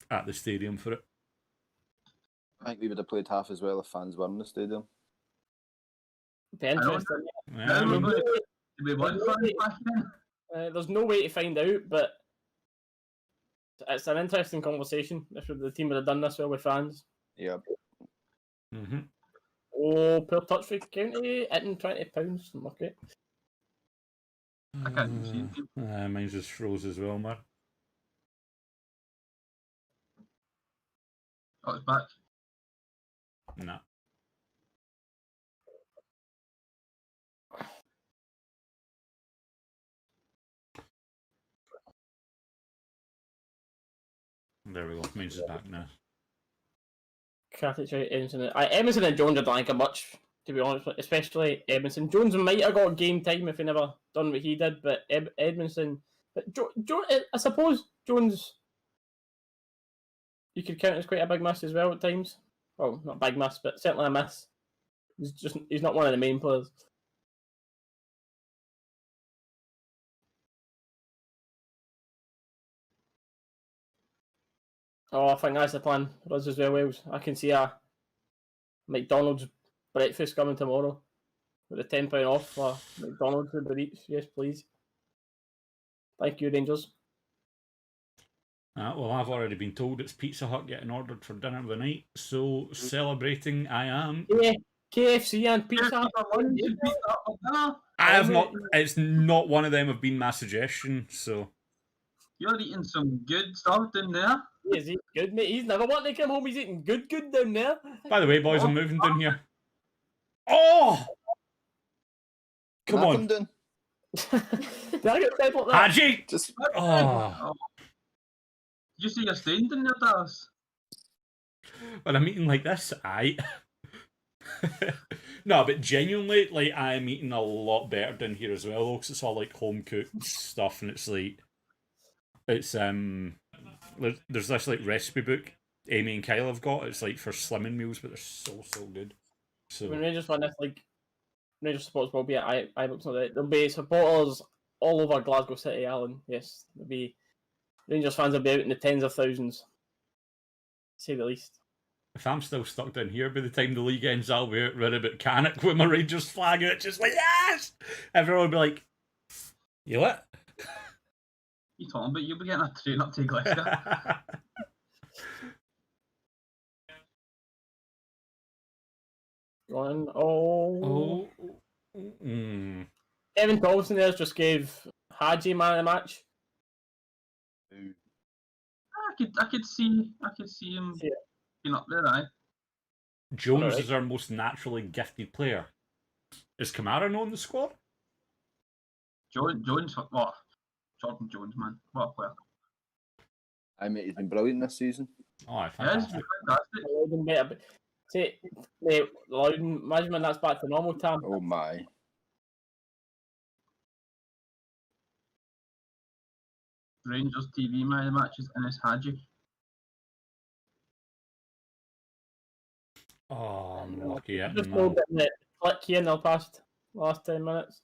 Speaker 2: at the stadium for it.
Speaker 6: I think we would have played half as well if fans were in the stadium.
Speaker 1: Be interesting.
Speaker 2: Yeah, I mean,
Speaker 1: There's no way to find out, but it's an interesting conversation if the team would have done this well with fans.
Speaker 6: Yeah.
Speaker 2: mm-hmm.
Speaker 1: Oh, poor touch for County, hitting £20. Lucky.
Speaker 3: I can't see it.
Speaker 2: Mine's just froze as well, man.
Speaker 3: Oh, it's back.
Speaker 2: Nah. There we go. Mine's is back now.
Speaker 1: Katic, right, Edmondson. Edmondson and Jones, I don't think are much, to be honest, especially Edmondson. Jones might have got game time if he never done what he did, but Edmondson. But I suppose Jones, you could count as quite a big miss as well at times. Well, not a big miss, but certainly a miss. He's not one of the main players. Oh, I think that's the plan for us as well, Wales. I can see a McDonald's breakfast coming tomorrow with a £10 off for McDonald's and Uber Eats. Yes, please. Thank you, Rangers.
Speaker 2: Well, I've already been told it's Pizza Hut getting ordered for dinner of the night, so celebrating I am.
Speaker 1: Yeah, KFC and Pizza Hut.
Speaker 2: I have not. It's not one of them have been my suggestion, so.
Speaker 3: You're eating some good stuff down there.
Speaker 1: He's eating good, mate. He's never wanted to come home. He's eating good down there.
Speaker 2: By the way, boys, I'm moving down here. Oh! Come on.
Speaker 6: Did
Speaker 1: I get said like that?
Speaker 2: Haji!
Speaker 6: Just
Speaker 2: Oh.
Speaker 3: Did you see your stain down there, Dallas?
Speaker 2: When I'm eating like this, No, but genuinely, like, I'm eating a lot better down here as well, though, because it's all, like, home-cooked stuff, and it's, like... It's, there's this, like, recipe book Amy and Kyle have got. It's, like, for slimming meals, but they're so good. So...
Speaker 1: When Rangers win this, like, Rangers supporters will be at Ibrox, there'll be supporters all over Glasgow City, Alan. Yes, there'll be... Rangers fans will be out in the tens of thousands, to say the least.
Speaker 2: If I'm still stuck down here by the time the league ends, I'll be out round about Cannock with my Rangers flag out, just like, yes! Everyone will be like, you what?
Speaker 3: You talking about? You'll be getting a train up to Glasgow.
Speaker 1: Evan Thompson there just gave Haji man of the match.
Speaker 3: I could see him being up there, aye.
Speaker 2: Jones is our most naturally gifted player. Is Kamara not in the squad?
Speaker 3: Jones, what? Jordan Jones, man. What a player.
Speaker 6: I mean, he's been brilliant this season.
Speaker 2: Oh, I
Speaker 3: Yeah,
Speaker 2: fantastic.
Speaker 3: fantastic.
Speaker 1: See, Loudon, imagine when that's back to normal time.
Speaker 6: Oh my.
Speaker 3: Rangers TV man of the match is Innes Hadji.
Speaker 2: Oh, I'm lucky at
Speaker 1: Just
Speaker 2: him
Speaker 1: no
Speaker 2: now.
Speaker 1: getting it click here in the last 10 minutes.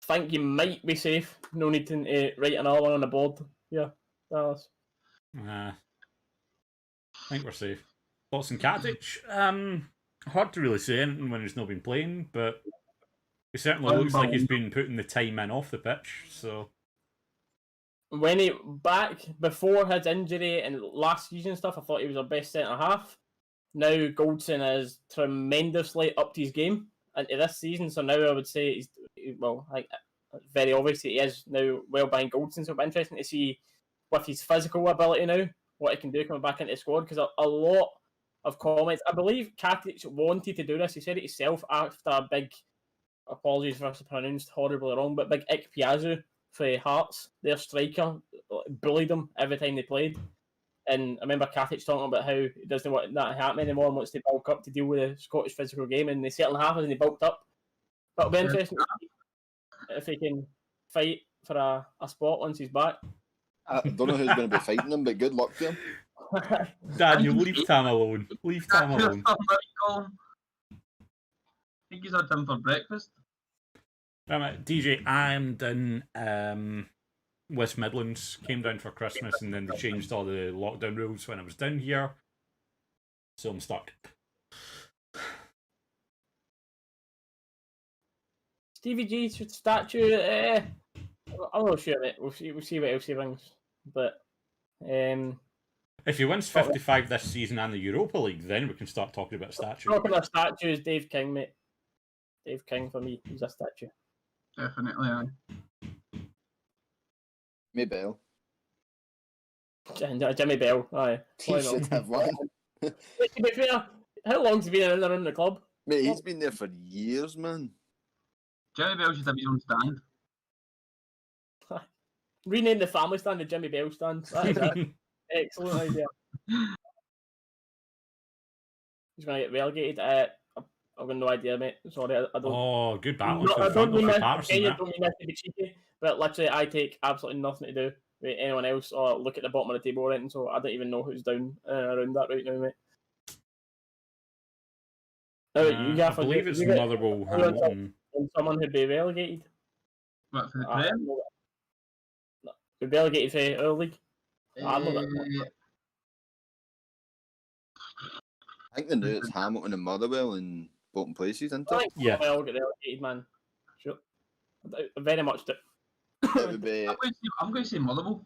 Speaker 1: Think you might be safe. No need to write another one on the board. Yeah, Dallas.
Speaker 2: I think we're safe. Thoughts on Katic? Hard to really say anything when he's not been playing, but he certainly looks like he's been putting the time in off the pitch, so...
Speaker 1: When he back before his injury and last season stuff, I thought he was our best centre half. Now Goldson has tremendously upped his game into this season, so now I would say he's very obvious he is now well behind Goldson. So it'll be interesting to see with his physical ability now what he can do coming back into the squad, because a lot of comments, I believe Katic wanted to do this. He said it himself after a big, apologies if I pronounced horribly wrong, but big Ik Piazza for Hearts, their striker, bullied them every time they played. And I remember Katic talking about how he doesn't want that to happen anymore and wants to bulk up to deal with the Scottish physical game, and they certainly have, and they bulked up. But it'll be interesting to see if he can fight for a spot once he's back.
Speaker 6: I don't know who's going to be fighting him, but good luck to him.
Speaker 2: Daniel, leave Tam alone. Leave Tam alone.
Speaker 3: I think he's had him for breakfast.
Speaker 2: Right, DJ, I'm down West Midlands, came down for Christmas, and then they changed all the lockdown rules when I was down here, so I'm stuck.
Speaker 1: Stevie G's statue, I'm not sure, mate. We'll see what else he brings. But
Speaker 2: if he wins 55 this season and the Europa League, then we can start talking about statue.
Speaker 1: talking about statues, Dave King, mate. Dave King for me, he's a statue.
Speaker 3: Definitely, aye.
Speaker 6: Maybe Bell.
Speaker 1: Jimmy Bell, aye.
Speaker 6: He should have one.
Speaker 1: To be fair, how long's he been around the club?
Speaker 6: Mate, he's been there for years, man.
Speaker 3: Jimmy Bell should have his own stand.
Speaker 1: Rename the family stand the Jimmy Bell stand. That is it. Excellent idea. He's going to get relegated. I've got no idea, mate. Sorry, I don't.
Speaker 2: Oh, good battle
Speaker 1: No,
Speaker 2: for
Speaker 1: I
Speaker 2: the
Speaker 1: don't
Speaker 2: front
Speaker 1: mean
Speaker 2: for
Speaker 1: that.
Speaker 2: Patterson
Speaker 1: Okay, you
Speaker 2: there.
Speaker 1: don't mean that to be cheeky, but literally, I take absolutely nothing to do with anyone else or look at the bottom of the table or anything. So I don't even know who's down around that right now, mate. How about you,
Speaker 2: I
Speaker 1: Gaffer?
Speaker 2: believe it's Motherwell, Hamilton.
Speaker 1: Someone who'd be relegated.
Speaker 3: What, for the Prem?
Speaker 1: Be relegated for our league. I'm not
Speaker 6: I think they knew it's Hamilton and Motherwell in Bolton Places, isn't
Speaker 1: I
Speaker 6: it?
Speaker 1: think
Speaker 2: Yeah.
Speaker 1: Motherwell get relegated, man. Sure. I very much do.
Speaker 6: It would be.
Speaker 3: I'm going to say Motherwell.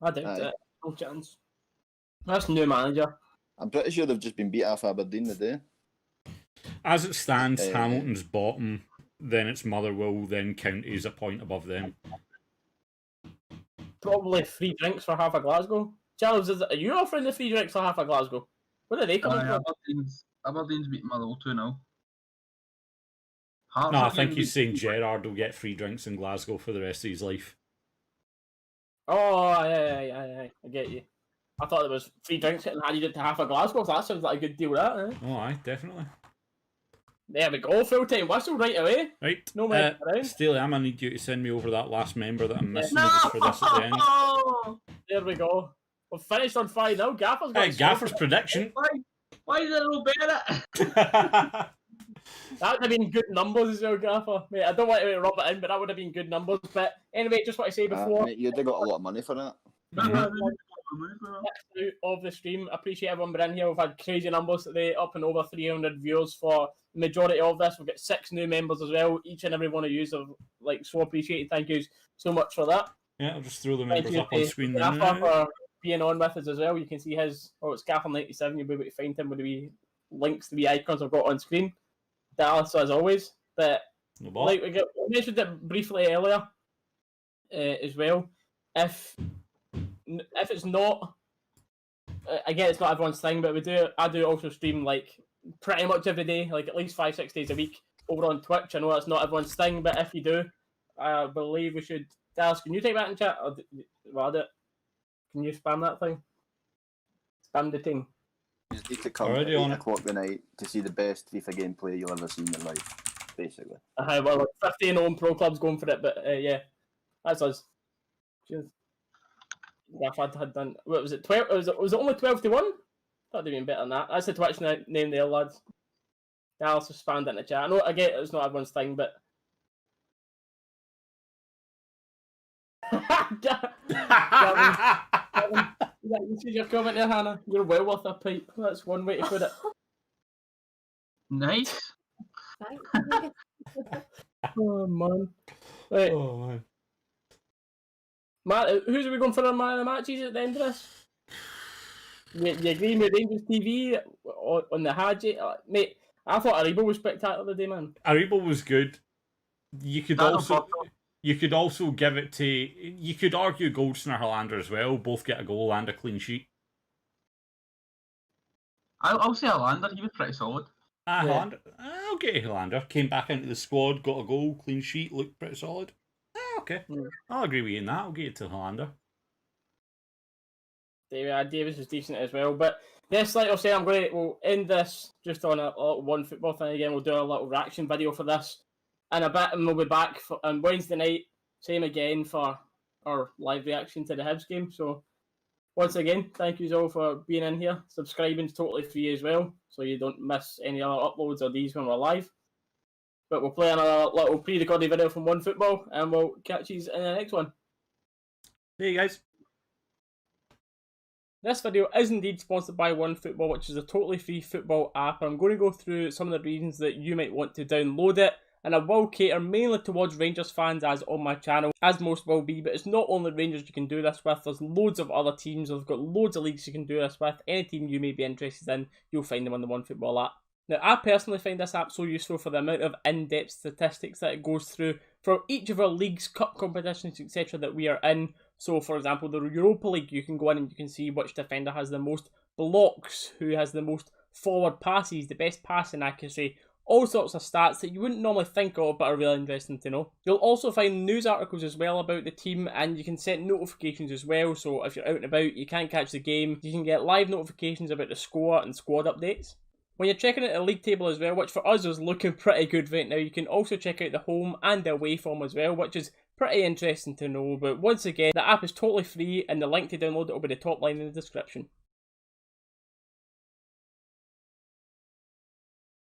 Speaker 1: I doubt
Speaker 6: Aye.
Speaker 1: it. No chance. That's new manager.
Speaker 6: I'm pretty sure they've just been beat off Aberdeen today.
Speaker 2: As it stands,
Speaker 6: Uh,
Speaker 2: Hamilton's bottom, then it's Motherwell, then County's a point above them.
Speaker 1: Probably free drinks for half a Glasgow. Charles, are you offering the free drinks for half a Glasgow? Where are they coming from?
Speaker 3: Aberdeen's beat Motherwell 2-0.
Speaker 2: No,
Speaker 3: Hearts
Speaker 2: I
Speaker 3: are
Speaker 2: think
Speaker 3: getting
Speaker 2: he's
Speaker 3: beat-
Speaker 2: saying Gerrard will get free drinks in Glasgow for the rest of his life.
Speaker 1: Oh, yeah, I get you. I thought there was free drinks getting handed into half a Glasgow, so that sounds like a good deal, that, eh?
Speaker 2: Oh, aye, definitely.
Speaker 1: There we go, full-time whistle right away.
Speaker 2: Right,
Speaker 1: No messing around.
Speaker 2: Steely, I'm going to need you to send me over that last member that I'm missing
Speaker 1: No!
Speaker 2: for this at the end.
Speaker 1: There we go. We're finished on 5 now. Gaffer's got
Speaker 2: Hey, Gaffer's prediction.
Speaker 3: Why did I not bet it?
Speaker 1: That would have been good numbers as well, Gaffer. Mate, I don't want to rub it in, but that would have been good numbers. But anyway, just want to say before
Speaker 6: Mate, you'd have got a lot of money for that.
Speaker 1: out of the stream, appreciate everyone being in here. We've had crazy numbers today, up and over 300 viewers for the majority of this. We've got 6 new members as well. Each and every one of you are so appreciated. Thank you so much for that.
Speaker 2: Yeah, I'll just throw the
Speaker 1: Thank
Speaker 2: members
Speaker 1: you
Speaker 2: up on
Speaker 1: to
Speaker 2: screen
Speaker 1: Gaffer
Speaker 2: now.
Speaker 1: for being on with us as well. You can see his, it's Gaffer97. You'll be able to find him with the wee links, the wee icons I've got on screen. Dallas, as always. But
Speaker 2: No ball.
Speaker 1: like we mentioned it briefly earlier as well. If it's not, again, it's not everyone's thing, but I do also stream like pretty much every day, like at least 5-6 days a week over on Twitch. I know that's not everyone's thing, but if you do, I believe we should. Dallas, can you take that in chat? Well, can you spam that thing? Spam the thing.
Speaker 6: You just need to come
Speaker 2: Already
Speaker 6: at
Speaker 2: on
Speaker 6: 8
Speaker 2: it.
Speaker 6: o'clock tonight to see the best FIFA gameplay you'll ever see in your life, basically.
Speaker 1: Well, like 15 own pro clubs going for it, but yeah, that's us. Cheers. Yeah, if I had done, what was it? 12? Was it only 12 to 1? That'd have been better than that. That's the Twitch name there, lads. Dallas has spammed it in the chat. I know, I get it's not everyone's thing, but. Gavin, you see your comment there, Hannah. You're well worth a pipe. That's one way to put it.
Speaker 3: Nice.
Speaker 5: Thanks.
Speaker 1: Oh man. Right,
Speaker 2: Oh, man.
Speaker 1: Matt, who's are we going for our man of the matches at the end of this? You agree with Rangers TV on the Hadji? Mate, I thought Aribo was spectacular today, man.
Speaker 2: Aribo was good. You could
Speaker 3: Daniel
Speaker 2: also
Speaker 3: Porter.
Speaker 2: you could also give it to, you could argue Goldson or Hollander as well. Both get a goal and a clean sheet.
Speaker 3: I'll say Alander. He was pretty solid.
Speaker 2: Ah,
Speaker 1: Yeah.
Speaker 2: Hollander. I'll get Hollander. Came back into the squad, got a goal, clean sheet, looked pretty solid. Okay.
Speaker 1: Mm.
Speaker 2: I'll agree with you in that. I'll get it to Hollander.
Speaker 1: Davis was decent as well. But yes, like I was saying, we'll end this just on a little one football thing again. We'll do a little reaction video for this in a bit, and we'll be back on Wednesday night, same again for our live reaction to the Hibs game. So once again, thank you all for being in here. Subscribing's totally free as well, so you don't miss any other uploads or these when we're live. But we'll play another little pre-recorded video from One Football, and we'll catch you in the next one.
Speaker 2: Hey guys.
Speaker 1: This video is indeed sponsored by One Football, which is a totally free football app. I'm going to go through some of the reasons that you might want to download it, and I will cater mainly towards Rangers fans as on my channel, as most will be, but it's not only Rangers you can do this with, there's loads of other teams, I've got loads of leagues you can do this with. Any team you may be interested in, you'll find them on the One Football app. Now, I personally find this app so useful for the amount of in-depth statistics that it goes through for each of our leagues, cup competitions, etc. that we are in. So, for example, the Europa League, you can go in and you can see which defender has the most blocks, who has the most forward passes, the best passing accuracy, all sorts of stats that you wouldn't normally think of but are really interesting to know. You'll also find news articles as well about the team, and you can set notifications as well, so if you're out and about, you can't catch the game, you can get live notifications about the score and squad updates. When you're checking out the league table as well, which for us is looking pretty good right now, you can also check out the home and the away form as well, which is pretty interesting to know. But once again, the app is totally free, and the link to download it will be the top line in the description.